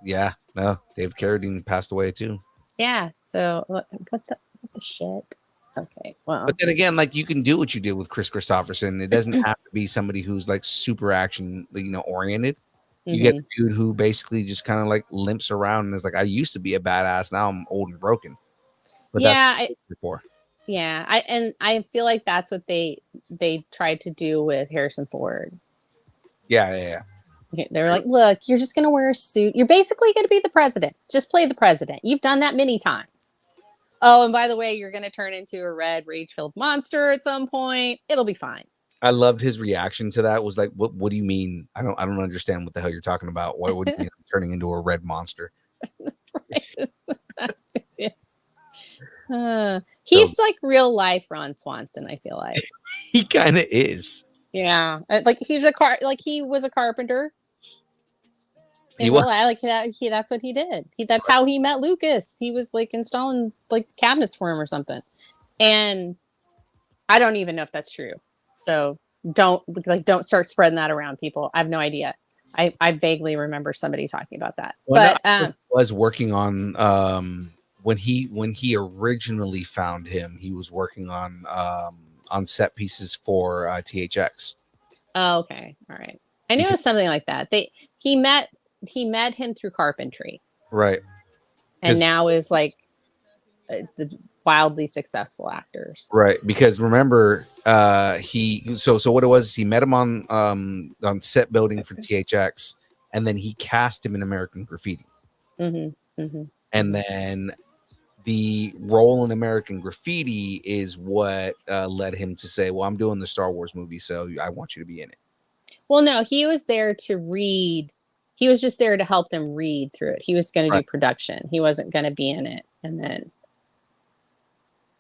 A: Yeah, no, Dave Carradine passed away too.
B: Yeah. So what the shit? Okay. Well.
A: But then again, like you can do what you did with Chris Christopherson. It doesn't have to be somebody who's like super action, you know, oriented. You get a dude who basically just kind of like limps around and is like, I used to be a badass, now I'm old and broken. But
B: yeah,
A: before.
B: Yeah, I feel like that's what they tried to do with Harrison Ford.
A: Yeah.
B: They were like, look, you're just gonna wear a suit. You're basically gonna be the president. Just play the president. You've done that many times. Oh, and by the way, you're gonna turn into a red rage-filled monster at some point. It'll be fine.
A: I loved his reaction to that. Was like, what do you mean? I don't understand what the hell you're talking about. What do you mean I'm turning into a red monster?
B: He's like real life Ron Swanson, I feel like.
A: He kind of is.
B: Yeah. Like he was a carpenter.
A: He was
B: like that. That's what he did. That's how he met Lucas. He was like installing like cabinets for him or something. And I don't even know if that's true. So don't start spreading that around, people. I have no idea. I vaguely remember somebody talking about that.
A: Well,
B: but
A: no, was working on when he originally found him, he was working on set pieces for THX.
B: Oh, okay. All right. I knew it was something like that. He met him through carpentry. Right. And now is like the wildly successful actors.
A: Right. Because remember, so what it was, he met him on set building for THX, and then he cast him in American Graffiti.
B: Mm-hmm. Mm-hmm.
A: And then the role in American Graffiti is what led him to say, well, I'm doing the Star Wars movie, so I want you to be in it.
B: Well, no, he was there to read. He was just there to help them read through it. He was going to do production. He wasn't going to be in it. And then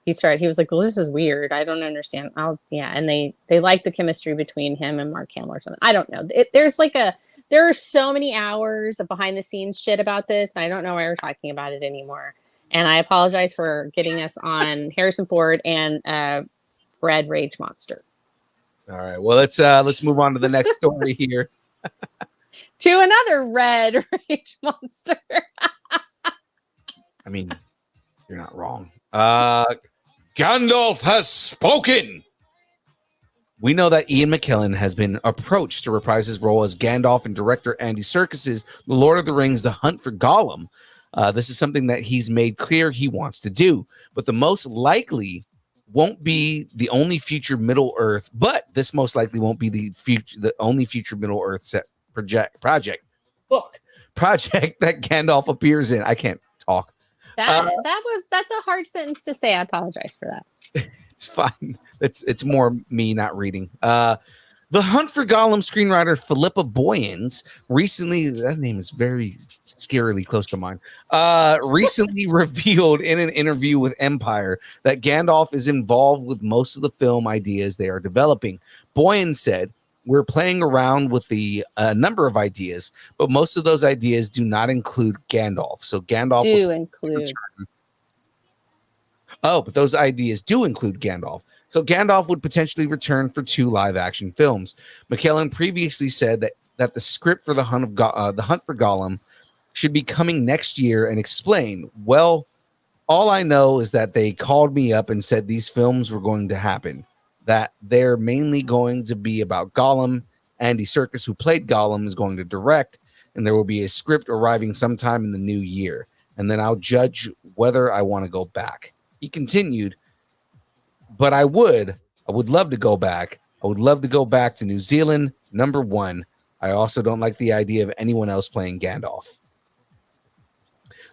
B: he was like, well, this is weird. I don't understand. And they liked the chemistry between him and Mark Hamill or something. I don't know. There are so many hours of behind the scenes shit about this, and I don't know why we're talking about it anymore. And I apologize for getting us on Harrison Ford and Red Rage Monster.
A: All right. Well, let's move on to the next story here.
B: To another Red Rage Monster.
A: I mean, you're not wrong. Gandalf has spoken. We know that Ian McKellen has been approached to reprise his role as Gandalf in director Andy Serkis's The Lord of the Rings: The Hunt for Gollum. This is something that he's made clear he wants to do, but the most likely won't be the only future Middle-earth, but this most likely won't be the only future Middle-earth set project that Gandalf appears in. I can't talk.
B: That's a hard sentence to say. I apologize for that.
A: It's fine. It's more me not reading. The Hunt for Gollum screenwriter Philippa Boyens recently, that name is very scarily close to mine, recently revealed in an interview with Empire that Gandalf is involved with most of the film ideas they are developing. Boyens said, we're playing around with the number of ideas, but most of those ideas do not include Gandalf. So Gandalf
B: do include.
A: Oh, but those ideas do include Gandalf. So Gandalf would potentially return for 2 live-action films. McKellen previously said that the script for the Hunt for Gollum should be coming next year, and explained, well, all I know is that they called me up and said these films were going to happen, that they're mainly going to be about Gollum. Andy Serkis, who played Gollum, is going to direct, and there will be a script arriving sometime in the new year, and then I'll judge whether I want to go back. He continued, but I would love to go back. I would love to go back to New Zealand, number one. I also don't like the idea of anyone else playing Gandalf.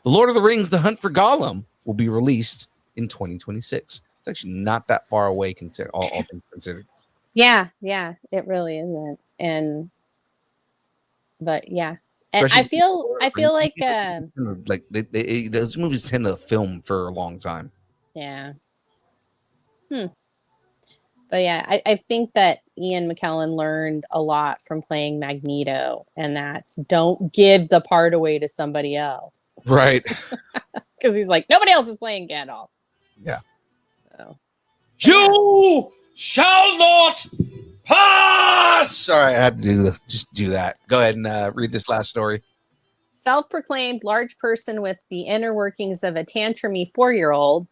A: The Lord of the Rings, The Hunt for Gollum, will be released in 2026. It's actually not that far away, all things considered.
B: Yeah, it really isn't. But yeah, and I feel like
A: those movies tend to film for a long time.
B: Yeah. But yeah, I think that Ian McKellen learned a lot from playing Magneto, and that's don't give the part away to somebody else.
A: Right.
B: Because he's like, nobody else is playing Gandalf.
A: Yeah.
B: So
E: You shall not pass!
A: Sorry, I had to do that. Go ahead and read this last story.
B: Self-proclaimed large person with the inner workings of a tantrumy 4-year-old.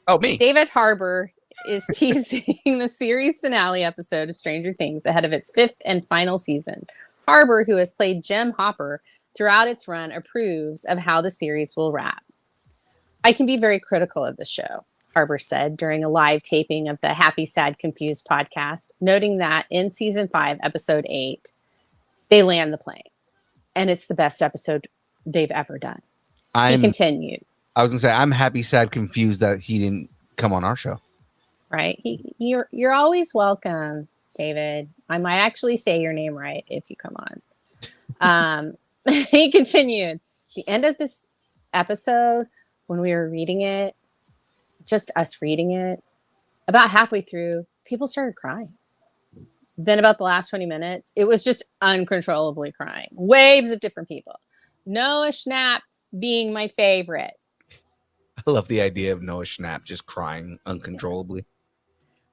A: Oh, me.
B: David Harbour is teasing the series finale episode of Stranger Things ahead of its 5th and final season. Harbour, who has played Jim Hopper throughout its run, approves of how the series will wrap. I can be very critical of the show, Harbour said during a live taping of the Happy, Sad, Confused podcast, noting that in season 5, episode 8, they land the plane. And it's the best episode they've ever done. He continued.
A: I was going to say, I'm happy, sad, confused that he didn't come on our show.
B: Right. You're always welcome, David. I might actually say your name right if you come on. He continued. The end of this episode, when we were reading it, just us reading it, about halfway through, people started crying. Then about the last 20 minutes, it was just uncontrollably crying. Waves of different people. Noah Schnapp being my favorite.
A: I love the idea of Noah Schnapp just crying uncontrollably.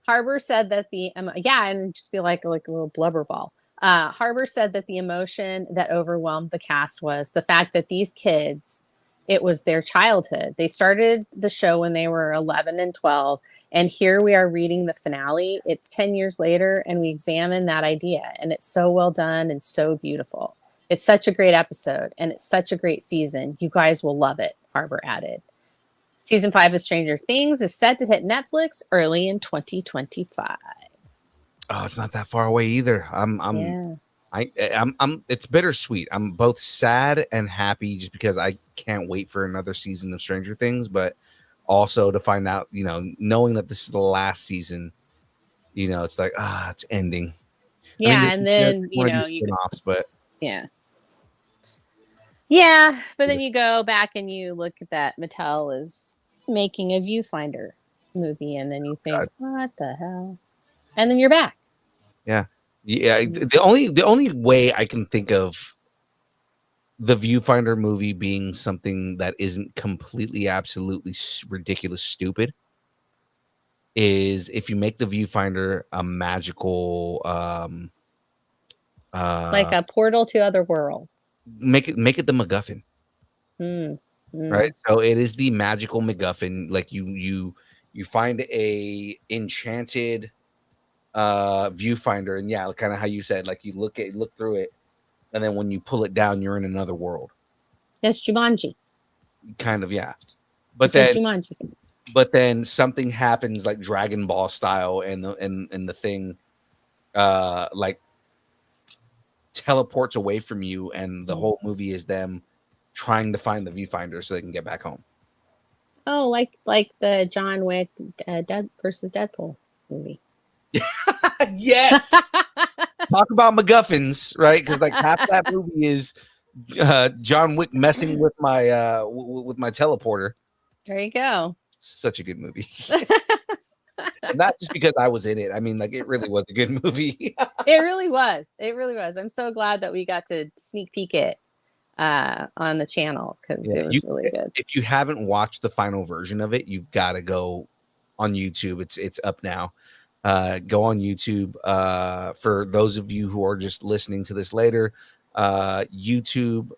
B: Harbour said that and just be like a little blubber ball. Harbour said that the emotion that overwhelmed the cast was the fact that these kids, it was their childhood. They started the show when they were 11 and 12, and here we are reading the finale. It's 10 years later, and we examine that idea, and it's so well done and so beautiful. It's such a great episode, and it's such a great season. You guys will love it, Harbour added. Season 5 of Stranger Things is set to hit Netflix early in 2025.
A: Oh, it's not that far away either. It's bittersweet. I'm both sad and happy just because I can't wait for another season of Stranger Things, but also to find out, knowing that this is the last season, it's like, it's ending.
B: Yeah,
A: I mean,
B: and then
A: you spin-offs, but
B: yeah, but then you go back and you look at that Mattel is making a Viewfinder movie, and then you think, what the hell? And then you're back.
A: Yeah. The only way I can think of the Viewfinder movie being something that isn't completely, absolutely ridiculous, stupid, is if you make the Viewfinder a magical,
B: like a portal to other worlds.
A: Make it the MacGuffin. Right. So it is the magical MacGuffin. Like you find a enchanted viewfinder, and kind of how you said, like you look through it, and then when you pull it down, you're in another world.
B: That's Jumanji.
A: Kind of, yeah. But then something happens like Dragon Ball style, and the thing like teleports away from you, and the whole movie is them trying to find the viewfinder so they can get back home.
B: Oh, like the John Wick Dead versus Deadpool movie.
A: Yes. Talk about MacGuffins, right? Because like half that movie is John Wick messing with my teleporter.
B: There you go.
A: Such a good movie. Not just because I was in it. I mean, like, it really was a good movie.
B: It really was. I'm so glad that we got to sneak peek it on the channel because it was really good.
A: If you haven't watched the final version of it, you've got to go on YouTube. It's up now. Go on YouTube. For those of you who are just listening to this later, YouTube,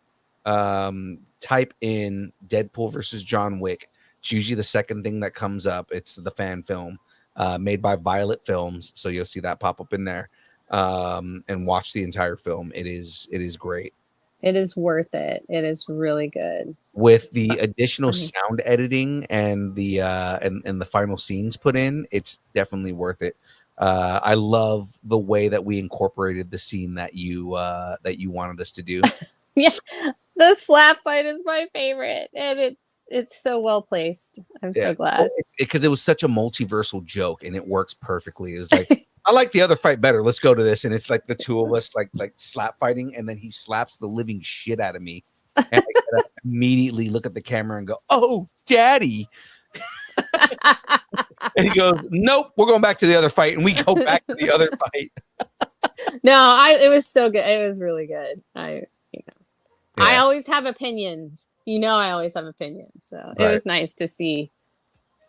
A: type in Deadpool versus John Wick. It's usually the second thing that comes up. It's the fan film made by Violet Films. So you'll see that pop up in there, and watch the entire film. It is great.
B: It is worth it. It is really good.
A: With the additional sound editing and the final scenes put in, it's definitely worth it. I love the way that we incorporated the scene that you wanted us to do.
B: Yeah, the slap fight is my favorite, and it's so well placed. I'm so glad
A: because it was such a multiversal joke, and it works perfectly. It was like, I like the other fight better. Let's go to this, and it's like the two of us like slap fighting, and then he slaps the living shit out of me, and I gotta immediately look at the camera and go, "Oh, daddy." And he goes, "Nope, we're going back to the other fight," and we go back to the other fight.
B: No, it was so good. It was really good. I always have opinions. I always have opinions. So it was nice to see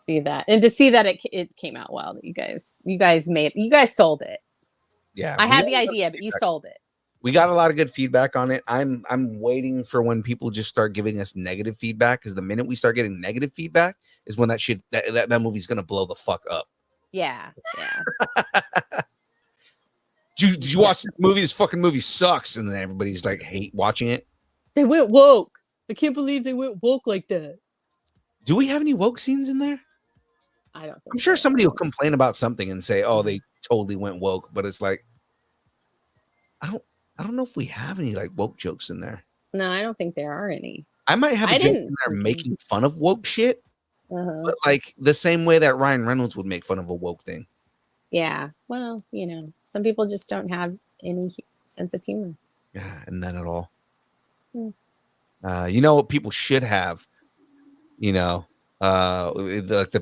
B: that, and to see that it came out well. That you guys sold it.
A: Yeah,
B: I had the idea, but you sold it.
A: We got a lot of good feedback on it. I'm waiting for when people just start giving us negative feedback, because the minute we start getting negative feedback is when that movie's gonna blow the fuck up.
B: Yeah.
A: Did you watch this movie? This fucking movie sucks, and then everybody's like hate watching it.
B: They went woke. I can't believe they went woke like that.
A: Do we have any woke scenes in there?
B: I don't think
A: I'm sure somebody will complain about something and say, "Oh, they totally went woke," but it's like, I don't know if we have any like woke jokes in there.
B: No, I don't think there are any.
A: I might have a joke in there making fun of woke shit, but like the same way that Ryan Reynolds would make fun of a woke thing.
B: Yeah, well, some people just don't have any sense of humor.
A: Yeah, and none at all. What people should have, the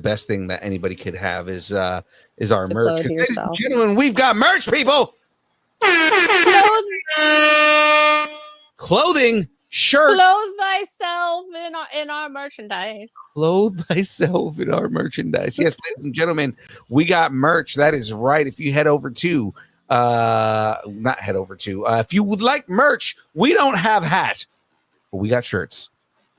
A: best thing that anybody could have is our merch. Ladies and gentlemen, we've got merch, people. Clothing, shirts.
B: Clothe thyself in our merchandise.
A: Clothe thyself in our merchandise. Yes, ladies and gentlemen, we got merch. That is right. If you head over to, if you would like merch, we don't have hat, but we got shirts.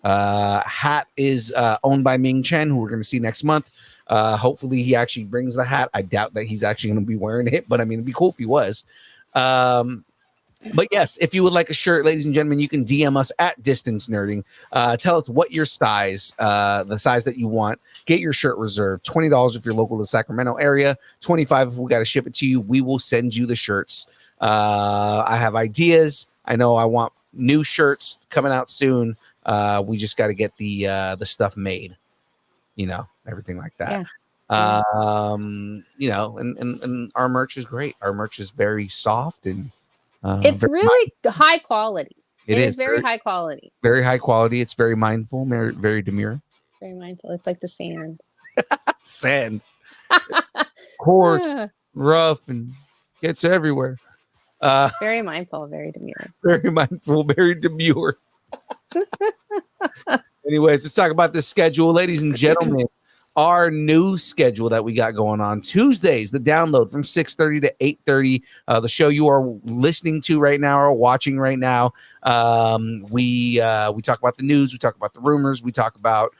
A: Hat is owned by Ming Chen, who we're going to see next month. Hopefully he actually brings the hat. I doubt that he's actually going to be wearing it, but I mean, it'd be cool if he was. But yes, if you would like a shirt, ladies and gentlemen, you can DM us at Distance Nerding. Tell us what your size, the size that you want. Get your shirt reserved. $20 if you're local to the Sacramento area. $25 if we got to ship it to you. We will send you the shirts. I have ideas. I know I want new shirts coming out soon. We just got to get the stuff made. Everything like that.
B: Yeah.
A: And our merch is great. Our merch is very soft and
B: it's really high quality. It is very high quality.
A: Very high quality. It's very mindful, very demure.
B: Very mindful. It's like the sand.
A: Sand. Coarse, rough, and gets everywhere.
B: Very mindful, very demure.
A: Very mindful, very demure. Anyways, let's talk about the schedule, ladies and gentlemen. Our new schedule that we got going on Tuesdays, the download from 6:30 to 8:30. The show you are listening to right now or watching right now. We talk about the news, we talk about the rumors, we talk about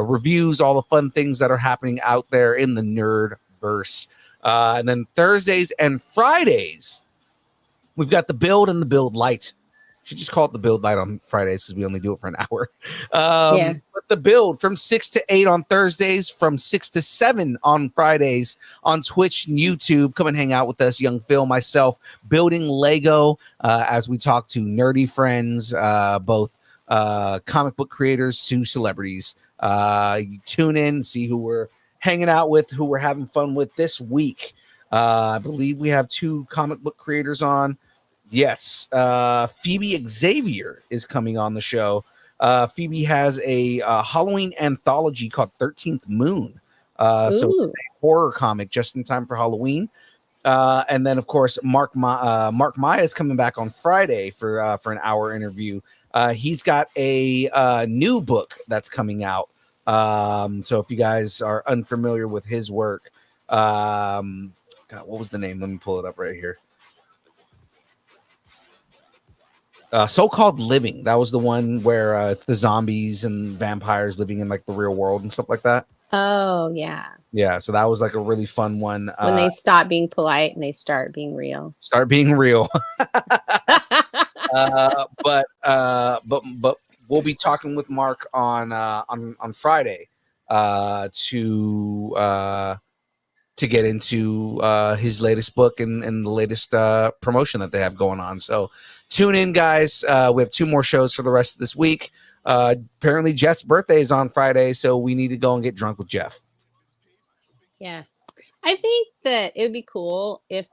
A: reviews, all the fun things that are happening out there in the nerdverse. And then Thursdays and Fridays, we've got the build and the build light. Should just call it the build light on Fridays because we only do it for an hour. But the build from 6 to 8 on Thursdays, from 6 to 7 on Fridays on Twitch and YouTube. Come and hang out with us, young Phil, myself, building Lego as we talk to nerdy friends, both comic book creators to celebrities. You tune in, see who we're hanging out with, who we're having fun with this week. I believe we have 2 comic book creators on. Yes, Phoebe Xavier is coming on the show. Phoebe has a Halloween anthology called 13th Moon. So it's a horror comic just in time for Halloween. And then, of course, Mark Maya is coming back on Friday for an hour interview. He's got a new book that's coming out. So if you guys are unfamiliar with his work, God, what was the name? Let me pull it up right here. So-called Living. That was the one where it's the zombies and vampires living in like the real world and stuff like that.
B: Oh yeah.
A: Yeah, so that was like a really fun one.
B: When they stop being polite and they start being real.
A: Start being real. But we'll be talking with Mark on Friday to get into his latest book and the latest promotion that they have going on. So tune in, guys. We have 2 more shows for the rest of this week. Apparently Jeff's birthday is on Friday, so we need to go and get drunk with Jeff.
B: Yes. I think that it would be cool if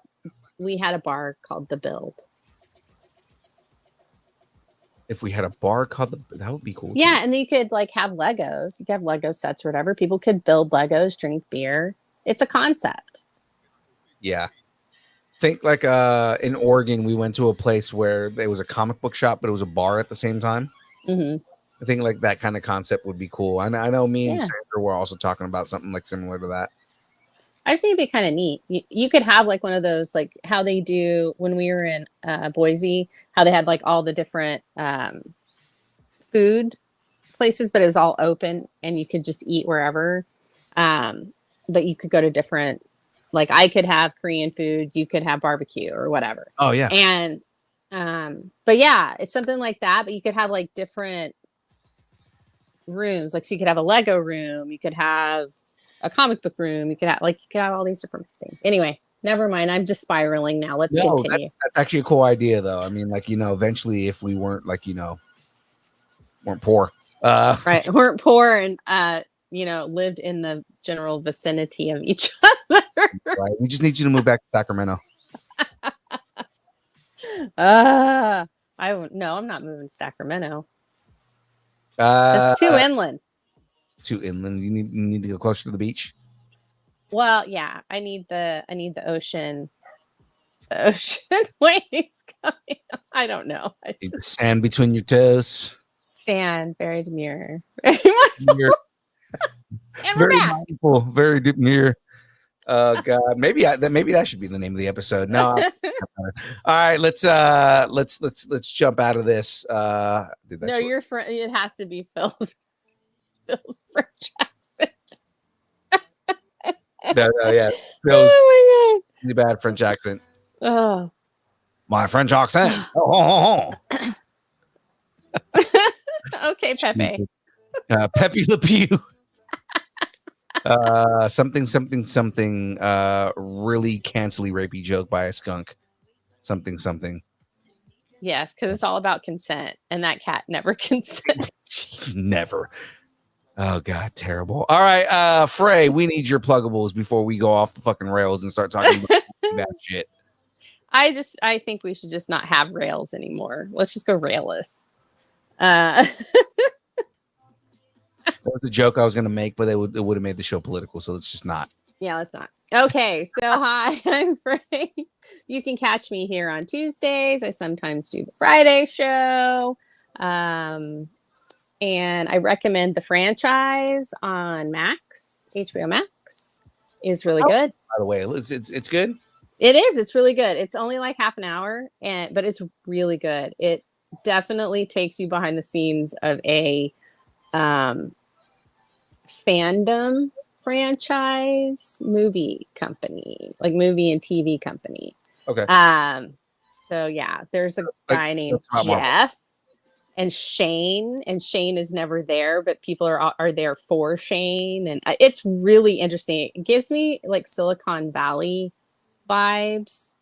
B: we had a bar called The Build.
A: If we had a bar called that would be cool.
B: Yeah, and then you could like have Legos. You could have Lego sets or whatever. People could build Legos, drink beer. It's a concept.
A: Yeah. Think like in Oregon, we went to a place where there was a comic book shop, but it was a bar at the same time.
B: Mm-hmm.
A: I think like that kind of concept would be cool. I know me and
B: Yeah.
A: Sandra were also talking about something like similar to that.
B: I just think it'd be kind of neat. You could have like one of those, like how they do when we were in Boise, how they had like all the different food places, but it was all open and you could just eat wherever. But you could go to different, like I could have Korean food, you could have barbecue or whatever.
A: Oh yeah.
B: And but yeah, it's something like that. But you could have like different rooms, like so you could have a Lego room, you could have a comic book room, you could have all these different things. Anyway, never mind. I'm just spiraling now. Let's continue.
A: That's actually a cool idea, though. I mean, like eventually, if we weren't weren't poor,
B: right, weren't poor and lived in the general vicinity of each other.
A: Right? We just need you to move back to Sacramento.
B: I'm not moving to Sacramento. It's too inland.
A: Too inland. You need to go closer to the beach.
B: Well, yeah, I need the ocean. The ocean waves coming. I don't know.
A: Need the sand between your toes.
B: Sand, very demure.
A: And
B: we're
A: very
B: back.
A: mindful, very demure. Oh God, maybe that should be the name of the episode. No. All right, let's jump out of this.
B: No, your friend. It has to be Phil's French accent.
A: No, yeah. Phil's
B: Oh
A: really bad French accent.
B: my god.
A: My French accent. Oh.
B: Okay, Pepe.
A: Pepe Le Pew. Something. Really cancely rapey joke by a skunk. Something.
B: Yes, because it's all about consent, and that cat never consents.
A: Never. Oh God, terrible. All right, Frey, we need your pluggables before we go off the fucking rails and start talking about bad shit.
B: I think we should just not have rails anymore. Let's just go railless.
A: That was a joke I was going to make, but it would have made the show political, so let's just not.
B: Yeah, let's not. Okay, so hi, I'm Frey. You can catch me here on Tuesdays. I sometimes do the Friday show. And I recommend the franchise on Max. HBO Max is really good.
A: By the way, it's good.
B: It is. It's really good. It's only like half an hour, but it's really good. It definitely takes you behind the scenes of a fandom franchise movie company, like movie and TV company.
A: Okay.
B: So yeah, there's a guy named Jeff and Shane is never there, but people are there for Shane, and it's really interesting. It gives me like Silicon Valley vibes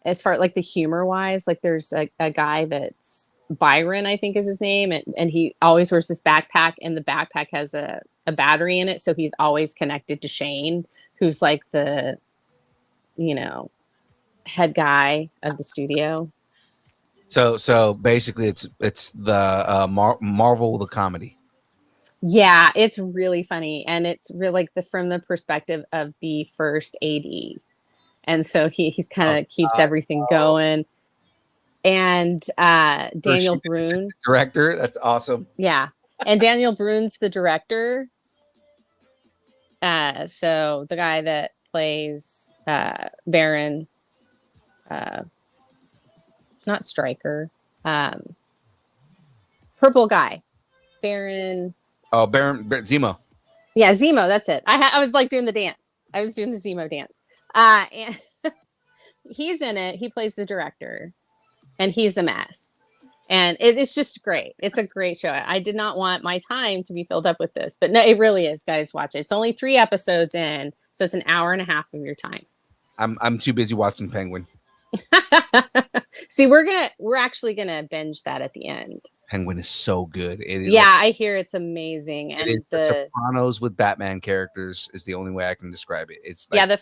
B: as far like the humor wise. Like there's a guy that's Byron, I think is his name, and he always wears this backpack, and the backpack has a battery in it, so he's always connected to Shane, who's like the head guy of the studio.
A: So basically, it's the Marvel the comedy.
B: Yeah, it's really funny, and it's really like from the perspective of the first AD, and so he's kind of keeps everything going. and Daniel Brune.
A: Director. That's awesome.
B: Yeah. And Daniel Brune's the director. So the guy that plays Baron, not Stryker, purple guy, Baron.
A: Oh, Baron Zemo.
B: Yeah, Zemo. That's it. I was like doing the dance. I was doing the Zemo dance. And he's in it. He plays the director, and he's the mess. And it's just great. It's a great show. I did not want my time to be filled up with this, but no, it really is, guys. Watch it. It's only 3 episodes in, so it's an hour and a half of your time.
A: I'm too busy watching Penguin.
B: See, we're actually gonna binge that at the end.
A: Penguin is so good.
B: I hear it's amazing. And
A: the Sopranos with Batman characters is the only way I can describe it. It's like,
B: the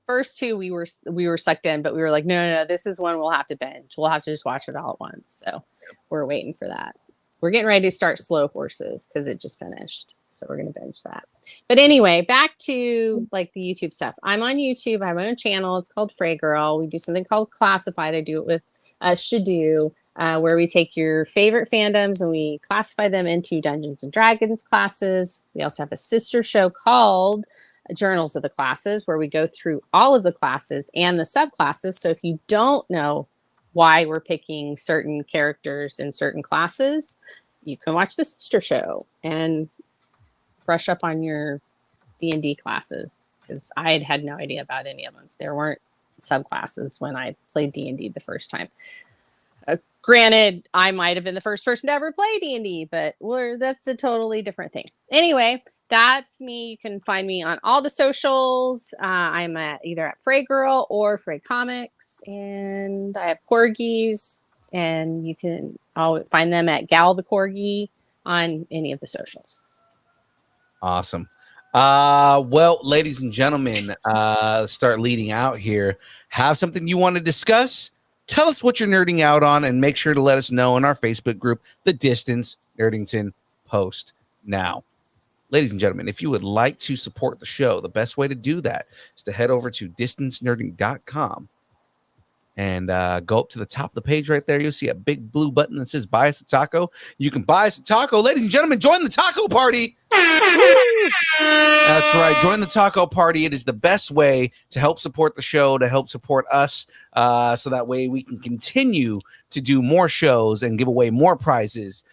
B: first 2 we were sucked in, but we were like, no, this is one we'll have to binge. We'll have to just watch it all at once. So we're waiting for that. We're getting ready to start Slow Horses because it just finished. So we're going to binge that. But anyway, back to like the YouTube stuff. I'm on YouTube. I have my own channel. It's called Frey Girl. We do something called Classified. I do it with Shadu, where we take your favorite fandoms and we classify them into Dungeons and Dragons classes. We also have a sister show called Journals of the Classes, where we go through all of the classes and the subclasses. So if you don't know why we're picking certain characters in certain classes, you can watch the sister show and brush up on your D&D classes, because I had no idea about any of them. There weren't subclasses when I played D&D the first time. Granted, I might have been the first person to ever play D&D, but that's a totally different thing. Anyway, that's me. You can find me on all the socials. I'm either at Frey Girl or Frey Comics, and I have corgis, and you can find them at Gal the Corgi on any of the socials.
A: Awesome. Well, ladies and gentlemen, start leading out here. Have something you want to discuss? Tell us what you're nerding out on, and make sure to let us know in our Facebook group, The Distance Nerdington Post Now. Ladies and gentlemen, if you would like to support the show, the best way to do that is to head over to distancenerding.com and go up to the top of the page right there. You'll see a big blue button that says buy us a taco. You can buy us a taco. Ladies and gentlemen, join the taco party. That's right. Join the taco party. It is the best way to help support the show, to help support us, so that way we can continue to do more shows and give away more prizes.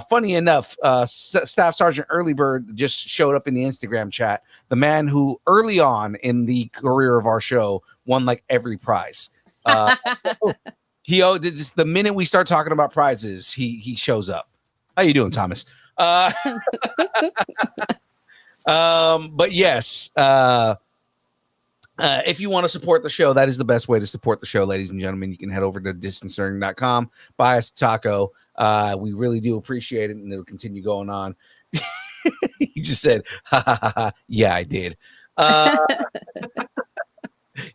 A: Funny enough, Staff Sergeant Earlybird just showed up in the Instagram chat. The man who early on in the career of our show won like every prize. Just the minute we start talking about prizes, he shows up. How you doing, Thomas? But yes, if you want to support the show, that is the best way to support the show, ladies and gentlemen. You can head over to distancelearning.com, buy us a taco. We really do appreciate it, and it'll continue going on. He just said, ha, ha, ha, ha. Yeah, I did.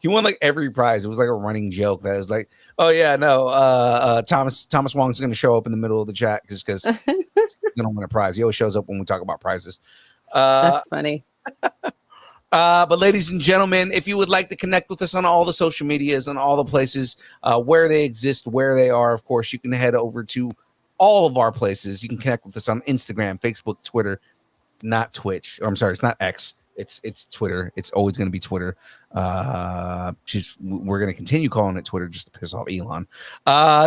A: He won like every prize. It was like a running joke that was like, oh yeah, no, Thomas Wong's going to show up in the middle of the chat because he's going to win a prize. He always shows up when we talk about prizes.
B: That's funny.
A: But ladies and gentlemen, if you would like to connect with us on all the social medias and all the places where they exist, where they are, of course, you can head over to all of our places. You can connect with us on Instagram, Facebook, Twitter. It's not Twitch. Or I'm sorry, it's not X. It's Twitter. It's always going to be Twitter. We're going to continue calling it Twitter just to piss off Elon.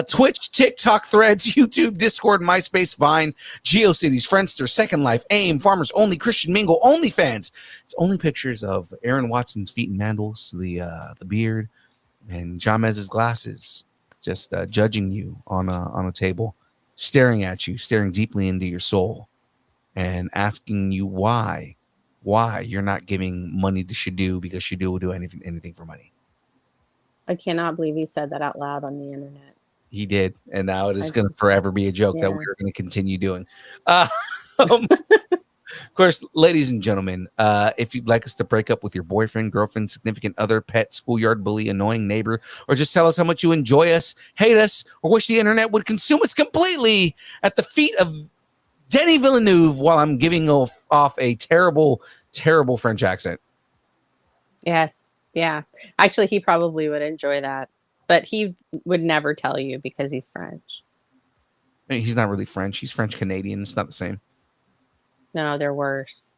A: Twitch, TikTok, Threads, YouTube, Discord, MySpace, Vine, GeoCities, Friendster, Second Life, AIM, Farmers Only, Christian Mingle, OnlyFans. It's only pictures of Aaron Watson's feet and mandals, the beard, and John Mez's glasses, just judging you on a table, staring at you, staring deeply into your soul, and asking you why you're not giving money to Shadu, because Shadu will do anything for money.
B: I cannot believe he said that out loud on the internet.
A: He did, and now it is going to forever be a joke that we're going to continue doing. Of course, ladies and gentlemen, if you'd like us to break up with your boyfriend, girlfriend, significant other, pet, schoolyard bully, annoying neighbor, or just tell us how much you enjoy us, hate us, or wish the internet would consume us completely at the feet of Denny Villeneuve while I'm giving off a terrible French accent.
B: Yes. Yeah. Actually, he probably would enjoy that. but he would never tell you because he's French.
A: I mean, he's not really French. He's French Canadian. It's not the same.
B: No, they're worse.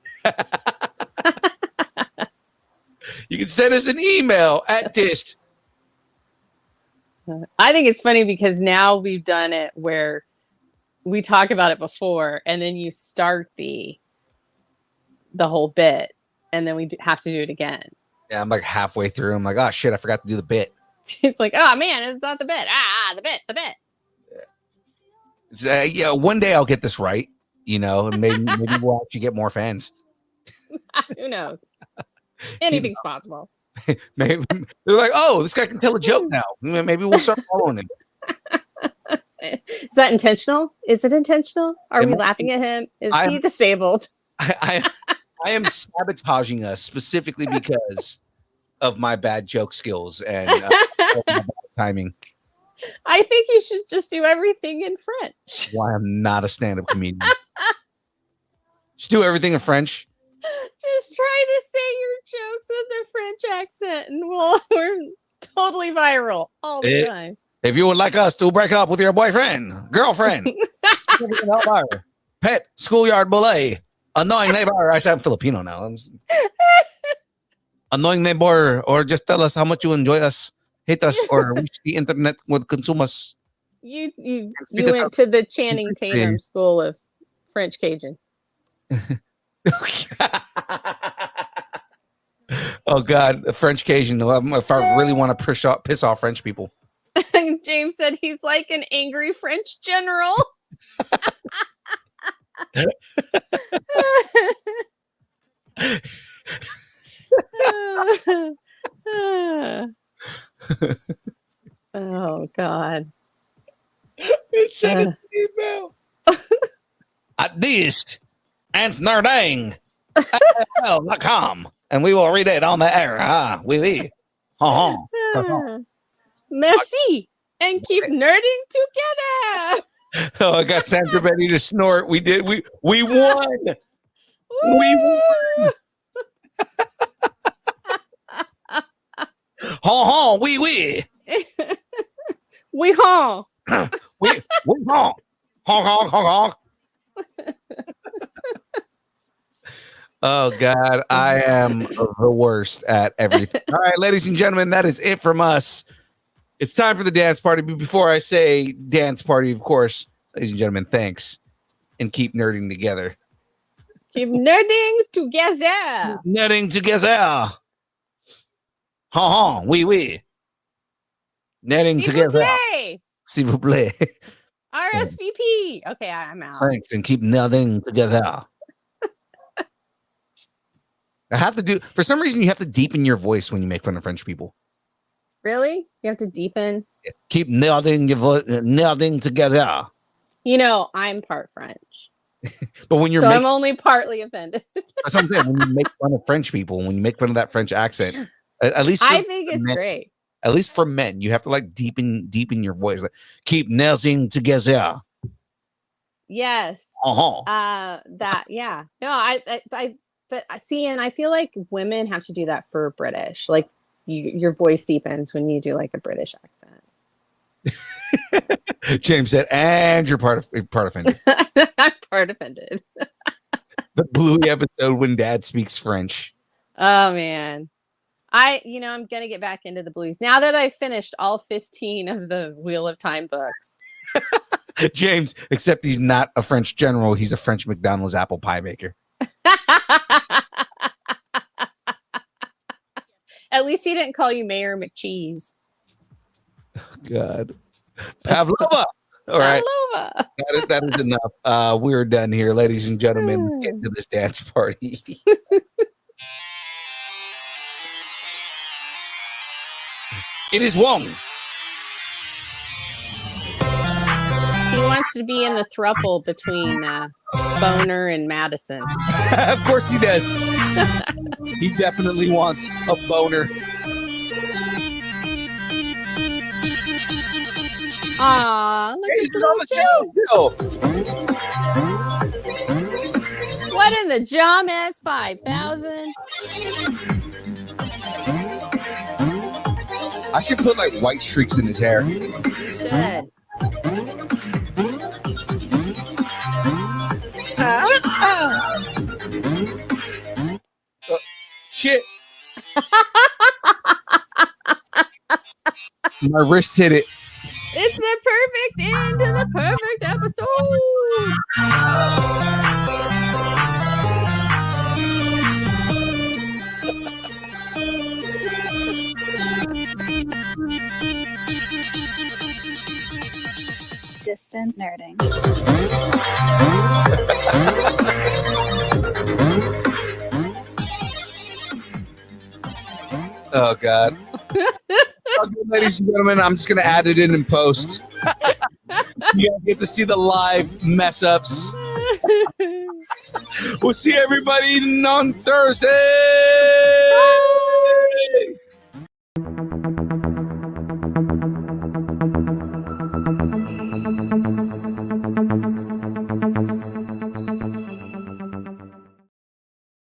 A: You can send us an email at dist.
B: I think it's funny because now we've done it where we talk about it before, and then you start the whole bit, and then we have to do it again.
A: Yeah, I'm like halfway through. I'm like, oh shit, I forgot to do the bit.
B: It's like, oh man, it's not the bit. The bit.
A: Yeah, one day I'll get this right, and maybe we'll actually get more fans.
B: Who knows? Anything's possible.
A: Maybe they're like, oh, this guy can tell a joke now. Maybe we'll start following him.
B: Is that intentional? Is it intentional? Are we laughing at him? Is he disabled?
A: I am sabotaging us specifically because of my bad joke skills and bad timing.
B: I think you should just do everything in French.
A: Why I'm not a stand-up comedian. Just do everything in French.
B: Just try to say your jokes with a French accent, and we're totally viral all the time.
A: If you would like us to break up with your boyfriend, girlfriend, pet, schoolyard bully, annoying neighbor. I said I'm Filipino now. Annoying neighbor, or just tell us how much you enjoy us, hate us, or wish the internet would consume us.
B: You went to the Channing Tatum School of French Cajun.
A: Oh God, French Cajun. If I really want to piss off French people.
B: James said he's like an angry French general. Oh God.
A: Send an email. At least Ants Nerding@AOL.com, and we will read it on the air. Oui.
B: Merci, and keep nerding together.
A: Oh, I got Sandra Betty to snort. We did. We won. We won. Oui.
B: We hon.
A: We hon. Honk. Oh God, I am the worst at everything. All right, ladies and gentlemen, that is it from us. It's time for the dance party. But before I say dance party, of course, ladies and gentlemen, thanks, and keep nerding together.
B: Keep nerding together.
A: Nerding together. Oui. Nerding together. S'il vous plaît.
B: RSVP. Okay, I'm out.
A: Thanks, and keep nerding together. I have to do, for some reason, you have to deepen your voice when you make fun of French people.
B: Really? You have to deepen?
A: Keep nodding your voice, nodding together.
B: I'm part French.
A: But when you're
B: I'm only partly offended.
A: That's what I'm saying. When you make fun of French people, when you make fun of that French accent, at least
B: I think it's great.
A: At least for men, you have to like deepen your voice. Like, keep nodding together.
B: Yes. Yeah. No, but see, and I feel like women have to do that for British. Like your voice deepens when you do like a British accent.
A: James said, and you're part offended.
B: I'm part offended.
A: The Bluey episode when Dad speaks French.
B: Oh man. I'm gonna get back into the Blues now that I've finished all 15 of the Wheel of Time books.
A: James, except he's not a French general, he's a French McDonald's apple pie maker.
B: At least he didn't call you Mayor McCheese.
A: God. Pavlova. All right.
B: Pavlova.
A: That is enough. We're done here, ladies and gentlemen. Let's get to this dance party. It is Wong.
B: He wants to be in the throuple between Bohner and Madison.
A: Of course he does. He definitely wants a boner.
B: Aw, look
A: Hey,
B: at
A: he's on the
B: show. What in the jam is 5,000?
A: I should put like white streaks in his hair.
B: Should.
A: Shit. My wrist hit it.
B: It's the perfect end to the perfect episode.
C: Distance nerding.
A: Oh God. Okay, ladies and gentlemen, I'm just gonna add it in post. You guys get to see the live mess ups. We'll see everybody on Thursday.